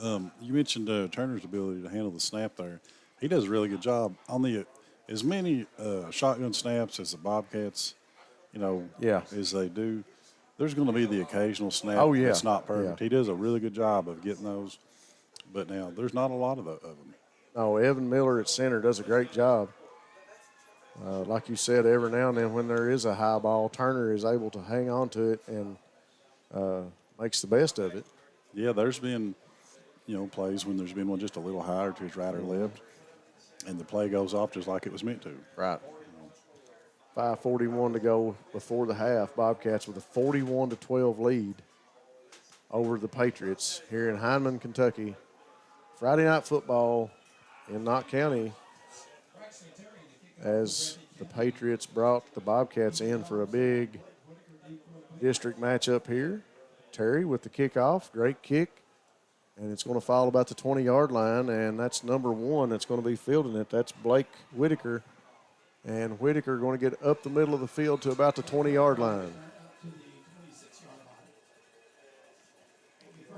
You mentioned Turner's ability to handle the snap there. He does a really good job on the as many shotgun snaps as the Bobcats, as they do. There's going to be the occasional snap that's not perfect. Yeah. He does a really good job of getting those, but now there's not a lot of them. No, Evan Miller at center does a great job. Like you said, every now and then when there is a high ball, Turner is able to hang on to it and makes the best of it. Yeah, there's been, plays when there's been one just a little higher to his right or left, and the play goes off just like it was meant to. Right. 5:41 to go before the half. Bobcats with a 41-12 lead over the Patriots here in Hindman, Kentucky. Friday night football in Knott County, as the Patriots brought the Bobcats in for a big district matchup here. Terry with the kickoff, great kick, and it's going to fall about the 20-yard line, and that's number 1 that's going to be fielding it. That's Blake Whitaker, and Whitaker going to get up the middle of the field to about the 20-yard line.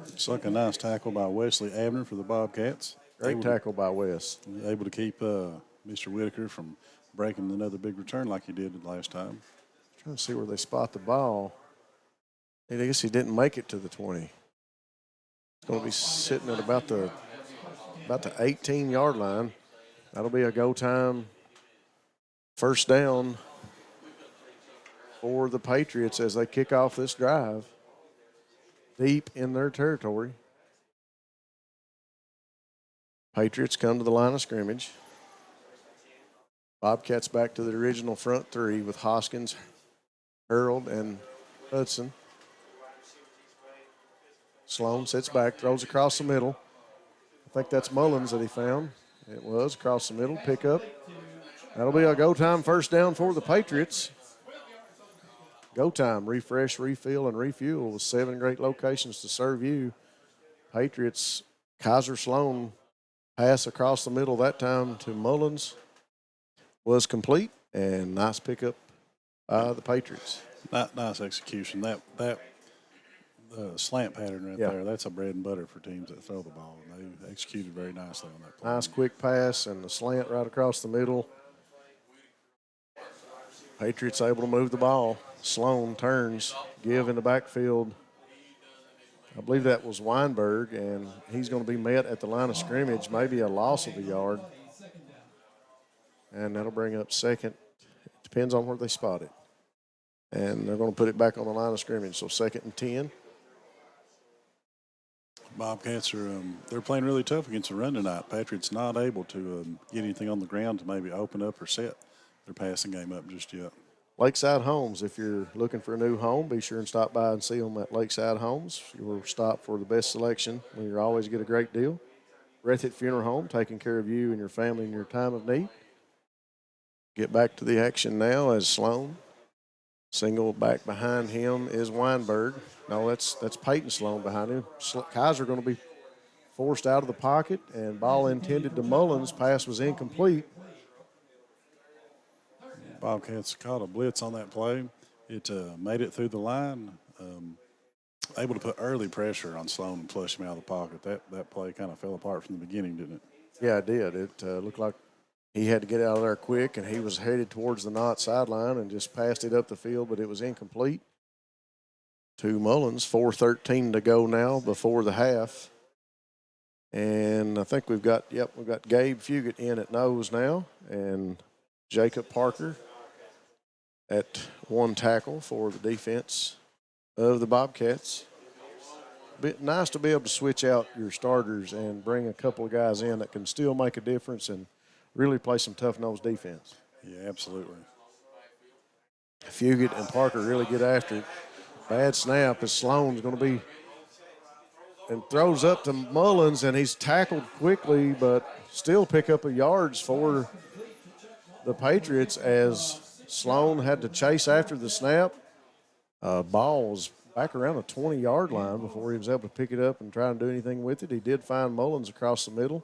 It's like a nice tackle by Wesley Abner for the Bobcats. Great tackle by Wes. Able to keep Mr. Whitaker from breaking another big return like he did last time. Trying to see where they spot the ball. I guess he didn't make it to the 20. It's going to be sitting at about the 18-yard line. That'll be a go time first down for the Patriots as they kick off this drive deep in their territory. Patriots come to the line of scrimmage. Bobcats back to the original front three with Hoskins, Harold, and Hudson. Sloan sits back, throws across the middle. I think that's Mullins that he found. It was across the middle, pick up. That'll be a go time first down for the Patriots. Go time, refresh, refill, and refuel with 7 great locations to serve you. Patriots, Kaiser Sloan pass across the middle that time to Mullins was complete, and nice pickup by the Patriots. Nice execution. That slant pattern right there, that's a bread and butter for teams that throw the ball. And they executed very nicely on that play. Nice quick pass and the slant right across the middle. Patriots able to move the ball. Sloan turns, give in the backfield. I believe that was Weinberg, and he's going to be met at the line of scrimmage, maybe a loss of a yard. And that'll bring up second. It depends on where they spot it. And they're going to put it back on the line of scrimmage, so 2nd and 10. Bobcats are they're playing really tough against the run tonight. Patriots not able to get anything on the ground to maybe open up or set their passing game up just yet. Lakeside Homes, if you're looking for a new home, be sure and stop by and see them at Lakeside Homes. Your stop for the best selection when you always get a great deal. Breathitt Funeral Home, taking care of you and your family in your time of need. Get back to the action now as Sloan. Single back behind him is Weinberg. No, that's Peyton Sloan behind him. Kaiser going to be forced out of the pocket, and ball intended to Mullins. Pass was incomplete. Bobcats caught a blitz on that play. It made it through the line, able to put early pressure on Sloan and flush him out of the pocket. That play kind of fell apart from the beginning, didn't it? Yeah, it did. It looked like he had to get out of there quick, and he was headed towards the Knott sideline and just passed it up the field, but it was incomplete to Mullins. 4:13 to go now before the half. And I think we've got Gabe Fugit in at nose now, and Jacob Parker at one tackle for the defense of the Bobcats. Bit nice to be able to switch out your starters and bring a couple of guys in that can still make a difference and really play some tough-nosed defense. Yeah, absolutely. Fugit and Parker really get after it. Bad snap as Sloan's going to be and throws up to Mullins, and he's tackled quickly but still pick up a yards for the Patriots as Sloan had to chase after the snap. Ball was back around the 20-yard line before he was able to pick it up and try and do anything with it. He did find Mullins across the middle,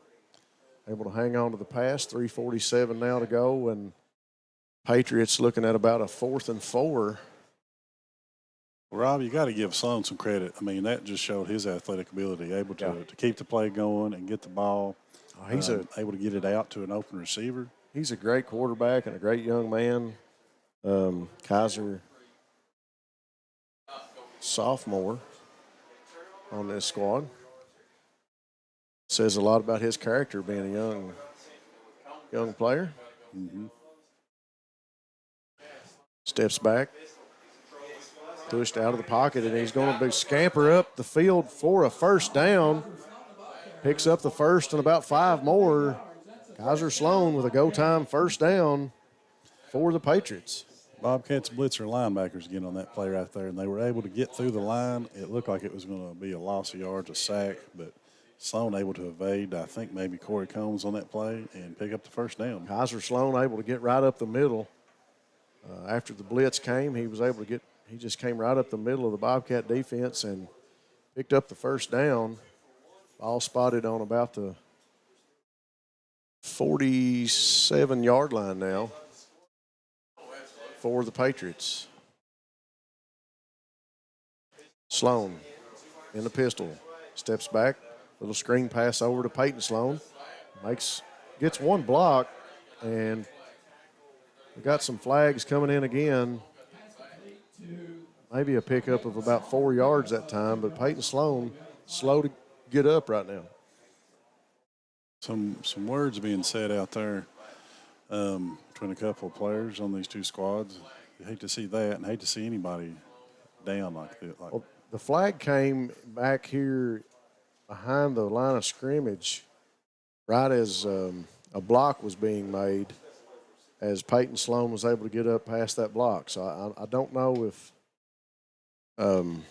able to hang on to the pass. 3:47 now to go, and Patriots looking at about a 4th and 4. Rob, you got to give Sloan some credit. I mean, that just showed his athletic ability, able to keep the play going and get the ball. He's able to get it out to an open receiver. He's a great quarterback and a great young man. Kaiser, sophomore on this squad. Says a lot about his character being a young player. Mm-hmm. Steps back, pushed out of the pocket, and he's going to scamper up the field for a first down. Picks up the first and about 5 more. Kaiser Sloan with a go-time first down for the Patriots. Bobcats blitzer linebackers again on that play right there, and they were able to get through the line. It looked like it was going to be a loss of yards, a sack, but Sloan able to evade, I think maybe Corey Combs on that play, and pick up the first down. Kaiser Sloan able to get right up the middle. After the blitz came, he just came right up the middle of the Bobcat defense and picked up the first down. Ball spotted on about the 47-yard line now for the Patriots. Sloan in the pistol, steps back, little screen pass over to Peyton Sloan, gets one block, and we got some flags coming in again. Maybe a pickup of about 4 yards that time, but Peyton Sloan slow to get up right now. Some words being said out there between a couple of players on these two squads. You hate to see that, and hate to see anybody down like that. Well, the flag came back here behind the line of scrimmage right as a block was being made, as Peyton Sloan was able to get up past that block. So I don't know if you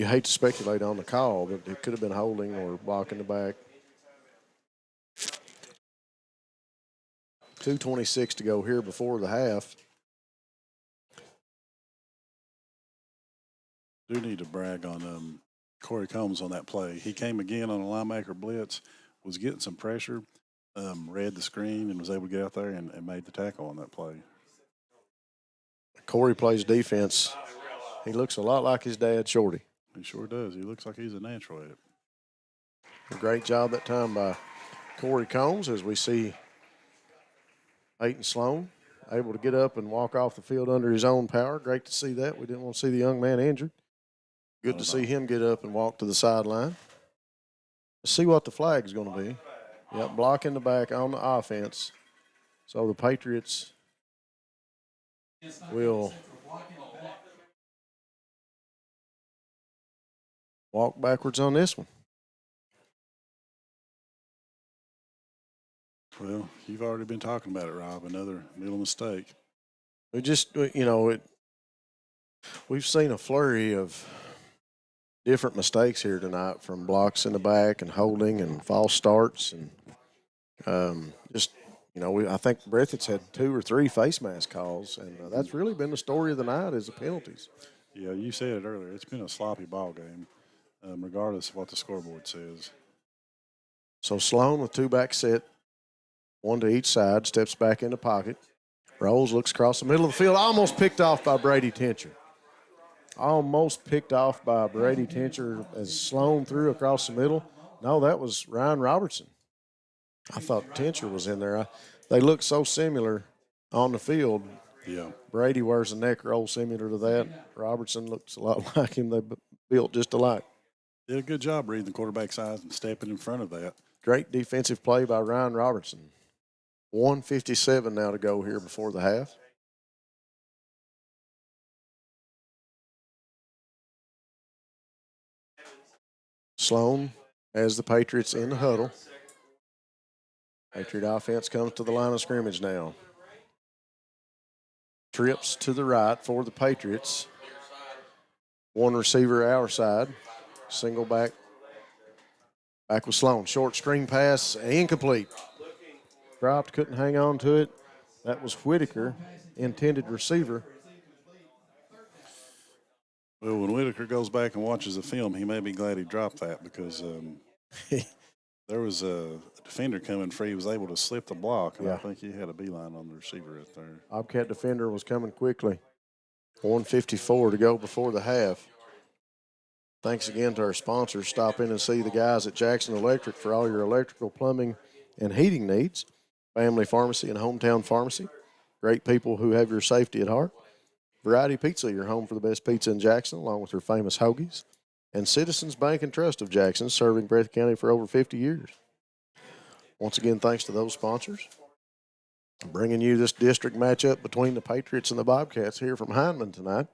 hate to speculate on the call, but it could have been holding or blocking the back. 2:26 to go here before the half. Do need to brag on Corey Combs on that play. He came again on a linebacker blitz, was getting some pressure, read the screen, and was able to get out there and made the tackle on that play. Corey plays defense. He looks a lot like his dad, Shorty. He sure does. He looks like he's a natural at it. A great job that time by Corey Combs, as we see Peyton Sloan able to get up and walk off the field under his own power. Great to see that. We didn't want to see the young man injured. Good to see him get up and walk to the sideline. Let's see what the flag is going to be. Yep, block in the back on the offense. So the Patriots will walk backwards on this one. Well, you've already been talking about it, Rob. Another middle mistake. We just, we've seen a flurry of different mistakes here tonight, from blocks in the back and holding and false starts, and I think Breathitt's had 2 or 3 face mask calls, and that's really been the story of the night, is the penalties. Yeah, you said it earlier. It's been a sloppy ball game, regardless of what the scoreboard says. So Sloan with 2 back set, 1 to each side, steps back in the pocket, rolls, looks across the middle of the field, almost picked off by Brady Tincher. Almost picked off by Brady Tincher as Sloan threw across the middle. No, that was Ryan Robertson. I thought Tincher was in there. They look so similar on the field. Yeah. Brady wears a neck roll similar to that. Robertson looks a lot like him. They built just alike. Did a good job reading the quarterback's eyes and stepping in front of that. Great defensive play by Ryan Robertson. 1:57 now to go here before the half. Sloan has the Patriots in the huddle. Patriot offense comes to the line of scrimmage now. Trips to the right for the Patriots. 1 receiver our side. Single back. Back with Sloan. Short screen pass, incomplete. Dropped, couldn't hang on to it. That was Whitaker, intended receiver. Well, when Whitaker goes back and watches the film, he may be glad he dropped that, because there was a defender coming free. He was able to slip the block, and I think he had a beeline on the receiver right there. Bobcat defender was coming quickly. 1:54 to go before the half. Thanks again to our sponsors. Stop in and see the guys at Jackson Electric for all your electrical, plumbing, and heating needs. Family Pharmacy and Hometown Pharmacy. Great people who have your safety at heart. Variety Pizza, your home for the best pizza in Jackson, along with their famous hoagies. And Citizens Bank and Trust of Jackson, serving Breathitt County for over 50 years. Once again, thanks to those sponsors. Bringing you this district matchup between the Patriots and the Bobcats here from Hindman tonight.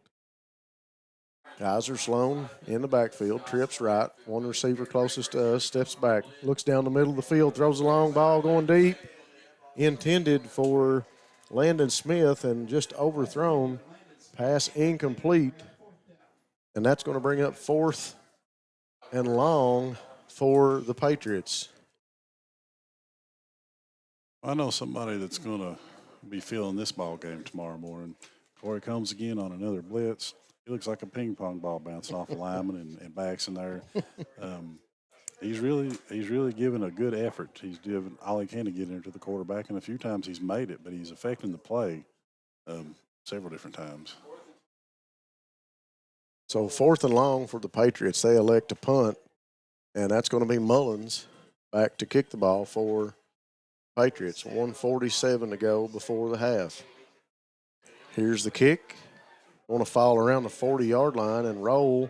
Kaiser Sloan in the backfield, trips right. 1 receiver closest to us, steps back, looks down the middle of the field, throws a long ball going deep. Intended for Landon Smith and just overthrown. Pass incomplete. And that's going to bring up 4th and long for the Patriots. I know somebody that's going to be feeling this ball game tomorrow morning. Corey Combs again on another blitz. He looks like a ping pong ball bouncing off a lineman and backs in there. He's really giving a good effort. He's doing all he can to get into the quarterback, and a few times he's made it, but he's affecting the play several different times. So 4th and long for the Patriots. They elect to punt, and that's going to be Mullins back to kick the ball for Patriots. 1:47 to go before the half. Here's the kick. Want to fall around the 40-yard line and roll.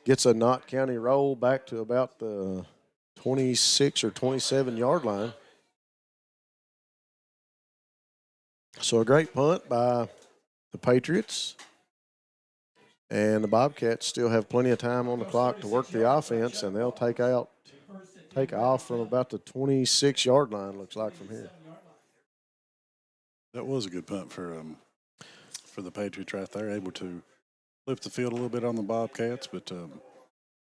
Gets a Knott County roll back to about the 26 or 27-yard line. So a great punt by the Patriots. And the Bobcats still have plenty of time on the clock to work the offense, and they'll take off from about the 26-yard line, looks like, from here. That was a good punt for the Patriots right there, able to flip the field a little bit on the Bobcats, but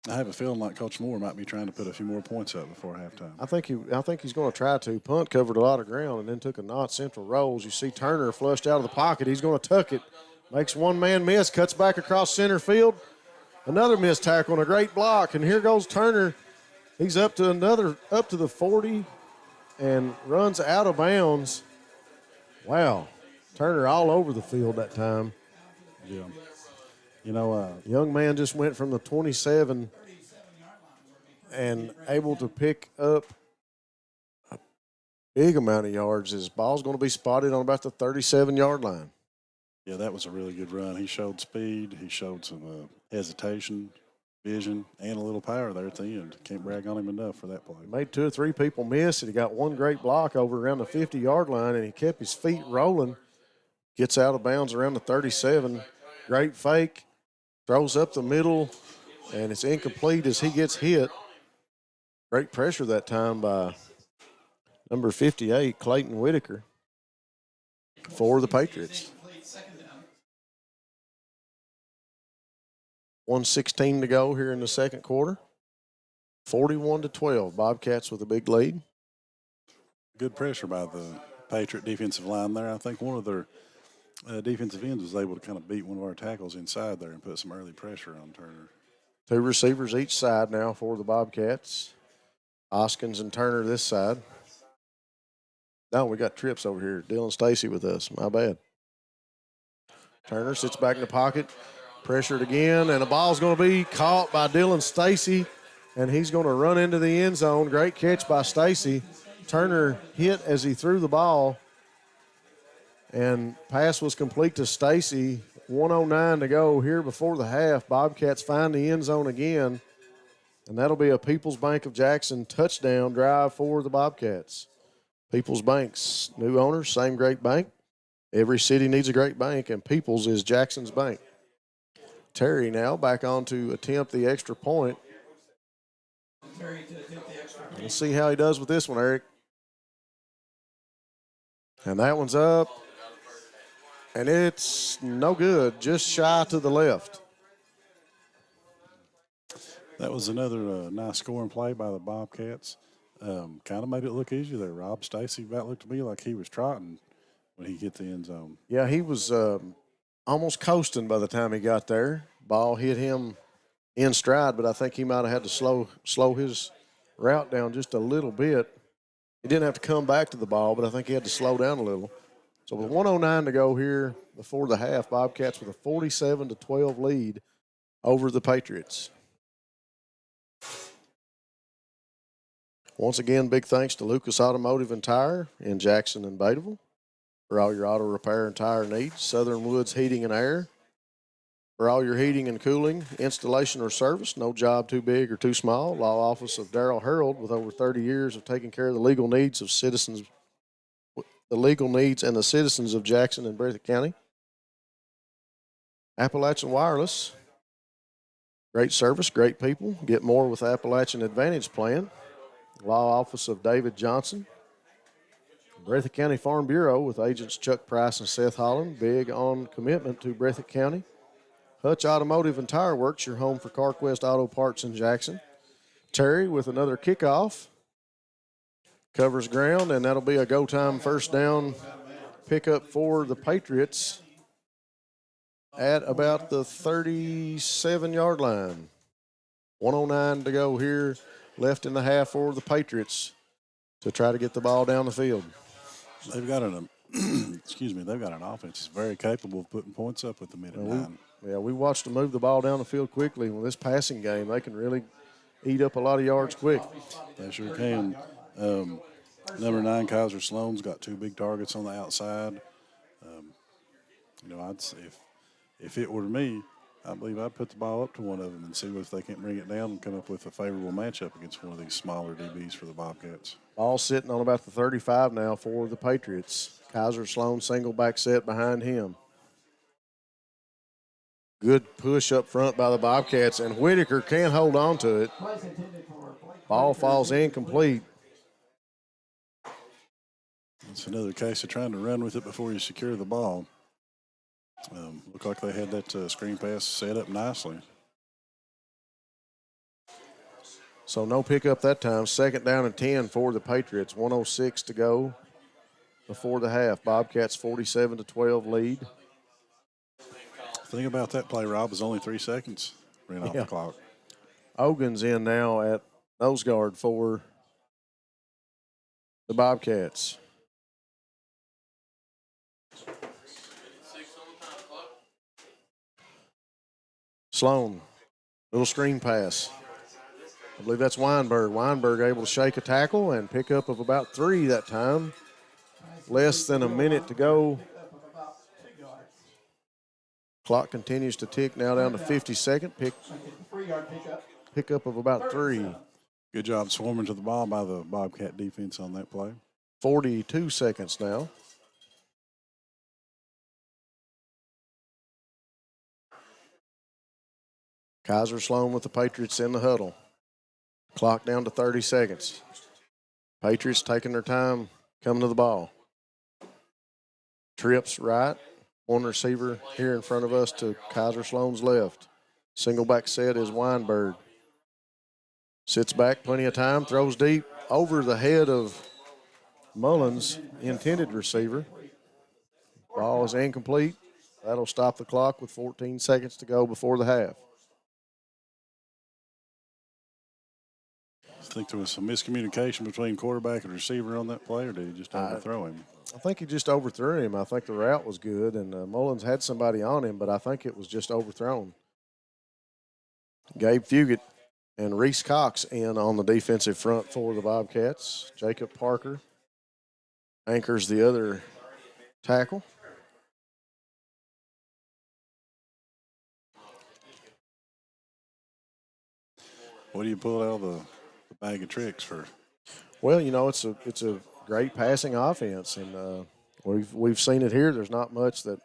I have a feeling like Coach Moore might be trying to put a few more points up before halftime. I think he's going to try to. Punt covered a lot of ground and then took a Knott Central rolls. You see Turner flushed out of the pocket. He's going to tuck it. Makes one man miss, cuts back across center field. Another missed tackle and a great block. And here goes Turner. He's up to the 40 and runs out of bounds. Wow. Turner all over the field that time. Yeah. Young man just went from the 27 and able to pick up a big amount of yards. His ball's going to be spotted on about the 37-yard line. Yeah, that was a really good run. He showed speed. He showed some hesitation, vision, and a little power there at the end. Can't brag on him enough for that play. Made 2 or 3 people miss, and he got one great block over around the 50-yard line, and he kept his feet rolling. Gets out of bounds around the 37. Great fake. Throws up the middle And it's incomplete as he gets hit. Great pressure that time by number 58, Clayton Whitaker, for the Patriots. 1:16 to go here in the second quarter. 41-12. Bobcats with a big lead. Good pressure by the Patriot defensive line there. I think one of their defensive ends was able to kind of beat one of our tackles inside there and put some early pressure on Turner. 2 receivers each side now for the Bobcats. Hoskins and Turner this side. No, we got trips over here. Dylan Stacy with us. My bad. Turner sits back in the pocket. Pressured again, and the ball's going to be caught by Dylan Stacy, and he's going to run into the end zone. Great catch by Stacy. Turner hit as he threw the ball, and pass was complete to Stacy. 1:09 to go here before the half. Bobcats find the end zone again, and that'll be a People's Bank of Jackson touchdown drive for the Bobcats. People's Bank's new owner, same great bank. Every city needs a great bank, and People's is Jackson's bank. Terry now back on to attempt the extra point. Let's see how he does with this one, Eric. And that one's up. And it's no good, just shy to the left. That was another nice scoring play by the Bobcats. Kind of made it look easy there. Rob Stacy, that looked to me like he was trotting when he hit the end zone. Yeah, he was almost coasting by the time he got there. Ball hit him in stride, but I think he might have had to slow his route down just a little bit. He didn't have to come back to the ball, but I think he had to slow down a little. So with 1:09 to go here before the half, Bobcats with a 47-12 lead over the Patriots. Once again, big thanks to Lucas Automotive and Tire in Jackson and Bateville for all your auto repair and tire needs. Southern Woods Heating and Air for all your heating and cooling, installation or service. No job too big or too small. Law office of Darrell Harold with over 30 years of taking care of the legal needs of citizens, the legal needs and the citizens of Jackson and Breathitt County. Appalachian Wireless, great service, great people. Get more with Appalachian Advantage Plan. Law office of David Johnson. Breathitt County Farm Bureau with agents Chuck Price and Seth Holland, big on commitment to Breathitt County. Hutch Automotive and Tire Works, your home for CarQuest Auto Parts in Jackson. Terry with another kickoff. Covers ground, and that'll be a go-time first down pickup for the Patriots at about the 37-yard line. 1:09 to go here, left in the half for the Patriots to try to get the ball down the field. They've got an they've got an offense that's very capable of putting points up with the minute nine. Yeah, we watched them move the ball down the field quickly. With this passing game, they can really eat up a lot of yards quick. They sure can. Number 9, Kaiser Sloan's got 2 big targets on the outside. I'd say if it were me, I believe I'd put the ball up to one of them and see if they can't bring it down and come up with a favorable matchup against one of these smaller DBs for the Bobcats. Ball sitting on about the 35 now for the Patriots. Kaiser Sloan single back set behind him. Good push up front by the Bobcats, and Whitaker can't hold on to it. Ball falls incomplete. It's another case of trying to run with it before you secure the ball. Looked like they had that screen pass set up nicely. So no pickup that time. Second down and 10 for the Patriots. 1:06 to go before the half. Bobcats 47-12 lead. The thing about that play, Rob, is only 3 seconds ran off the clock. Ogun's in now at nose guard for the Bobcats. Sloan, little screen pass. I believe that's Weinberg. Weinberg able to shake a tackle and pick up of about 3 that time. Less than a minute to go. Clock continues to tick now down to 52nd. Pick up of about 3. Good job swarming to the ball by the Bobcat defense on that play. 42 seconds now. Kaiser Sloan with the Patriots in the huddle. Clock down to 30 seconds. Patriots taking their time coming to the ball. Trips right. One receiver here in front of us to Kaiser Sloan's left. Single back set is Weinberg. Sits back, plenty of time, throws deep over the head of Mullins, intended receiver. Ball is incomplete. That'll stop the clock with 14 seconds to go before the half. I think there was some miscommunication between quarterback and receiver on that play, or did he just overthrow him? I think he just overthrew him. I think the route was good, and Mullins had somebody on him, but I think it was just overthrown. Gabe Fugit and Reese Cox in on the defensive front for the Bobcats. Jacob Parker anchors the other tackle. What do you pull out of the bag of tricks for? Well, you know, it's a great passing offense, and we've seen it here. There's not much that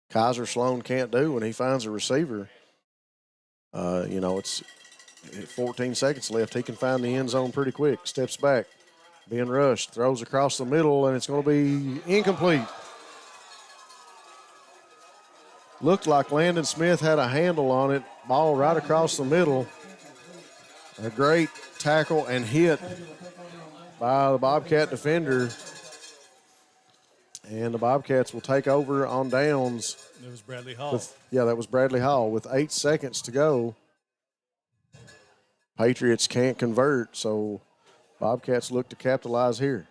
Kaiser Sloan can't do when he finds a receiver. You know, it's 14 seconds left. He can find the end zone pretty quick. Steps back, being rushed, throws across the middle, and it's going to be incomplete. Looked like Landon Smith had a handle on it. Ball right across the middle. A great tackle and hit by the Bobcat defender. And the Bobcats will take over on downs. It was Bradley Hall. That was Bradley Hall with 8 seconds to go. Patriots can't convert, so Bobcats look to capitalize here.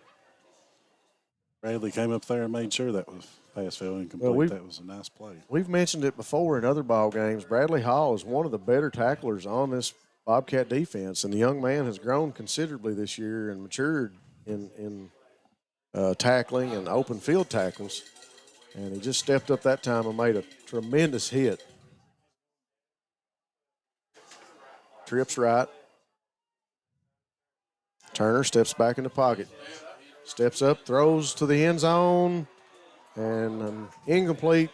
Bradley came up there and made sure that was pass fail incomplete. Well, that was a nice play. We've mentioned it before in other ball games. Bradley Hall is one of the better tacklers on this Bobcat defense, and the young man has grown considerably this year and matured in tackling and open field tackles. And he just stepped up that time and made a tremendous hit. Trips right. Turner steps back in the pocket. Steps up, throws to the end zone, and incomplete.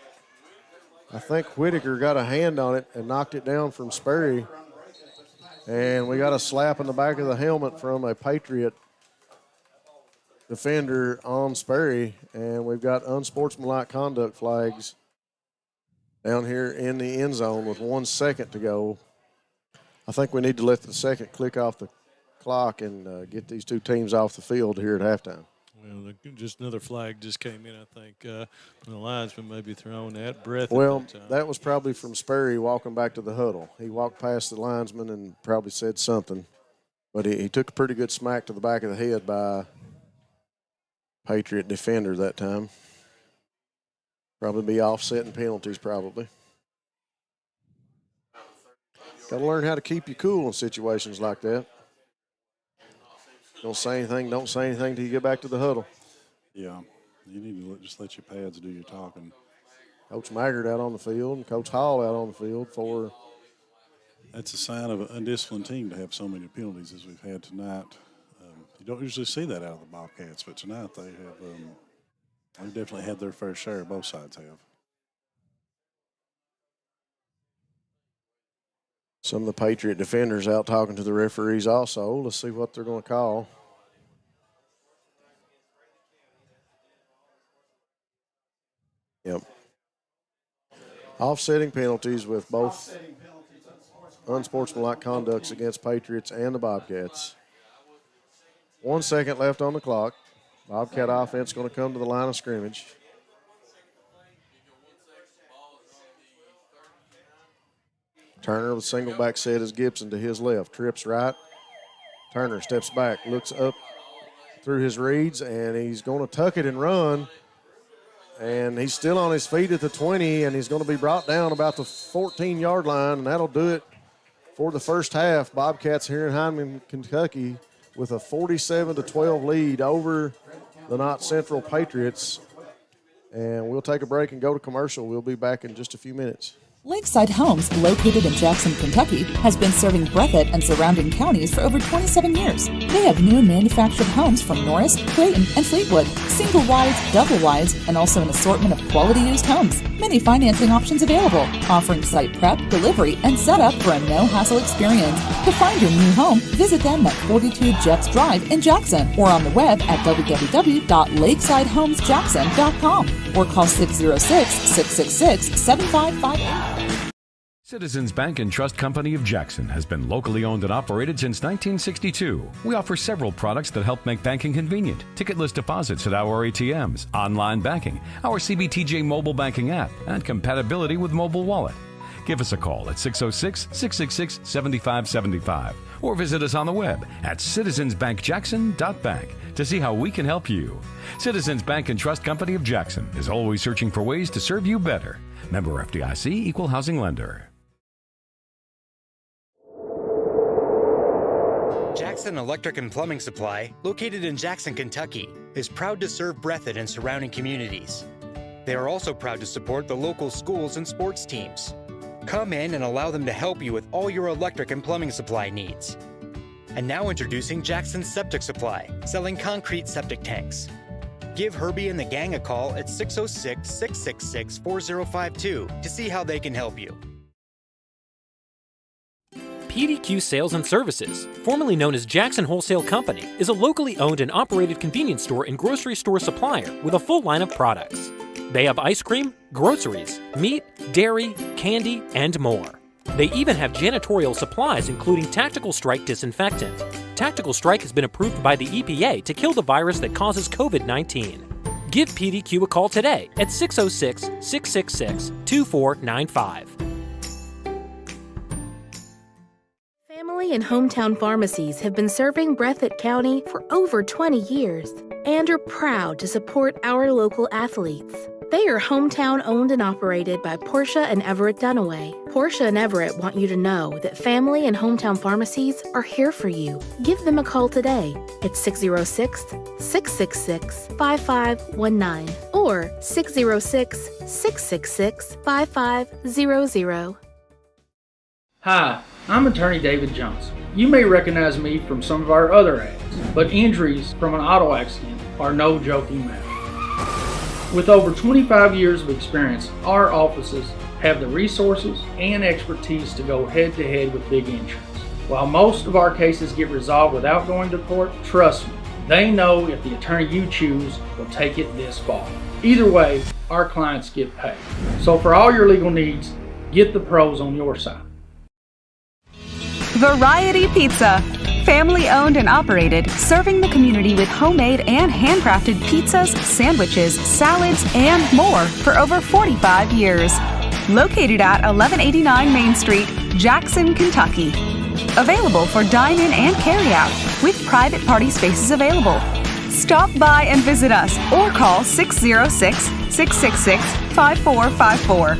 I think Whitaker got a hand on it and knocked it down from Sperry. And we got a slap in the back of the helmet from a Patriot defender on Sperry. And we've got unsportsmanlike conduct flags down here in the end zone with 1 second to go. I think we need to let the second click off the clock and get these two teams off the field here at halftime. Well, just another flag just came in, I think. The linesman may be throwing at Breathitt. Well, that was probably from Sperry walking back to the huddle. He walked past the linesman and probably said something. But he took a pretty good smack to the back of the head by Patriot defender that time. Probably be offsetting penalties probably. Got to learn how to keep you cool in situations like that. Don't say anything till you get back to the huddle. Yeah, you need to just let your pads do your talking. Coach Maggard out on the field and Coach Hall out on the field for. That's a sign of an undisciplined team to have so many penalties as we've had tonight. You don't usually see that out of the Bobcats, but tonight they have they've definitely had their fair share. Both sides have. Some of the Patriot defenders out talking to the referees also. Let's see what they're going to call. Yep. Offsetting penalties with both unsportsmanlike conducts against Patriots and the Bobcats. 1 second left on the clock. Bobcat offense going to come to the line of scrimmage. Turner with single back set is Gibson to his left. Trips right. Turner steps back, looks up through his reads, and he's going to tuck it and run. And he's still on his feet at the 20, and he's going to be brought down about the 14-yard line, and that'll do it for the first half. Bobcats here in Hyman, Kentucky, with a 47-12 lead over the Knott Central Patriots. And we'll take a break and go to commercial. We'll be back in just a few minutes. Lakeside Homes, located in Jackson, Kentucky, has been serving Breathitt and surrounding counties for over 27 years. They have new manufactured homes from Norris, Clayton, and Fleetwood, single wides, double wides, and also an assortment of quality used homes. Many financing options available, offering site prep, delivery, and setup for a no-hassle experience. To find your new home, visit them at 42 Jeffs Drive in Jackson or on the web at www.lakesidehomesjackson.com or call 606-666-7558. Citizens Bank and Trust Company of Jackson has been locally owned and operated since 1962. We offer several products that help make banking convenient. Ticketless deposits at our ATMs, online banking, our CBTJ mobile banking app, and compatibility with mobile wallet. Give us a call at 606-666-7575 or visit us on the web at citizensbankjackson.bank to see how we can help you. Citizens Bank and Trust Company of Jackson is always searching for ways to serve you better. Member FDIC, Equal Housing Lender. Jackson Electric and Plumbing Supply, located in Jackson, Kentucky, is proud to serve Breathitt and surrounding communities. They are also proud to support the local schools and sports teams. Come in and allow them to help you with all your electric and plumbing supply needs. And now introducing Jackson Septic Supply, selling concrete septic tanks. Give Herbie and the gang a call at 606-666-4052 to see how they can help you. PDQ Sales and Services, formerly known as Jackson Wholesale Company, is a locally owned and operated convenience store and grocery store supplier with a full line of products. They have ice cream, groceries, meat, dairy, candy, and more. They even have janitorial supplies including Tactical Strike disinfectant. Tactical Strike has been approved by the EPA to kill the virus that causes COVID-19. Give PDQ a call today at 606-666-2495. Family and hometown pharmacies have been serving Breathitt County for over 20 years and are proud to support our local athletes. They are hometown owned and operated by Portia and Everett Dunaway. Portia and Everett want you to know that family and hometown pharmacies are here for you. Give them a call today at 606-666-5519 or 606-666-5500. Hi, I'm attorney David Johnson. You may recognize me from some of our other ads, but injuries from an auto accident are no joking matter. With over 25 years of experience, our offices have the resources and expertise to go head-to-head with big insurance. While most of our cases get resolved without going to court, trust me, they know if the attorney you choose will take it this far. Either way, our clients get paid. So for all your legal needs, get the pros on your side. Variety Pizza. Family owned and operated, serving the community with homemade and handcrafted pizzas, sandwiches, salads, and more for over 45 years. Located at 1189 Main Street, Jackson, Kentucky. Available for dine-in and carry-out, with private party spaces available. Stop by and visit us or call 606-666-5454.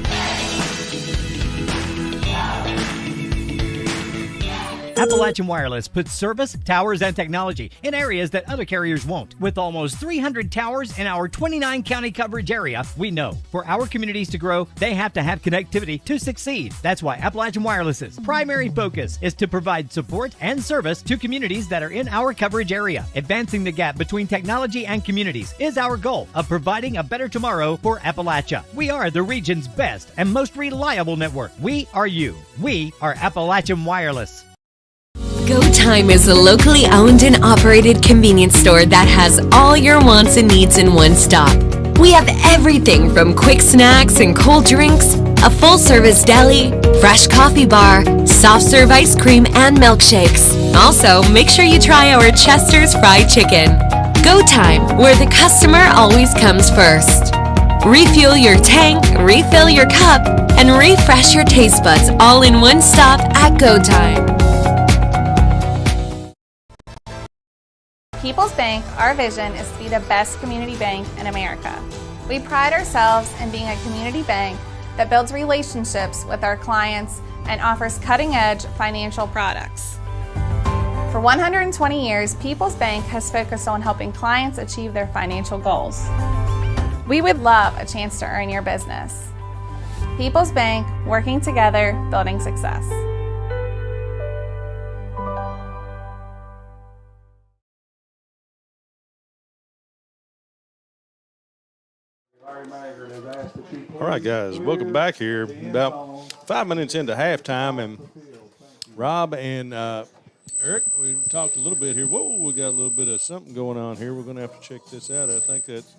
Appalachian Wireless puts service, towers, and technology in areas that other carriers won't. With almost 300 towers in our 29-county coverage area, we know for our communities to grow, they have to have connectivity to succeed. That's why Appalachian Wireless's primary focus is to provide support and service to communities that are in our coverage area. Advancing the gap between technology and communities is our goal of providing a better tomorrow for Appalachia. We are the region's best and most reliable network. We are you. We are Appalachian Wireless. Go Time is a locally owned and operated convenience store that has all your wants and needs in one stop. We have everything from quick snacks and cold drinks, a full-service deli, fresh coffee bar, soft-serve ice cream, and milkshakes. Also, make sure you try our Chester's Fried Chicken. Go Time, where the customer always comes first. Refuel your tank, refill your cup, and refresh your taste buds all in one stop at Go Time. People's Bank, our vision is to be the best community bank in America. We pride ourselves in being a community bank that builds relationships with our clients and offers cutting-edge financial products. For 120 years, People's Bank has focused on helping clients achieve their financial goals. We would love a chance to earn your business. People's Bank, working together, building success. All right, guys, welcome back here. About 5 minutes into halftime, and Rob and Eric, we talked a little bit here. Whoa, we got a little bit of something going on here. We're going to have to check this out. I think that's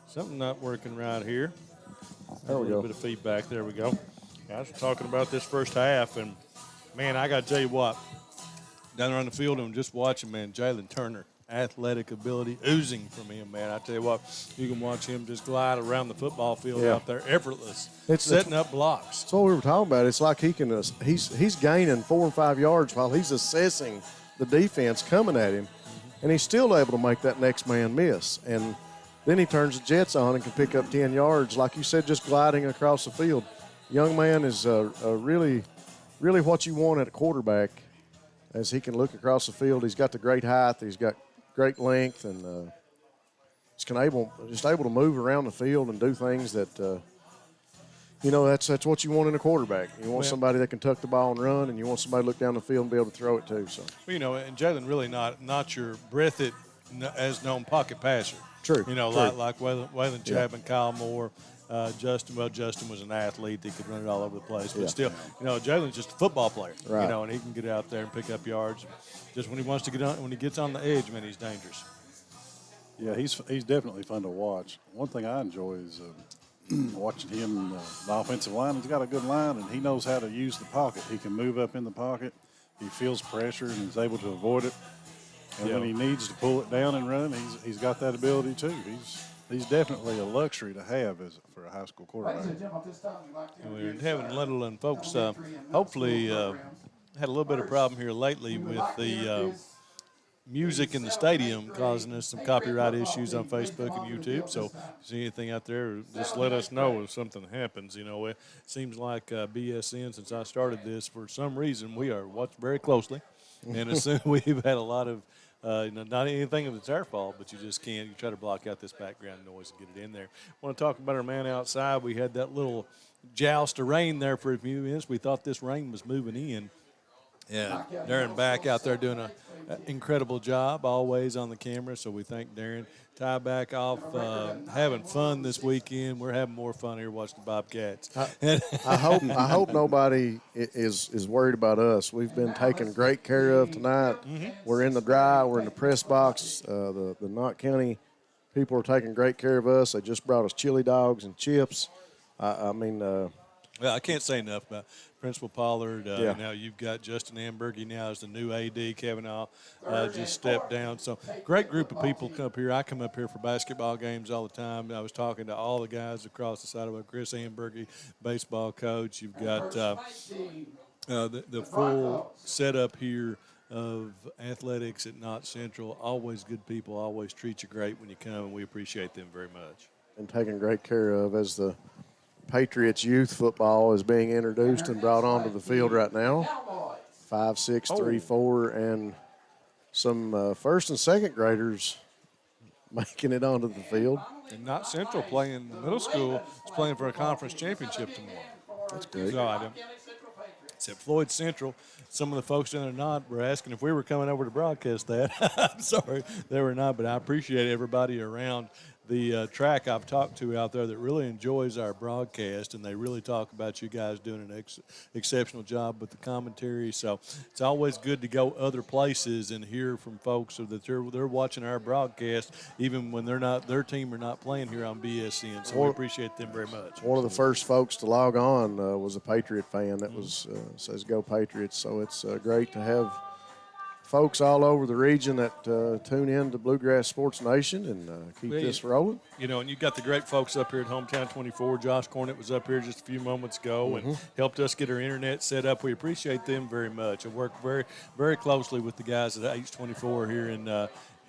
something not working right here. There we a little go. bit of feedback. There we go. Guys, we're talking about this first half, and, man, I got to tell you what, down there on the field and just watching, man, Jalen Turner, athletic ability oozing from him, man. I tell you what, you can watch him just glide around the football field out there, effortless, setting up blocks. That's what we were talking about. It's like he can he's gaining 4 and 5 yards while he's assessing the defense coming at him, and he's still able to make that next man miss. And then he turns the jets on and can pick up 10 yards, like you said, just gliding across the field. Young man is really, really what you want at a quarterback, as he can look across the field. He's got the great height. He's got great length, and just able to move around the field and do things that, that's what you want in a quarterback. You want somebody that can tuck the ball and run, and you want somebody to look down the field and be able to throw it too. So, and Jalen really not your Breathitt as known pocket passer. True. Like Waylon Chapman, Kyle Moore, Justin. Well, Justin was an athlete. He could run it all over the place. But still, Jalen's just a football player. Right. And he can get out there and pick up yards. Just when he wants to get on, when he gets on the edge, man, he's dangerous. Yeah, he's definitely fun to watch. One thing I enjoy is watching him, the offensive line. He's got a good line, and he knows how to use the pocket. He can move up in the pocket. He feels pressure, and he's able to avoid it. And when he needs to pull it down and run, he's got that ability too. He's definitely a luxury to have for a high school quarterback. We're having little, and folks hopefully had a little bit of problem here lately with the music in the stadium causing us some copyright issues on Facebook and YouTube. So if you see anything out there, just let us know if something happens. It seems like Bsn, since I started this, for some reason we are watched very closely. And as soon we've had a lot of not anything of it's our fault, but you just can't. You try to block out this background noise and get it in there. I want to talk about our man outside. We had that little joust of rain there for a few minutes. We thought this rain was moving in. Yeah, Darren back out there doing an incredible job, always on the camera, so we thank Darren. Ty back off, having fun this weekend. We're having more fun here watching the Bobcats. I hope nobody is worried about us. We've been taken great care of tonight. We're in the dry. We're in the press box. The Knott County people are taking great care of us. They just brought us chili dogs and chips. Well, I can't say enough about Principal Pollard. Now you've got Justin Ambergy now as the new AD. Kavanaugh just stepped down. So great group of people come up here. I come up here for basketball games all the time. I was talking to all the guys across the side of it. Chris Ambergy, baseball coach. You've got the full setup here of athletics at Knott Central. Always good people. Always treat you great when you come, and we appreciate them very much. And taken great care of as the Patriots youth football is being introduced and brought onto the field right now. 5, 6, 3, 4, and some first and second graders making it onto the field. And Knott Central playing middle school is playing for a conference championship tomorrow. That's great. So it's at Floyd Central. Some of the folks down there Knott were asking if we were coming over to broadcast that. I'm sorry, they were not, but I appreciate everybody around the track I've talked to out there that really enjoys our broadcast, and they really talk about you guys doing an exceptional job with the commentary. So it's always good to go other places and hear from folks so that they're watching our broadcast even when their team are not playing here on BSN. So we appreciate them very much. One of the first folks to log on was a Patriot fan that says "Go Patriots." So it's great to have folks all over the region that tune in to Bluegrass Sports Nation and keep this rolling. And you've got the great folks up here at Hometown 24. Josh Cornett was up here just a few moments ago and helped us get our internet set up. We appreciate them very much. I work very, very closely with the guys at H24 here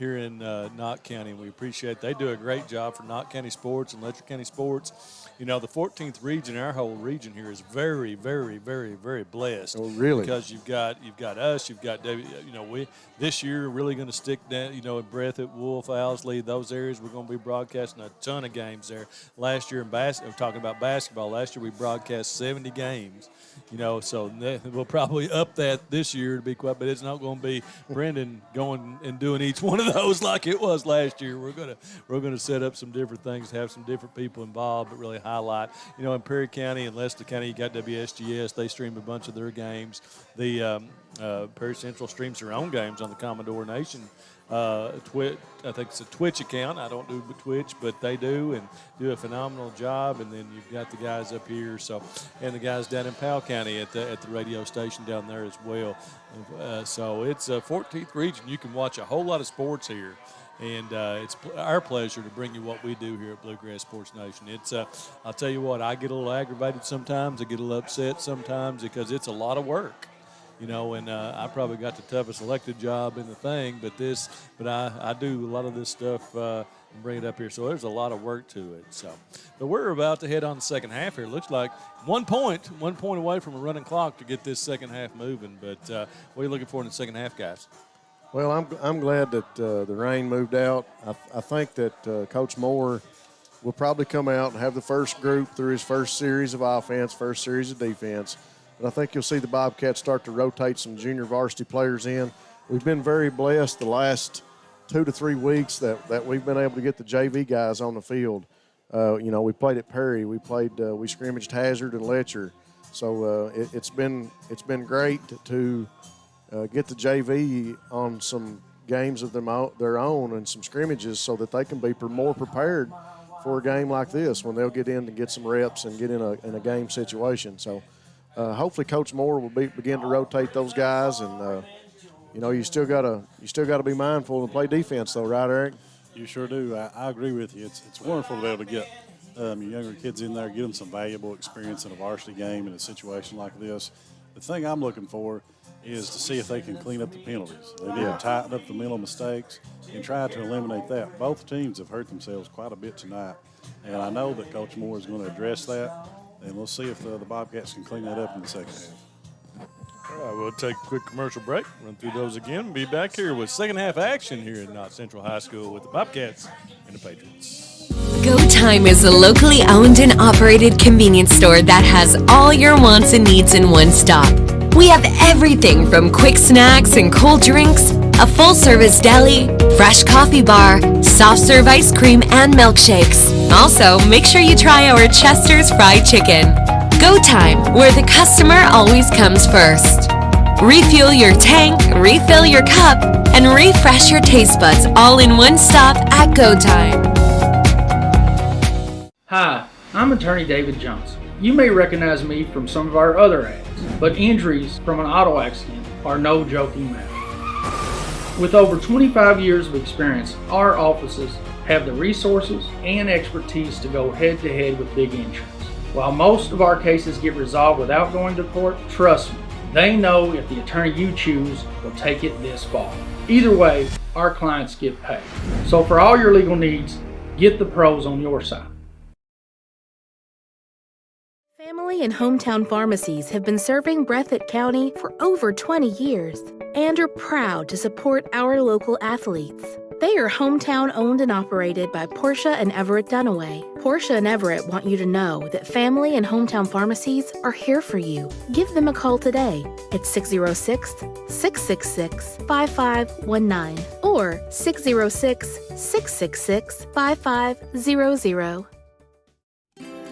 here in Knott County, and we appreciate it. They do a great job for Knott County sports and Letcher County sports. You know, the 14th region, our whole region here is very, very, very, very blessed. Oh, really? Because you've got us, you've got we this year really going to stick down. You know, in Breathitt, Wolf, Owsley, those areas, we're going to be broadcasting a ton of games there. Last year we're talking about basketball. Last year we broadcast 70 games. You know, so we'll probably up that this year to be quiet, but it's not going to be Brendan going and doing each one of those like it was last year. We're gonna set up some different things, have some different people involved, but really highlight. You know, in Perry County and Leicester County, you got WSGS. They stream a bunch of their games. The Perry Central streams their own games on the Commodore Nation. I think it's a Twitch account. I don't do Twitch, but they do and do a phenomenal job. And then you've got the guys up here, and the guys down in Powell County at the radio station down there as well. So it's a 14th region. You can watch a whole lot of sports here. And it's our pleasure to bring you what we do here at Bluegrass Sports Nation. It's I'll tell you what, I get a little aggravated sometimes. I get a little upset sometimes because it's a lot of work. You know, and I probably got the toughest elected job in the thing, but I do a lot of this stuff and bring it up here. So there's a lot of work to it. So, but we're about to head on the second half here. It looks like 1 point away from a running clock to get this second half moving. But what are you looking for in the second half, guys? Well, I'm glad that the rain moved out. I think that Coach Moore will probably come out and have the first group through his first series of offense, first series of defense. But I think you'll see the Bobcats start to rotate some junior varsity players in. We've been very blessed the last 2 to 3 weeks that we've been able to get the JV guys on the field. You know, we played at Perry. We scrimmaged Hazard and Letcher. So it's been great to get the JV on some games of their own and some scrimmages so that they can be more prepared for a game like this when they'll get in and get some reps and get in a game situation. So hopefully Coach Moore will begin to rotate those guys, and you know, you still gotta be mindful and play defense though, right, Eric? You sure do. I agree with you. It's wonderful to be able to get your younger kids in there, get them some valuable experience in a varsity game in a situation like this. The thing I'm looking for is to see if they can clean up the penalties. They need to tighten up the mental mistakes and try to eliminate that. Both teams have hurt themselves quite a bit tonight, and I know that Coach Moore is going to address that, and we'll see if the Bobcats can clean that up in the second half. All right, we'll take a quick commercial break, run through those again, and be back here with second half action here at Knott Central High School with the Bobcats and the Patriots. Go Time is a locally owned and operated convenience store that has all your wants and needs in one stop. We have everything from quick snacks and cold drinks, a full-service deli, fresh coffee bar, soft-serve ice cream, and milkshakes. Also, make sure you try our Chester's Fried Chicken. Go Time, where the customer always comes first. Refuel your tank, refill your cup, and refresh your taste buds all in one stop at Go Time. Hi, I'm attorney David Jones. You may recognize me from some of our other ads, but injuries from an auto accident are no joking matter. With over 25 years of experience, our offices have the resources and expertise to go head-to-head with big insurance. While most of our cases get resolved without going to court, trust me, they know if the attorney you choose will take it this far. Either way, our clients get paid. So for all your legal needs, get the pros on your side. Family and hometown pharmacies have been serving Breathitt County for over 20 years and are proud to support our local athletes. They are hometown owned and operated by Portia and Everett Dunaway. Portia and Everett want you to know that family and hometown pharmacies are here for you. Give them a call today at 606-666-5519 or 606-666-5500.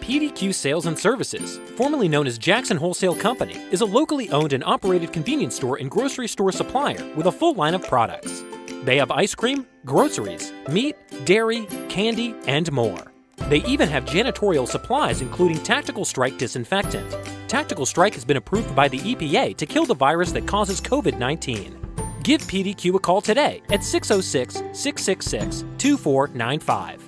PDQ Sales and Services, formerly known as Jackson Wholesale Company, is a locally owned and operated convenience store and grocery store supplier with a full line of products. They have ice cream, groceries, meat, dairy, candy, and more. They even have janitorial supplies including Tactical Strike disinfectant. Tactical Strike has been approved by the EPA to kill the virus that causes COVID-19. Give PDQ a call today at 606-666-2495.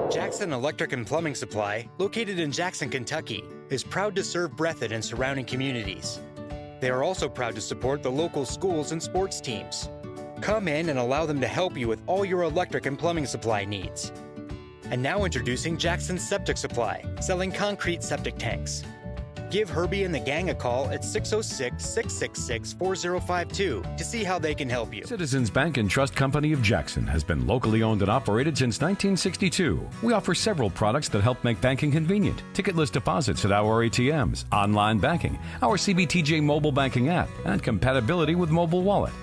Jackson Electric and Plumbing Supply, located in Jackson, Kentucky, is proud to serve Breathitt and surrounding communities. They are also proud to support the local schools and sports teams. Come in and allow them to help you with all your electric and plumbing supply needs. And now introducing Jackson Septic Supply, selling concrete septic tanks. Give Herbie and the gang a call at 606-666-4052 to see how they can help you. Citizens Bank and Trust Company of Jackson has been locally owned and operated since 1962. We offer several products that help make banking convenient. Ticketless deposits at our ATMs, online banking, our CBTJ mobile banking app, and compatibility with mobile wallet.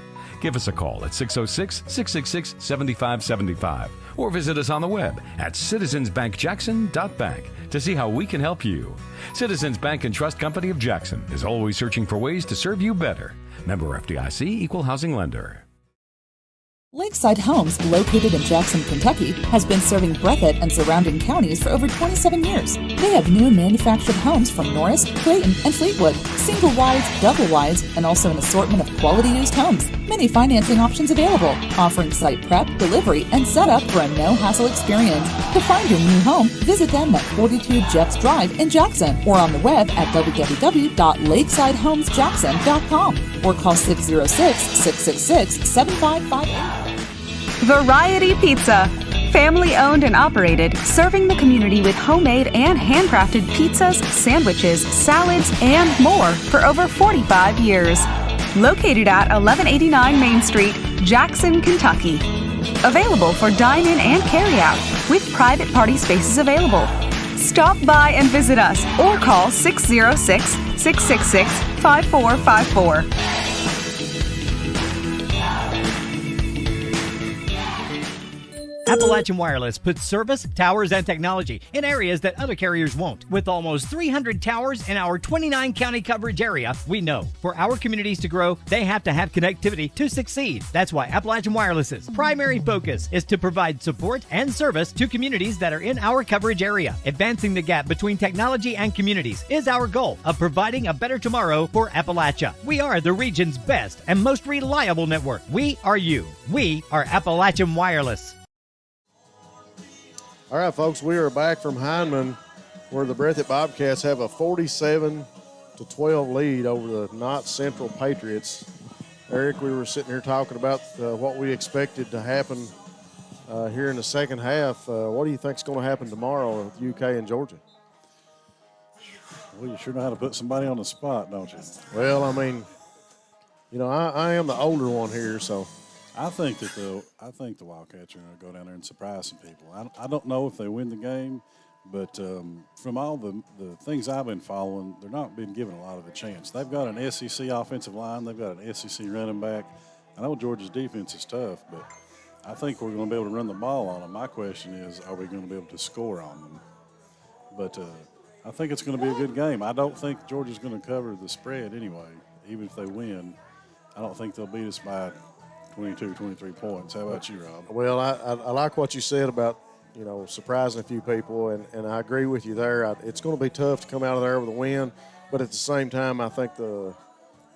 Give us a call at 606-666-7575 or visit us on the web at citizensbankjackson.bank to see how we can help you. Citizens Bank and Trust Company of Jackson is always searching for ways to serve you better. Member FDIC, Equal Housing Lender. Lakeside Homes, located in Jackson, Kentucky, has been serving Breathitt and surrounding counties for over 27 years. They have new manufactured homes from Norris, Clayton, and Fleetwood, single wides, double wides, and also an assortment of quality used homes. Many financing options available, offering site prep, delivery, and setup for a no-hassle experience. To find your new home, visit them at 42 Jeffs Drive in Jackson or on the web at www.lakesidehomesjackson.com or call 606-666-7558. Variety Pizza. Family owned and operated, serving the community with homemade and handcrafted pizzas, sandwiches, salads, and more for over 45 years. Located at 1189 Main Street, Jackson, Kentucky. Available for dine-in and carry-out, with private party spaces available. Stop by and visit us or call 606-666-5454. Appalachian Wireless puts service, towers, and technology in areas that other carriers won't. With almost 300 towers in our 29-county coverage area, we know for our communities to grow, they have to have connectivity to succeed. That's why Appalachian Wireless's primary focus is to provide support and service to communities that are in our coverage area. Advancing the gap between technology and communities is our goal of providing a better tomorrow for Appalachia. We are the region's best and most reliable network. We are you. We are Appalachian Wireless. All right, folks, we are back from Hindman, where the Breathitt Bobcats have a 47-12 lead over the Knott Central Patriots. Eric, we were sitting here talking about what we expected to happen here in the second half. What do you think is going to happen tomorrow with UK and Georgia? Well, you sure know how to put somebody on the spot, don't you? Well, I mean, you know, I am the older one here, so. I think the Wildcats are going to go down there and surprise some people. I don't know if they win the game, but from all the things I've been following, they're not been given a lot of a chance. They've got an SEC offensive line. They've got an SEC running back. I know Georgia's defense is tough, but I think we're going to be able to run the ball on them. My question is, are we going to be able to score on them? But I think it's going to be a good game. I don't think Georgia's going to cover the spread anyway. Even if they win, I don't think they'll beat us by 22, 23 points. How about you, Rob? Well, I like what you said about, you know, surprising a few people, and I agree with you there. It's going to be tough to come out of there with a win, but at the same time, I think the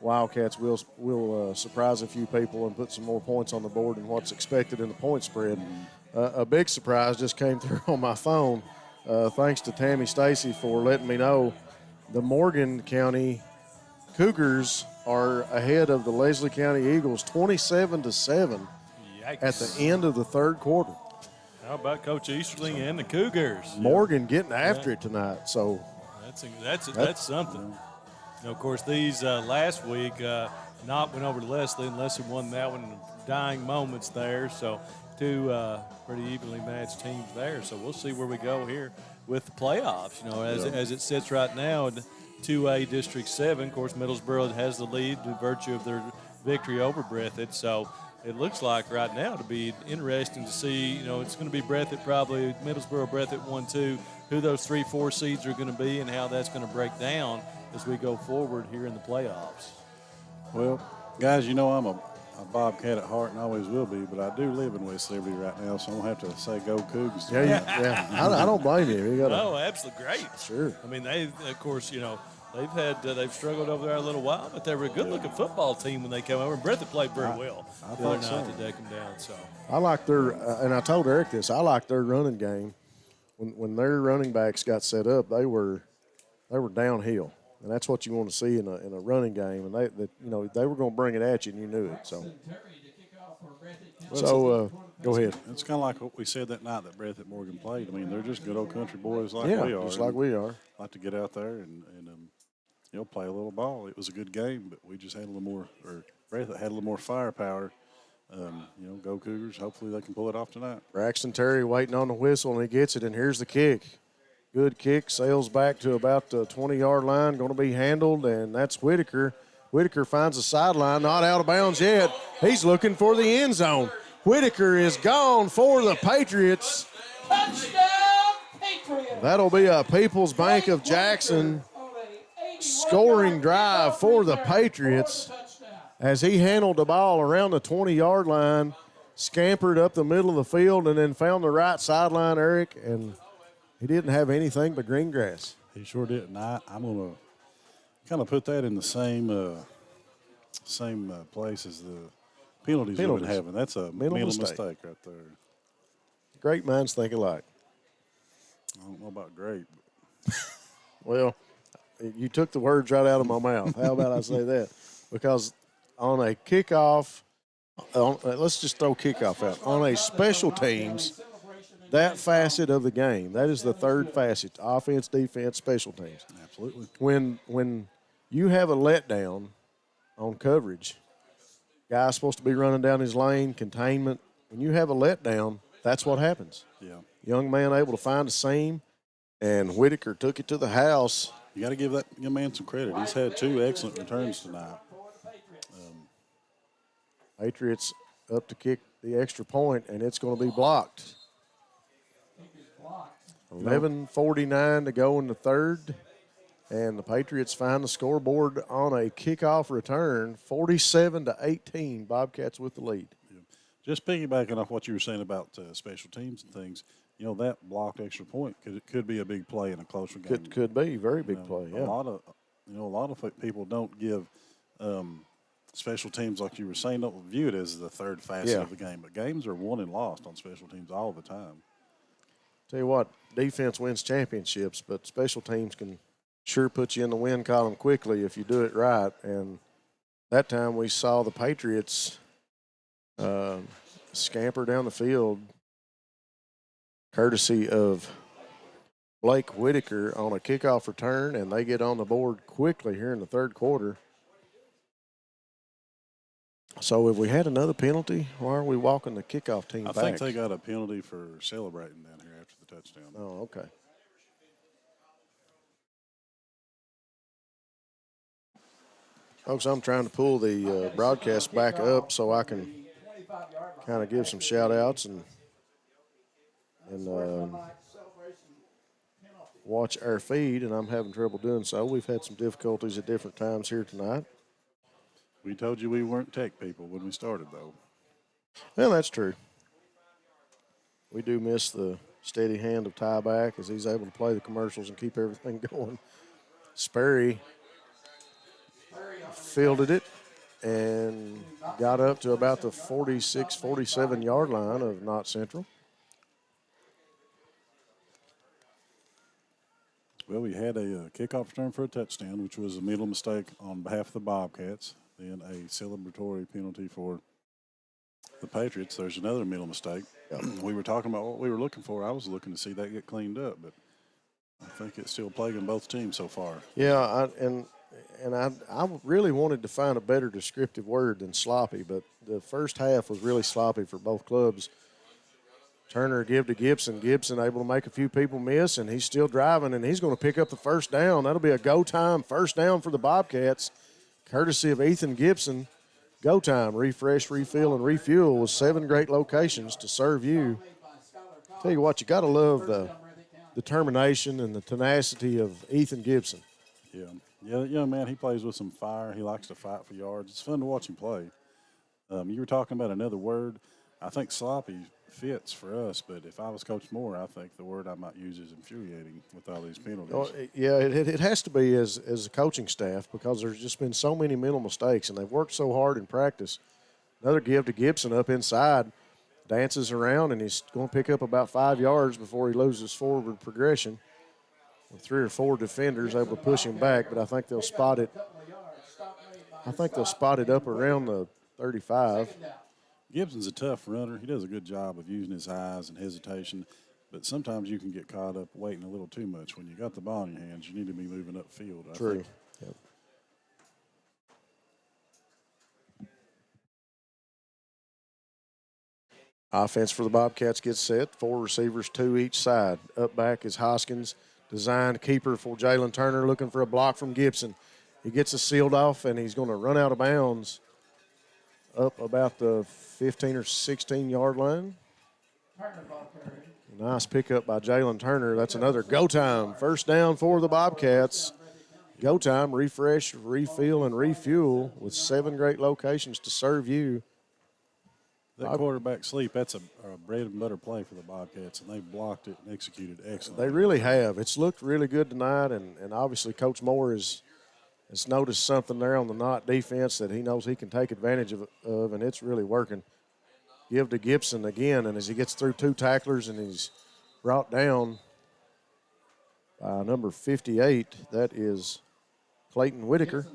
Wildcats will surprise a few people and put some more points on the board than what's expected in the point spread. A big surprise just came through on my phone. Thanks to Tammy Stacy for letting me know the Morgan County Cougars are ahead of the Leslie County Eagles 27-7 at the end of the third quarter. How about Coach Easterling and the Cougars? Morgan getting after it tonight, so that's something. You know, of course, these last week, Knott went over to Leslie, and Leslie won that one in dying moments there. So two pretty evenly matched teams there. So we'll see where we go here with the playoffs. You know, as it sits right now in 2A District 7, of course, Middlesboro has the lead by virtue of their victory over Breathitt. So it looks like right now to be interesting to see, you know, it's going to be Breathitt probably, Middlesboro, Breathitt 1-2, who those 3-4 seeds are going to be and how that's going to break down as we go forward here in the playoffs. Well, guys, you know I'm a Bobcat at heart and always will be, but I do live in West Liberty right now, so I'm going to have to say go Cougs. Yeah. I don't blame you. Oh, absolutely great. Sure. I mean, they, of course, you know, they've struggled over there a little while, but they were a good-looking football team when they came over. And Breathitt played very well. I thought so. To deck them down. So I like their, and I told Eric this, I like their running game. When their running backs got set up, they were downhill. And that's what you want to see in a running game. And they were going to bring it at you, and you knew it. So go ahead. It's kind of like what we said that night that Breathitt Morgan played. I mean, they're just good old country boys like we are. Just like we are. Like to get out there and play a little ball. It was a good game, but we just had a little more, or Breathitt had a little more firepower. Go Cougars. Hopefully they can pull it off tonight. Braxton Terry waiting on the whistle, and he gets it, and here's the kick. Good kick, sails back to about the 20-yard line, going to be handled, and that's Whitaker. Whitaker finds the sideline, not out of bounds yet. He's looking for the end zone. Whitaker is gone for the Patriots. Touchdown, Patriots. That'll be a People's Bank of Jackson scoring drive for the Patriots as he handled the ball around the 20-yard line, scampered up the middle of the field, and then found the right sideline, Eric, and he didn't have anything but green grass. He sure did. And I'm going to kind of put that in the same place as the penalties we've been having. That's a mental mistake right there. Great minds think alike. I don't know about great. Well, you took the words right out of my mouth. How about I say that? Because on a kickoff, let's just throw kickoff out. On a special teams, that facet of the game, that is the third facet, offense, defense, special teams. Absolutely. When you have a letdown on coverage, guy's supposed to be running down his lane, containment. When you have a letdown, that's what happens. Yeah. Young man able to find a seam, and Whitaker took it to the house. You got to give that young man some credit. He's had 2 excellent returns tonight. Patriots up to kick the extra point, and it's going to be blocked. 11:49 to go in the third, and the Patriots find the scoreboard on a kickoff return, 47-18. Bobcats with the lead. Yeah. Just piggybacking off what you were saying about special teams and things, that blocked extra point could be a big play in a closer game. Could be very big play. Yeah. A lot of people don't give special teams, like you were saying, don't view it as the third facet of the game. But games are won and lost on special teams all the time. Tell you what, defense wins championships, but special teams can sure put you in the win column quickly if you do it right. And that time we saw the Patriots scamper down the field, courtesy of Blake Whitaker on a kickoff return, and they get on the board quickly here in the third quarter. So if we had another penalty, why are we walking the kickoff team back? I think they got a penalty for celebrating down here after the touchdown. Oh, okay. Folks, I'm trying to pull the broadcast back up so I can kind of give some shout-outs and watch our feed, and I'm having trouble doing so. We've had some difficulties at different times here tonight. We told you we weren't tech people when we started, though. Well, that's true. We do miss the steady hand of Tieback as he's able to play the commercials and keep everything going. Sperry fielded it and got up to about the 46, 47-yard line of Knott Central. Well, we had a kickoff return for a touchdown, which was a middle mistake on behalf of the Bobcats. Then a celebratory penalty for the Patriots. There's another middle mistake. We were talking about what we were looking for. I was looking to see that get cleaned up, but I think it's still plaguing both teams so far. Yeah, I really wanted to find a better descriptive word than sloppy, but the first half was really sloppy for both clubs. Turner give to Gibson. Gibson able to make a few people miss, and he's still driving, and he's going to pick up the first down. That'll be a go-time first down for the Bobcats, courtesy of Ethan Gibson. Go time, refresh, refill, and refuel with 7 great locations to serve you. Tell you what, you got to love the determination and the tenacity of Ethan Gibson. Yeah, young man, he plays with some fire. He likes to fight for yards. It's fun to watch him play. You were talking about another word. I think sloppy fits for us, but if I was Coach Moore, I think the word I might use is infuriating with all these penalties. Oh, yeah, it has to be as a coaching staff because there's just been so many mental mistakes, and they've worked so hard in practice. Another give to Gibson up inside, dances around, and he's going to pick up about 5 yards before he loses forward progression. with 3 or 4 defenders able to push him back, but I think they'll spot it. I think they'll spot it up around the 35. Gibson's a tough runner. He does a good job of using his eyes and hesitation, but sometimes you can get caught up waiting a little too much. When you got the ball in your hands, you need to be moving upfield. I True. think. Yep. Offense for the Bobcats gets set. 4 receivers, 2 each side. Up back is Hoskins, designed keeper for Jalen Turner, looking for a block from Gibson. He gets it sealed off, and he's going to run out of bounds up about the 15 or 16-yard line. Nice pickup by Jalen Turner. That's another go time. First down for the Bobcats. Go time, refresh, refill, and refuel with 7 great locations to serve you. That quarterback sleep, that's a bread and butter play for the Bobcats, and they blocked it and executed excellently. They really have. It's looked really good tonight, and obviously Coach Moore has noticed something there on the Knott defense that he knows he can take advantage of, and it's really working. Give to Gibson again, and as he gets through 2 tacklers and he's brought down by number 58, that is Clayton Whitaker,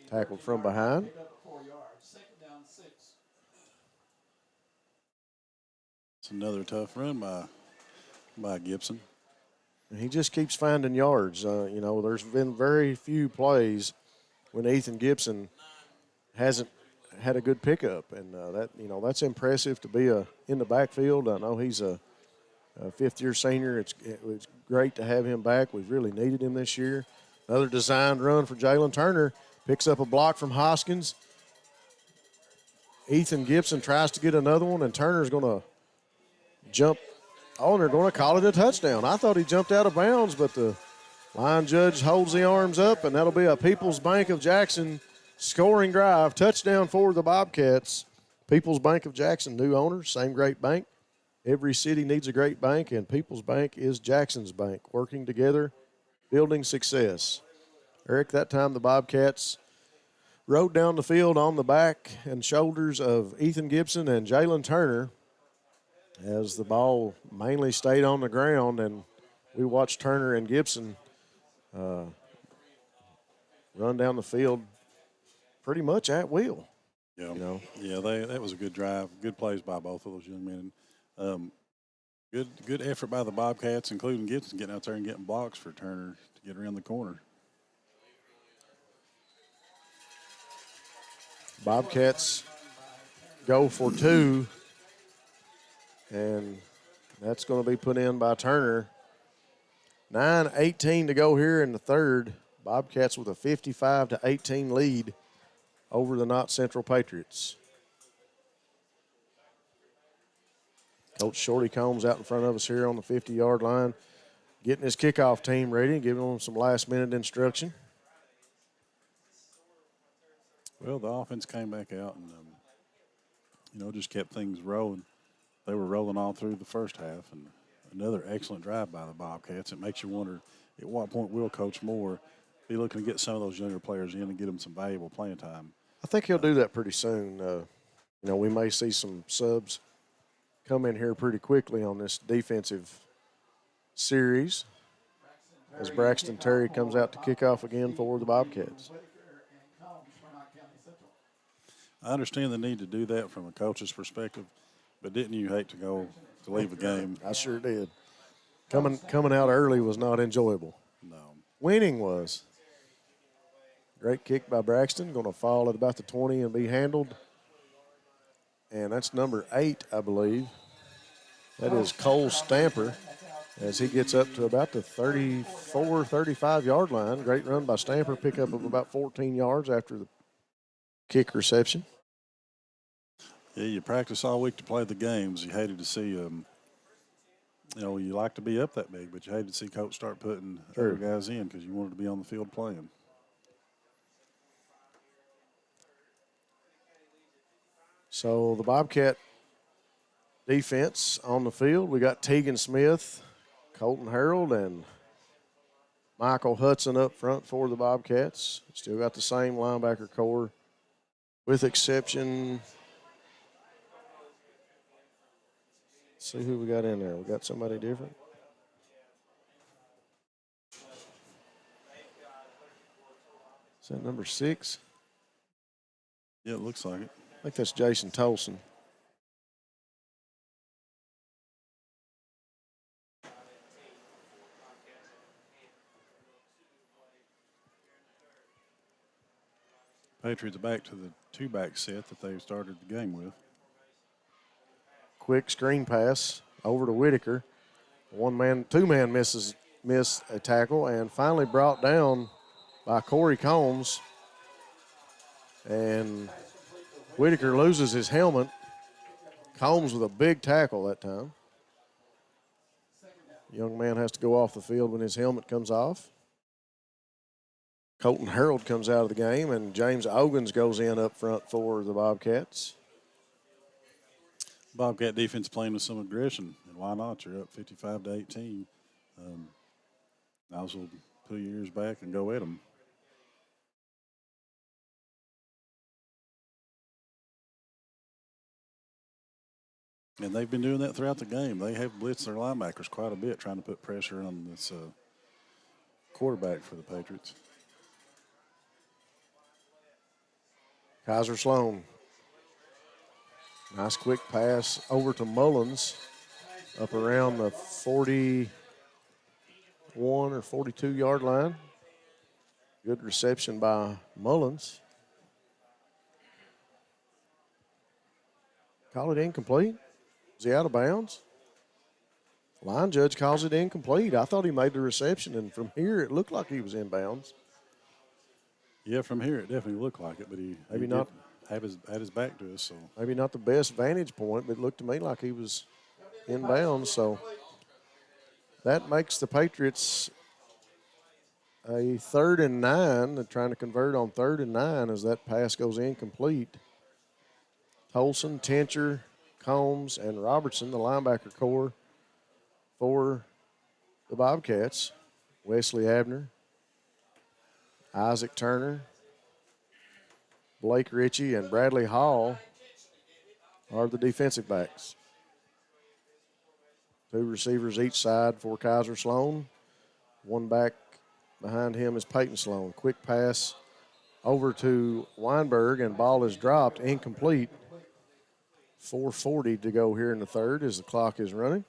tackled from behind. It's another tough run by Gibson. And he just keeps finding yards. There's been very few plays when Ethan Gibson hasn't had a good pickup, and that's impressive to be in the backfield. I know he's a fifth-year senior. It's great to have him back. We've really needed him this year. Another designed run for Jalen Turner. Picks up a block from Hoskins. Ethan Gibson tries to get another one, and Turner's going to jump. Oh, and they're going to call it a touchdown. I thought he jumped out of bounds, but the line judge holds the arms up, and that'll be a People's Bank of Jackson scoring drive. Touchdown for the Bobcats. People's Bank of Jackson, new owners, same great bank. Every city needs a great bank, and People's Bank is Jackson's bank, working together, building success. Eric, that time the Bobcats rode down the field on the back and shoulders of Ethan Gibson and Jalen Turner as the ball mainly stayed on the ground, and we watched Turner and Gibson run down the field pretty much at will. Yeah, that was a good drive. Good plays by both of those young men. Good effort by the Bobcats, including Gibson getting out there and getting blocks for Turner to get around the corner. Bobcats go for 2, and that's going to be put in by Turner. 9:18 to go here in the third. Bobcats with a 55-18 lead over the Knott Central Patriots. Coach Shorty Combs out in front of us here on the 50-yard line, getting his kickoff team ready, giving them some last-minute instruction. Well, the offense came back out and, just kept things rolling. They were rolling all through the first half, and another excellent drive by the Bobcats. It makes you wonder at what point will Coach Moore be looking to get some of those younger players in and get them some valuable playing time. I think he'll do that pretty soon. We may see some subs come in here pretty quickly on this defensive series as Braxton Terry comes out to kick off again for the Bobcats. I understand the need to do that from a coach's perspective, but didn't you hate to leave a game? I sure did. Coming out early was not enjoyable. No. Winning was. Great kick by Braxton, going to fall at about the 20 and be handled. And that's number 8, I believe. That is Cole Stamper as he gets up to about the 34, 35-yard line. Great run by Stamper, pickup of about 14 yards after the kick reception. Yeah, you practice all week to play the games. You hated to see, you like to be up that big, but you hated to see Coach start putting other guys in because you wanted to be on the field playing. So the Bobcat defense on the field, we got Tegan Smith, Colton Harold, and Michael Hudson up front for the Bobcats. Still got the same linebacker core with exception. See who we got in there. We got somebody different. Is that number 6? Yeah, it looks like it. I think that's Jason Tolson. Patriots back to the two-back set that they started the game with. Quick screen pass over to Whitaker. Two-man missed a tackle and finally brought down by Corey Combs. And Whitaker loses his helmet. Combs with a big tackle that time. Young man has to go off the field when his helmet comes off. Colton Harold comes out of the game, and James Ogans goes in up front for the Bobcats. Bobcat defense playing with some aggression, and why not? You're up 55-18. Might as well put your ears back and go at them. And they've been doing that throughout the game. They have blitzed their linebackers quite a bit, trying to put pressure on this quarterback for the Patriots. Kaiser Sloan. Nice quick pass over to Mullins up around the 41 or 42-yard line. Good reception by Mullins. Call it incomplete. Is he out of bounds? Line judge calls it incomplete. I thought he made the reception, and from here it looked like he was in bounds. Yeah, from here it definitely looked like it, but he not had his back to us. So maybe not the best vantage point, but it looked to me like he was in bounds. So that makes the Patriots a 3rd and 9. They're trying to convert on 3rd and 9 as that pass goes incomplete. Tolson, Tincher, Combs, and Robertson, the linebacker core for the Bobcats. Wesley Abner, Isaac Turner, Blake Ritchie, and Bradley Hall are the defensive backs. 2 receivers each side for Kaiser Sloan. One back behind him is Peyton Sloan. Quick pass over to Weinberg, and ball is dropped, incomplete. 4:40 to go here in the third as the clock is running.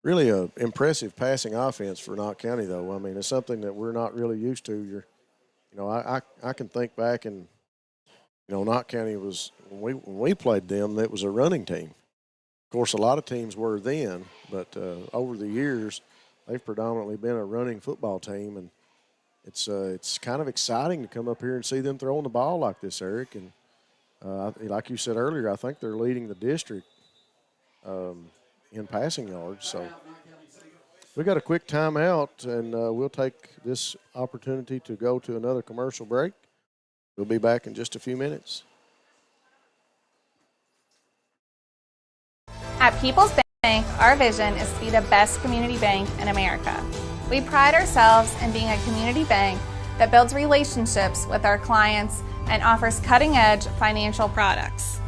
Really an impressive passing offense for Knott County, though. I mean, it's something that we're not really used to. I can think back, and Knott County was when we played them, it was a running team. Of course, a lot of teams were then, but over the years, they've predominantly been a running football team, and it's kind of exciting to come up here and see them throwing the ball like this, Eric. And like you said earlier, I think they're leading the district in passing yards. So we got a quick timeout, and we'll take this opportunity to go to another commercial break. We'll be back in just a few minutes. At People's Bank, our vision is to be the best community bank in America. We pride ourselves in being a community bank that builds relationships with our clients and offers cutting-edge financial products.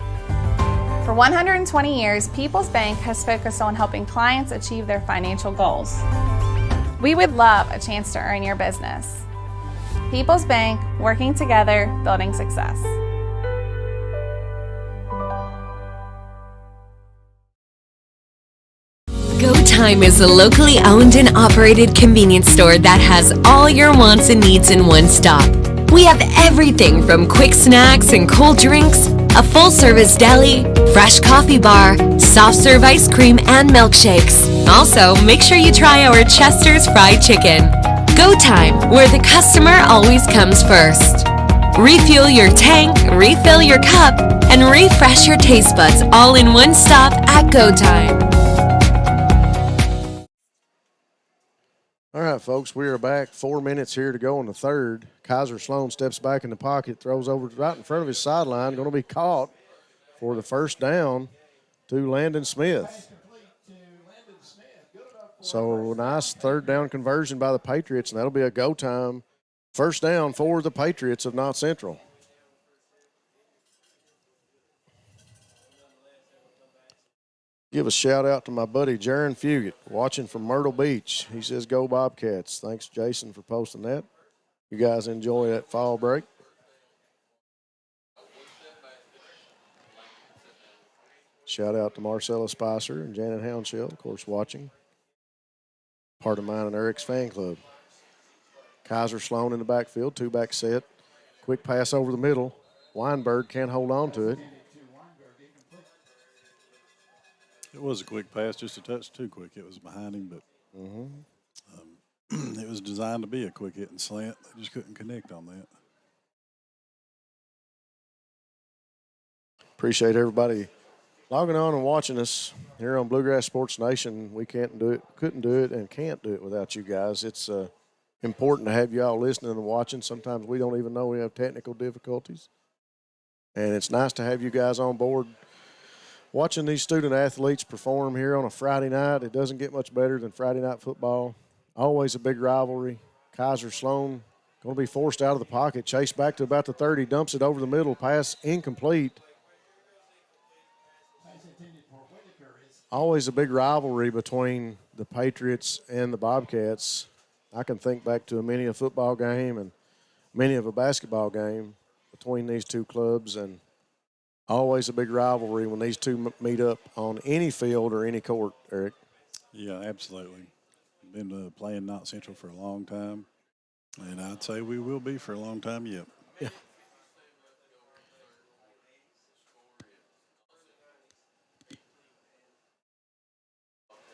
For 120 years, People's Bank has focused on helping clients achieve their financial goals. We would love a chance to earn your business. People's Bank, working together, building success. Go Time is a locally owned and operated convenience store that has all your wants and needs in one stop. We have everything from quick snacks and cold drinks, a full-service deli, fresh coffee bar, soft-serve ice cream, and milkshakes. Also, make sure you try our Chester's Fried Chicken. Go Time, where the customer always comes first. Refuel your tank, refill your cup, and refresh your taste buds all in one stop at Go Time. All right, folks, we are back. 4 minutes here to go in the third. Kaiser Sloan steps back in the pocket, throws over right in front of his sideline, going to be caught for the first down to Landon Smith. So nice third down conversion by the Patriots, and that'll be a go time first down for the Patriots of Knott Central. Give a shout out to my buddy Jaron Fugit, watching from Myrtle Beach. He says, "Go Bobcats." Thanks, Jason, for posting that. you guys enjoy that fall break. Shout out to Marcella Spicer and Janet Houndshill, of course, watching. Part of mine and Eric's fan club. Kaiser Sloan in the backfield, 2-back set. Quick pass over the middle. Weinberg can't hold on to it. It was a quick pass, just a touch too quick. It was behind him, but it was designed to be a quick hit and slant. They just couldn't connect on that. Appreciate everybody logging on and watching us here on Bluegrass Sports Nation. We couldn't do it, and can't do it without you guys. It's important to have you all listening and watching. Sometimes we don't even know we have technical difficulties. And it's nice to have you guys on board watching these student athletes perform here on a Friday night. It doesn't get much better than Friday night football. Always a big rivalry. Kaiser Sloan going to be forced out of the pocket. Chased back to about the 30, dumps it over the middle. Pass incomplete. Always a big rivalry between the Patriots and the Bobcats. I can think back to many a football game and many of a basketball game between these two clubs, and always a big rivalry when these two meet up on any field or any court, Eric. Yeah, absolutely. Been playing Knott Central for a long time, and I'd say we will be for a long time yet. Yeah.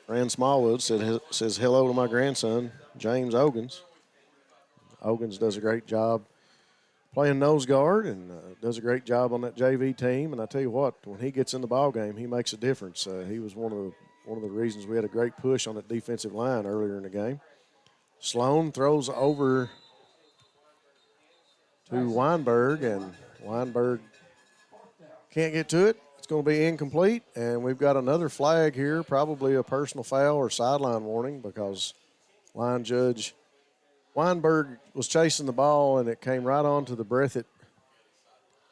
Fran Smallwood says hello to my grandson, James Ogans. Ogans does a great job playing nose guard and does a great job on that JV team. And I tell you what, when he gets in the ball game, he makes a difference. He was one of the reasons we had a great push on that defensive line earlier in the game. Sloan throws over to Weinberg, and Weinberg can't get to it. It's going to be incomplete, and we've got another flag here, probably a personal foul or sideline warning, because line judge Weinberg was chasing the ball, and it came right onto the Breathitt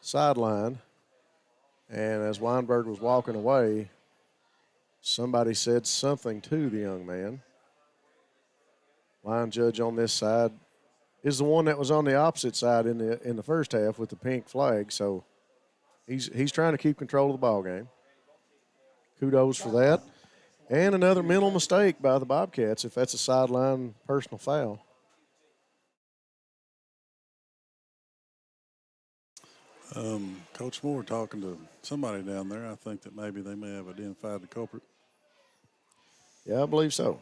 sideline. And as Weinberg was walking away, somebody said something to the young man. Line judge on this side is the one that was on the opposite side in the first half with the pink flag. So he's trying to keep control of the ball game. Kudos for that. And another mental mistake by the Bobcats if that's a sideline personal foul. Coach Moore talking to somebody down there. I think that maybe they may have identified the culprit. Yeah, I believe so.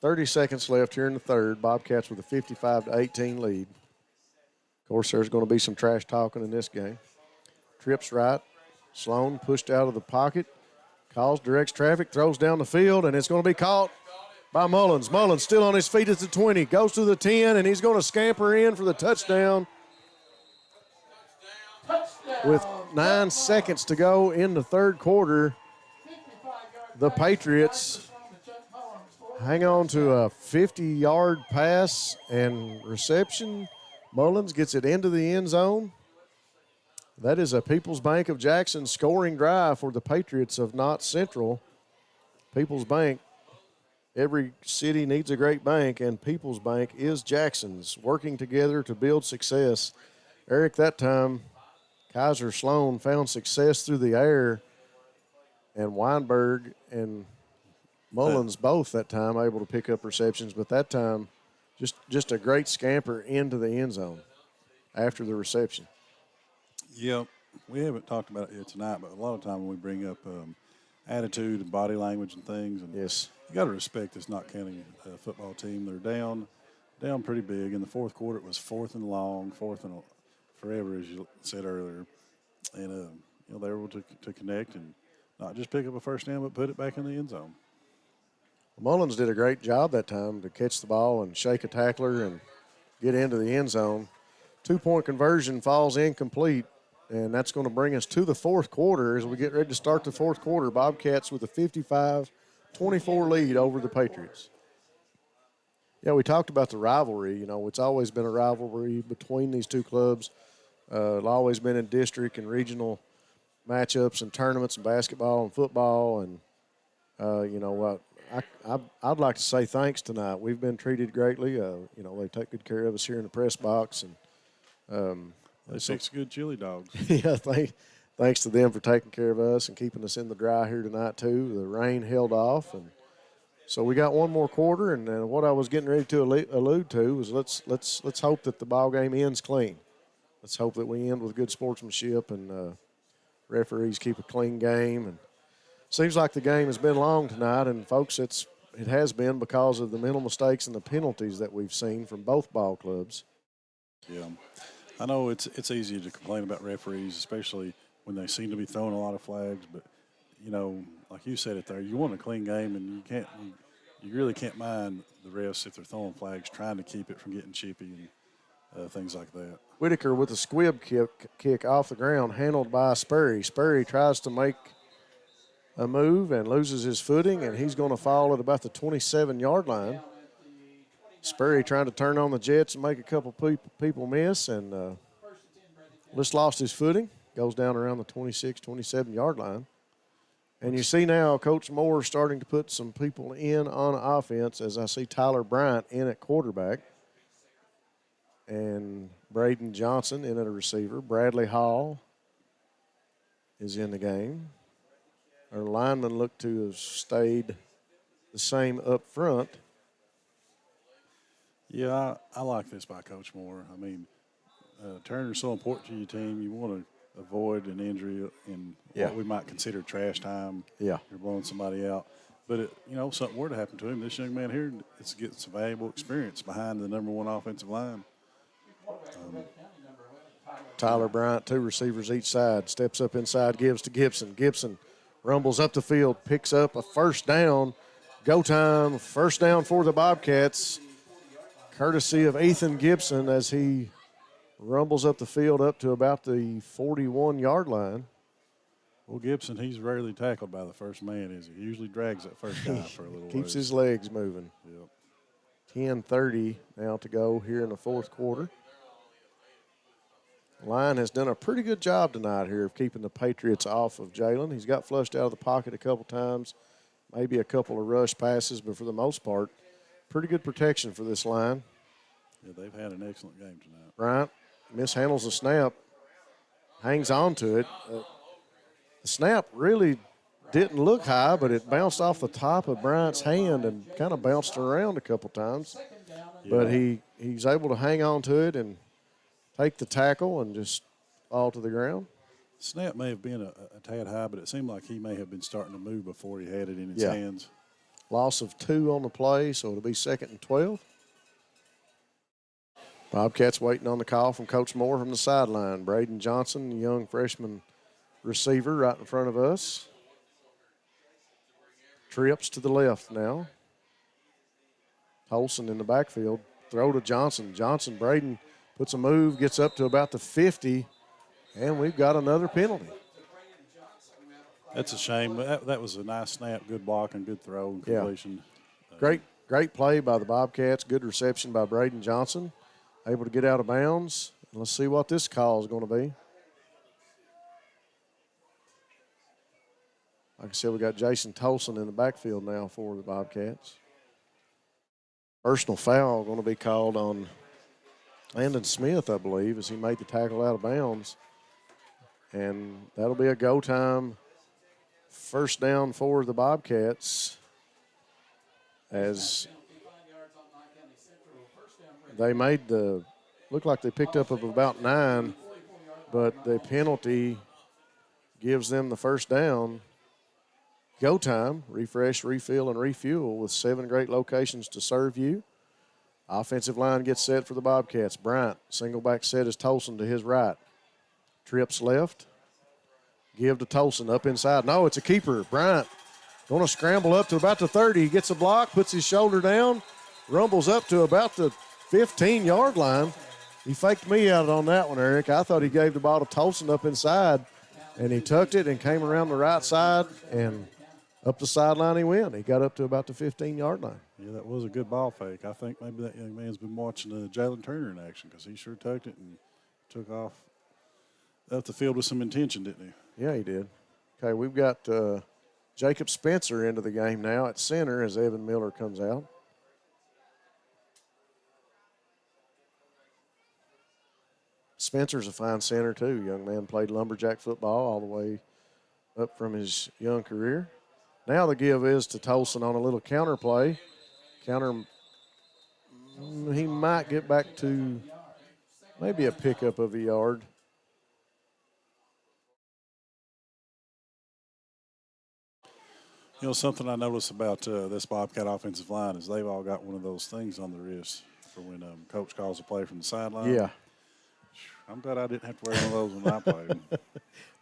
30 seconds left here in the third. Bobcats with a 55-18 lead. Of course, there's going to be some trash talking in this game. Trips right. Sloan pushed out of the pocket. Calls, directs traffic, throws down the field, and it's going to be caught by Mullins. Mullins still on his feet at the 20. Goes to the 10, and he's going to scamper in for the touchdown. With 9 seconds to go in the third quarter, the Patriots hang on to a 50-yard pass and reception. Mullins gets it into the end zone. That is a People's Bank of Jackson scoring drive for the Patriots of Knott Central. People's Bank, every city needs a great bank, and People's Bank is Jackson's, working together to build success. Eric, that time, Kaiser Sloan found success through the air, and Weinberg and Mullins both that time able to pick up receptions, but that time just a great scamper into the end zone after the reception. Yeah, we haven't talked about it yet tonight, but a lot of time when we bring up attitude and body language and things, and yes, you got to respect this Knott County football team. They're down pretty big. In the fourth quarter, it was 4th and long, 4th and forever, as you said earlier, and they were able to connect and not just pick up a first down, but put it back in the end zone. Mullins did a great job that time to catch the ball and shake a tackler and get into the end zone. 2-point conversion falls incomplete, and that's going to bring us to the fourth quarter as we get ready to start the fourth quarter. Bobcats with a 55-24 lead over the Patriots. Yeah, we talked about the rivalry. You know, it's always been a rivalry between these two clubs. It's always been in district and regional matchups and tournaments and basketball and football. And, I'd like to say thanks tonight. We've been treated greatly. They take good care of us here in the press box, and they fix good chili dogs. Yeah, thanks to them for taking care of us and keeping us in the dry here tonight too. The rain held off, and so we got one more quarter. And what I was getting ready to allude to was let's hope that the ball game ends clean. Let's hope that we end with good sportsmanship and referees keep a clean game. And seems like the game has been long tonight, and folks, it has been because of the mental mistakes and the penalties that we've seen from both ball clubs. Yeah, I know it's easy to complain about referees, especially when they seem to be throwing a lot of flags. But like you said it there, you want a clean game, and you really can't mind the refs if they're throwing flags, trying to keep it from getting chippy and things like that. Whitaker with a squib kick off the ground, handled by Spurry. Spurry tries to make a move and loses his footing, and he's going to fall at about the 27-yard line. Spurry trying to turn on the Jets and make a couple people miss, and just lost his footing. Goes down around the 26, 27-yard line. And you see now Coach Moore starting to put some people in on offense, as I see Tyler Bryant in at quarterback and Braden Johnson in at a receiver. Bradley Hall is in the game. Our linemen look to have stayed the same up front. Yeah, I like this by Coach Moore. I mean, Turner's so important to your team. You want to avoid an injury in what we might consider trash time. Yeah. You're blowing somebody out. But, something were to happen to him, this young man here is getting some valuable experience behind the number one offensive line. Tyler Bryant, two receivers each side, steps up inside, gives to Gibson. Gibson rumbles up the field, picks up a first down. Go time, first down for the Bobcats, courtesy of Ethan Gibson as he rumbles up the field up to about the 41-yard line. Well, Gibson, he's rarely tackled by the first man, is he? He usually drags that first guy for a little while. Keeps his legs moving. Yep. 10:30 now to go here in the fourth quarter. Line has done a pretty good job tonight here of keeping the Patriots off of Jalen. He's got flushed out of the pocket a couple times, maybe a couple of rush passes, but for the most part, pretty good protection for this line. Yeah, they've had an excellent game tonight. Bryant mishandles the snap, hangs on to it. The snap really didn't look high, but it bounced off the top of Bryant's hand and kind of bounced around a couple times. Yeah. But he's able to hang on to it and take the tackle and just fall to the ground. Snap may have been a tad high, but it seemed like he may have been starting to move before he had it in his hands. Loss of 2 on the play, so it'll be 2nd and 12. Bobcats waiting on the call from Coach Moore from the sideline. Braden Johnson, the young freshman receiver right in front of us. Trips to the left now. Tolson in the backfield. Throw to Johnson. Braden puts a move, gets up to about the 50, and we've got another penalty. That's a shame. That was a nice snap, good block, and good throw and completion. Great play by the Bobcats. Good reception by Braden Johnson. Able to get out of bounds. Let's see what this call is going to be. Like I said, we got Jason Tolson in the backfield now for the Bobcats. Personal foul going to be called on Landon Smith, I believe, as he made the tackle out of bounds. And that'll be a go time first down for the Bobcats as they made looked like they picked up of about 9, but the penalty gives them the first down. Go time, refresh, refill, and refuel with 7 great locations to serve you. Offensive line gets set for the Bobcats. Bryant, single back set is Tolson to his right. Trips left. Give to Tolson up inside. No, it's a keeper. Bryant going to scramble up to about the 30. He gets a block, puts his shoulder down, rumbles up to about the 15-yard line. He faked me out on that one, Eric. I thought he gave the ball to Tolson up inside, and he tucked it and came around the right side, and up the sideline he went. He got up to about the 15-yard line. Yeah, that was a good ball fake. I think maybe that young man's been watching Jalen Turner in action because he sure tucked it and took off up the field with some intention, didn't he? Yeah, he did. Okay, we've got Jacob Spencer into the game now at center as Evan Miller comes out. Spencer's a fine center too. Young man played lumberjack football all the way up from his young career. Now the give is to Tolson on a little counter play. He might get back to maybe a pickup of a yard. You know, something I noticed about this Bobcat offensive line is they've all got one of those things on the wrist for when coach calls a play from the sideline. Yeah. I'm glad I didn't have to wear one of those when I played.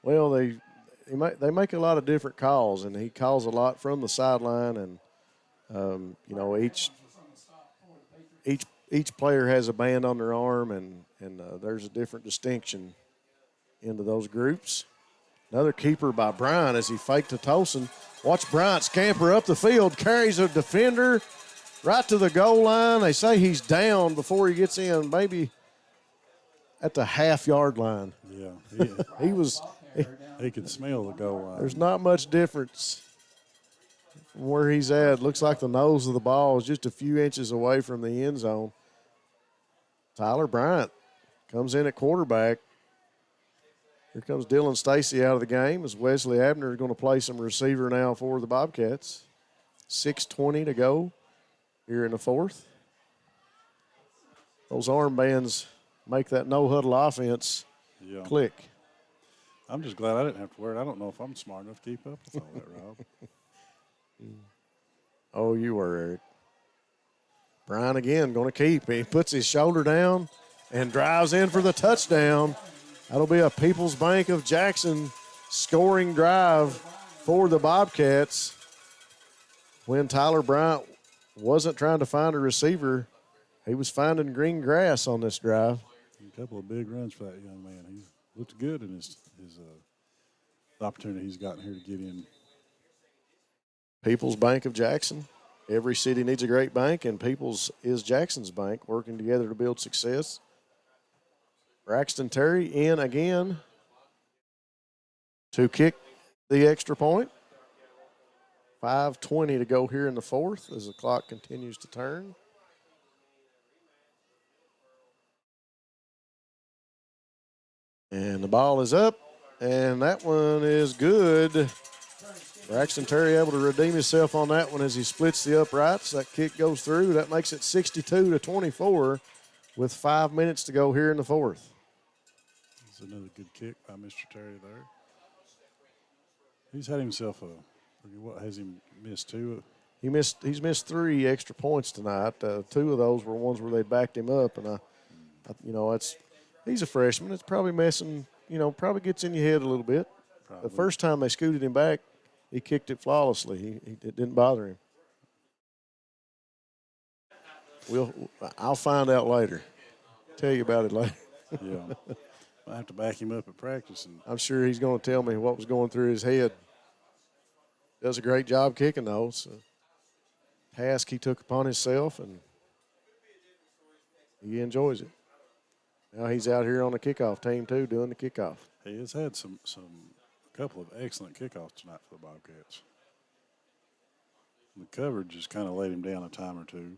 Well, they make a lot of different calls, and he calls a lot from the sideline, and you know, each player has a band on their arm, and there's a different distinction into those groups. Another keeper by Bryant as he faked to Tolson. Watch Bryant scamper up the field, carries a defender right to the goal line. They say he's down before he gets in, maybe at the half-yard line. Yeah. He could smell the goal line. There's not much difference from where he's at. Looks like the nose of the ball is just a few inches away from the end zone. Tyler Bryant comes in at quarterback. Here comes Dylan Stacy out of the game as Wesley Abner is going to play some receiver now for the Bobcats. 6:20 to go here in the fourth. Those armbands make that no-huddle offense click. I'm just glad I didn't have to wear it. I don't know if I'm smart enough to keep up with all that, Rob. Oh, you were, Eric. Bryant again going to keep. He puts his shoulder down and drives in for the touchdown. That'll be a People's Bank of Jackson scoring drive for the Bobcats. When Tyler Bryant wasn't trying to find a receiver, he was finding green grass on this drive. A couple of big runs for that young man. He looked good in his opportunity he's gotten here to get in. People's Bank of Jackson. Every city needs a great bank, and People's is Jackson's bank, working together to build success. Braxton Terry in again to kick the extra point. 5:20 to go here in the fourth as the clock continues to turn. And the ball is up, and that one is good. Braxton Terry able to redeem himself on that one as he splits the uprights. That kick goes through. That makes it 62-24 with 5 minutes to go here in the fourth. That's another good kick by Mr. Terry there. He's had himself what has he missed, two? He's missed 3 extra points tonight. 2 of those were ones where they backed him up, and he's a freshman. It's probably messing, probably gets in your head a little bit. Probably. The first time they scooted him back, he kicked it flawlessly. It didn't bother him. I'll find out later. Tell you about it later. Yeah. I have to back him up at practice. I'm sure he's going to tell me what was going through his head. Does a great job kicking those. Task he took upon himself, and he enjoys it. Now he's out here on the kickoff team too, doing the kickoff. He has had a couple of excellent kickoffs tonight for the Bobcats. The coverage just kind of laid him down a time or two.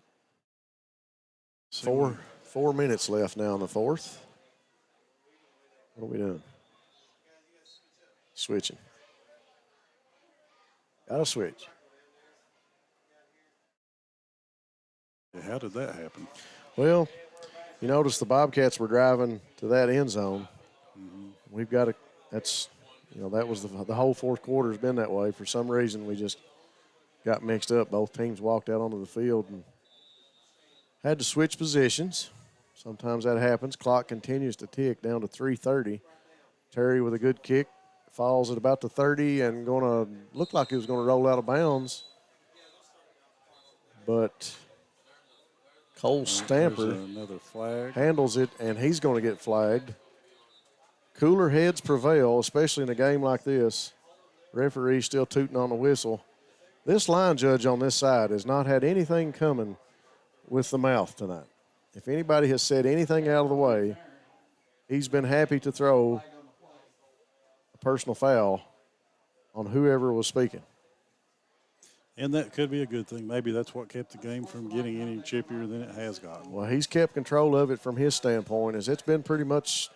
4 minutes left now in the fourth. What are we doing? Switching. Got to switch. Yeah, how did that happen? Well, you notice the Bobcats were driving to that end zone. Mm-hmm. We've got to. That was the whole fourth quarter has been that way. For some reason, we just got mixed up. Both teams walked out onto the field and had to switch positions. Sometimes that happens. Clock continues to tick down to 3:30. Terry with a good kick. Falls at about the 30 and going to look like he was going to roll out of bounds. But Cole Stamper another flag. Handles it, and he's going to get flagged. Cooler heads prevail, especially in a game like this. Referee still tooting on the whistle. This line judge on this side has not had anything coming with the mouth tonight. If anybody has said anything out of the way, he's been happy to throw a personal foul on whoever was speaking. And that could be a good thing. Maybe that's what kept the game from getting any chippier than it has gotten. Well, he's kept control of it from his standpoint. As it's been pretty much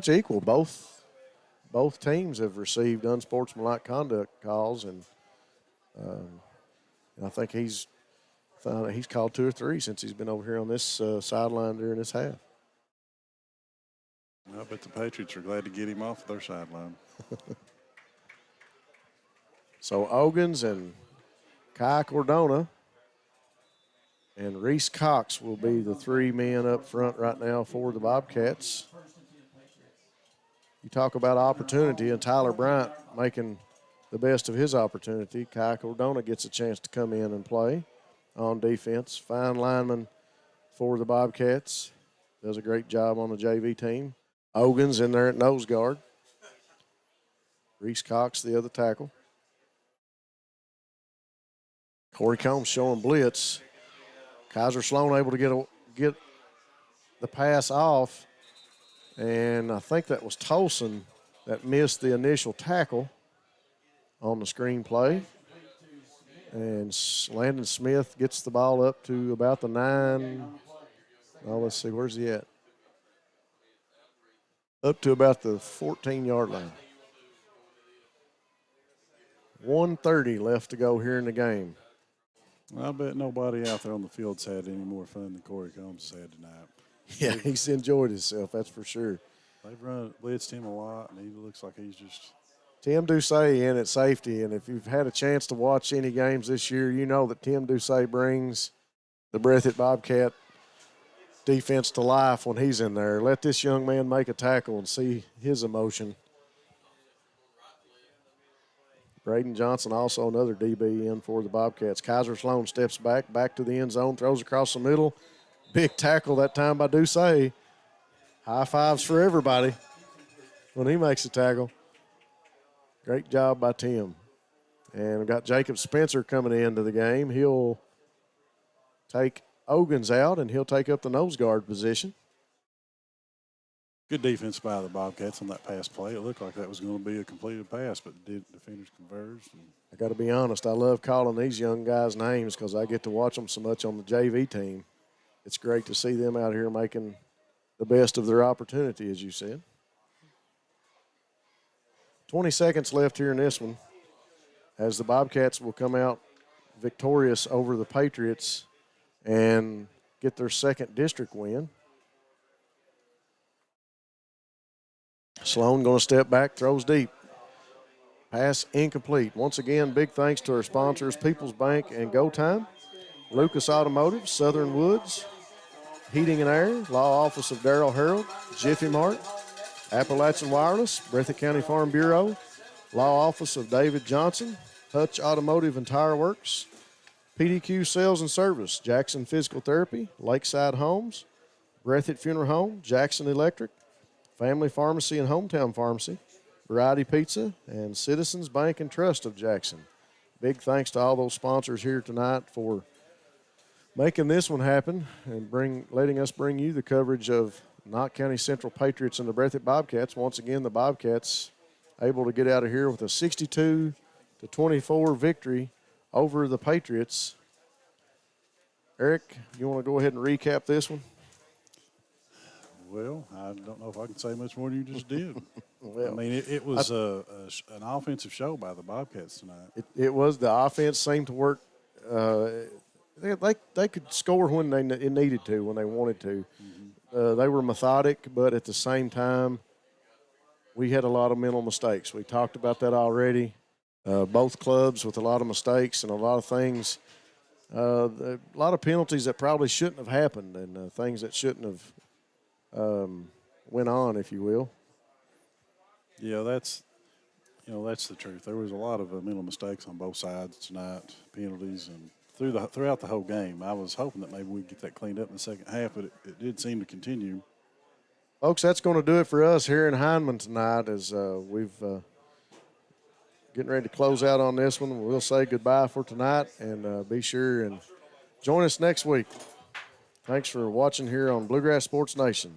equal. Both teams have received unsportsmanlike conduct calls, and I think he's called 2 or 3 since he's been over here on this sideline during this half. I bet the Patriots are glad to get him off their sideline. So Ogans and Kai Cordona and Reese Cox will be the 3 men up front right now for the Bobcats. You talk about opportunity, and Tyler Bryant making the best of his opportunity. Kai Cordona gets a chance to come in and play on defense. Fine lineman for the Bobcats. Does a great job on the JV team. Ogans in there at nose guard. Reese Cox, the other tackle. Corey Combs showing blitz. Kaiser Sloan able to get the pass off, and I think that was Tolson that missed the initial tackle on the screen play. And Landon Smith gets the ball up to about the 9. Oh, let's see, where's he at? Up to about the 14-yard line. 1:30 left to go here in the game. I bet nobody out there on the field's had any more fun than Corey Combs has had tonight. Yeah, he's enjoyed himself, that's for sure. They've blitzed him a lot, and he looks like he's just. Tim Doucet in at safety, and if you've had a chance to watch any games this year, you know that Tim Doucet brings the Breathitt Bobcat defense to life when he's in there. Let this young man make a tackle and see his emotion. Braden Johnson, also another DB in for the Bobcats. Kaiser Sloan steps back to the end zone, throws across the middle. Big tackle that time by Doucet. High fives for everybody when he makes a tackle. Great job by Tim. And we've got Jacob Spencer coming into the game. He'll take Ogans out, and he'll take up the nose guard position. Good defense by the Bobcats on that pass play. It looked like that was going to be a completed pass, but the defenders converged. I got to be honest, I love calling these young guys names because I get to watch them so much on the JV team. It's great to see them out here making the best of their opportunity, as you said. 20 seconds left here in this one as the Bobcats will come out victorious over the Patriots and get their second district win. Sloan going to step back, throws deep. Pass incomplete. Once again, big thanks to our sponsors, People's Bank and Go Time, Lucas Automotive, Southern Woods, Heating and Air, Law Office of Darrell Harold, Jiffy Mart, Appalachian Wireless, Breathitt County Farm Bureau, Law Office of David Johnson, Hutch Automotive and Tire Works, PDQ Sales and Service, Jackson Physical Therapy, Lakeside Homes, Breathitt Funeral Home, Jackson Electric, Family Pharmacy and Hometown Pharmacy, Variety Pizza, and Citizens Bank and Trust of Jackson. Big thanks to all those sponsors here tonight for making this one happen and letting us bring you the coverage of Knott County Central Patriots and the Breathitt Bobcats. Once again, the Bobcats able to get out of here with a 62-24 victory over the Patriots. Eric, you want to go ahead and recap this one? Well, I don't know if I can say much more than you just did. Well, I mean, it was an offensive show by the Bobcats tonight. It was. The offense seemed to work. They could score when it needed to, when they wanted to. Mm-hmm. They were methodic, but at the same time, we had a lot of mental mistakes. We talked about that already. Both clubs with a lot of mistakes and a lot of things. A lot of penalties that probably shouldn't have happened, and things that shouldn't have went on, if you will. Yeah, that's the truth. There was a lot of mental mistakes on both sides tonight, penalties, and throughout the whole game. I was hoping that maybe we'd get that cleaned up in the second half, but it did seem to continue. Folks, that's going to do it for us here in Hindman tonight as we've getting ready to close out on this one. We'll say goodbye for tonight, and be sure and join us next week. Thanks for watching here on Bluegrass Sports Nation.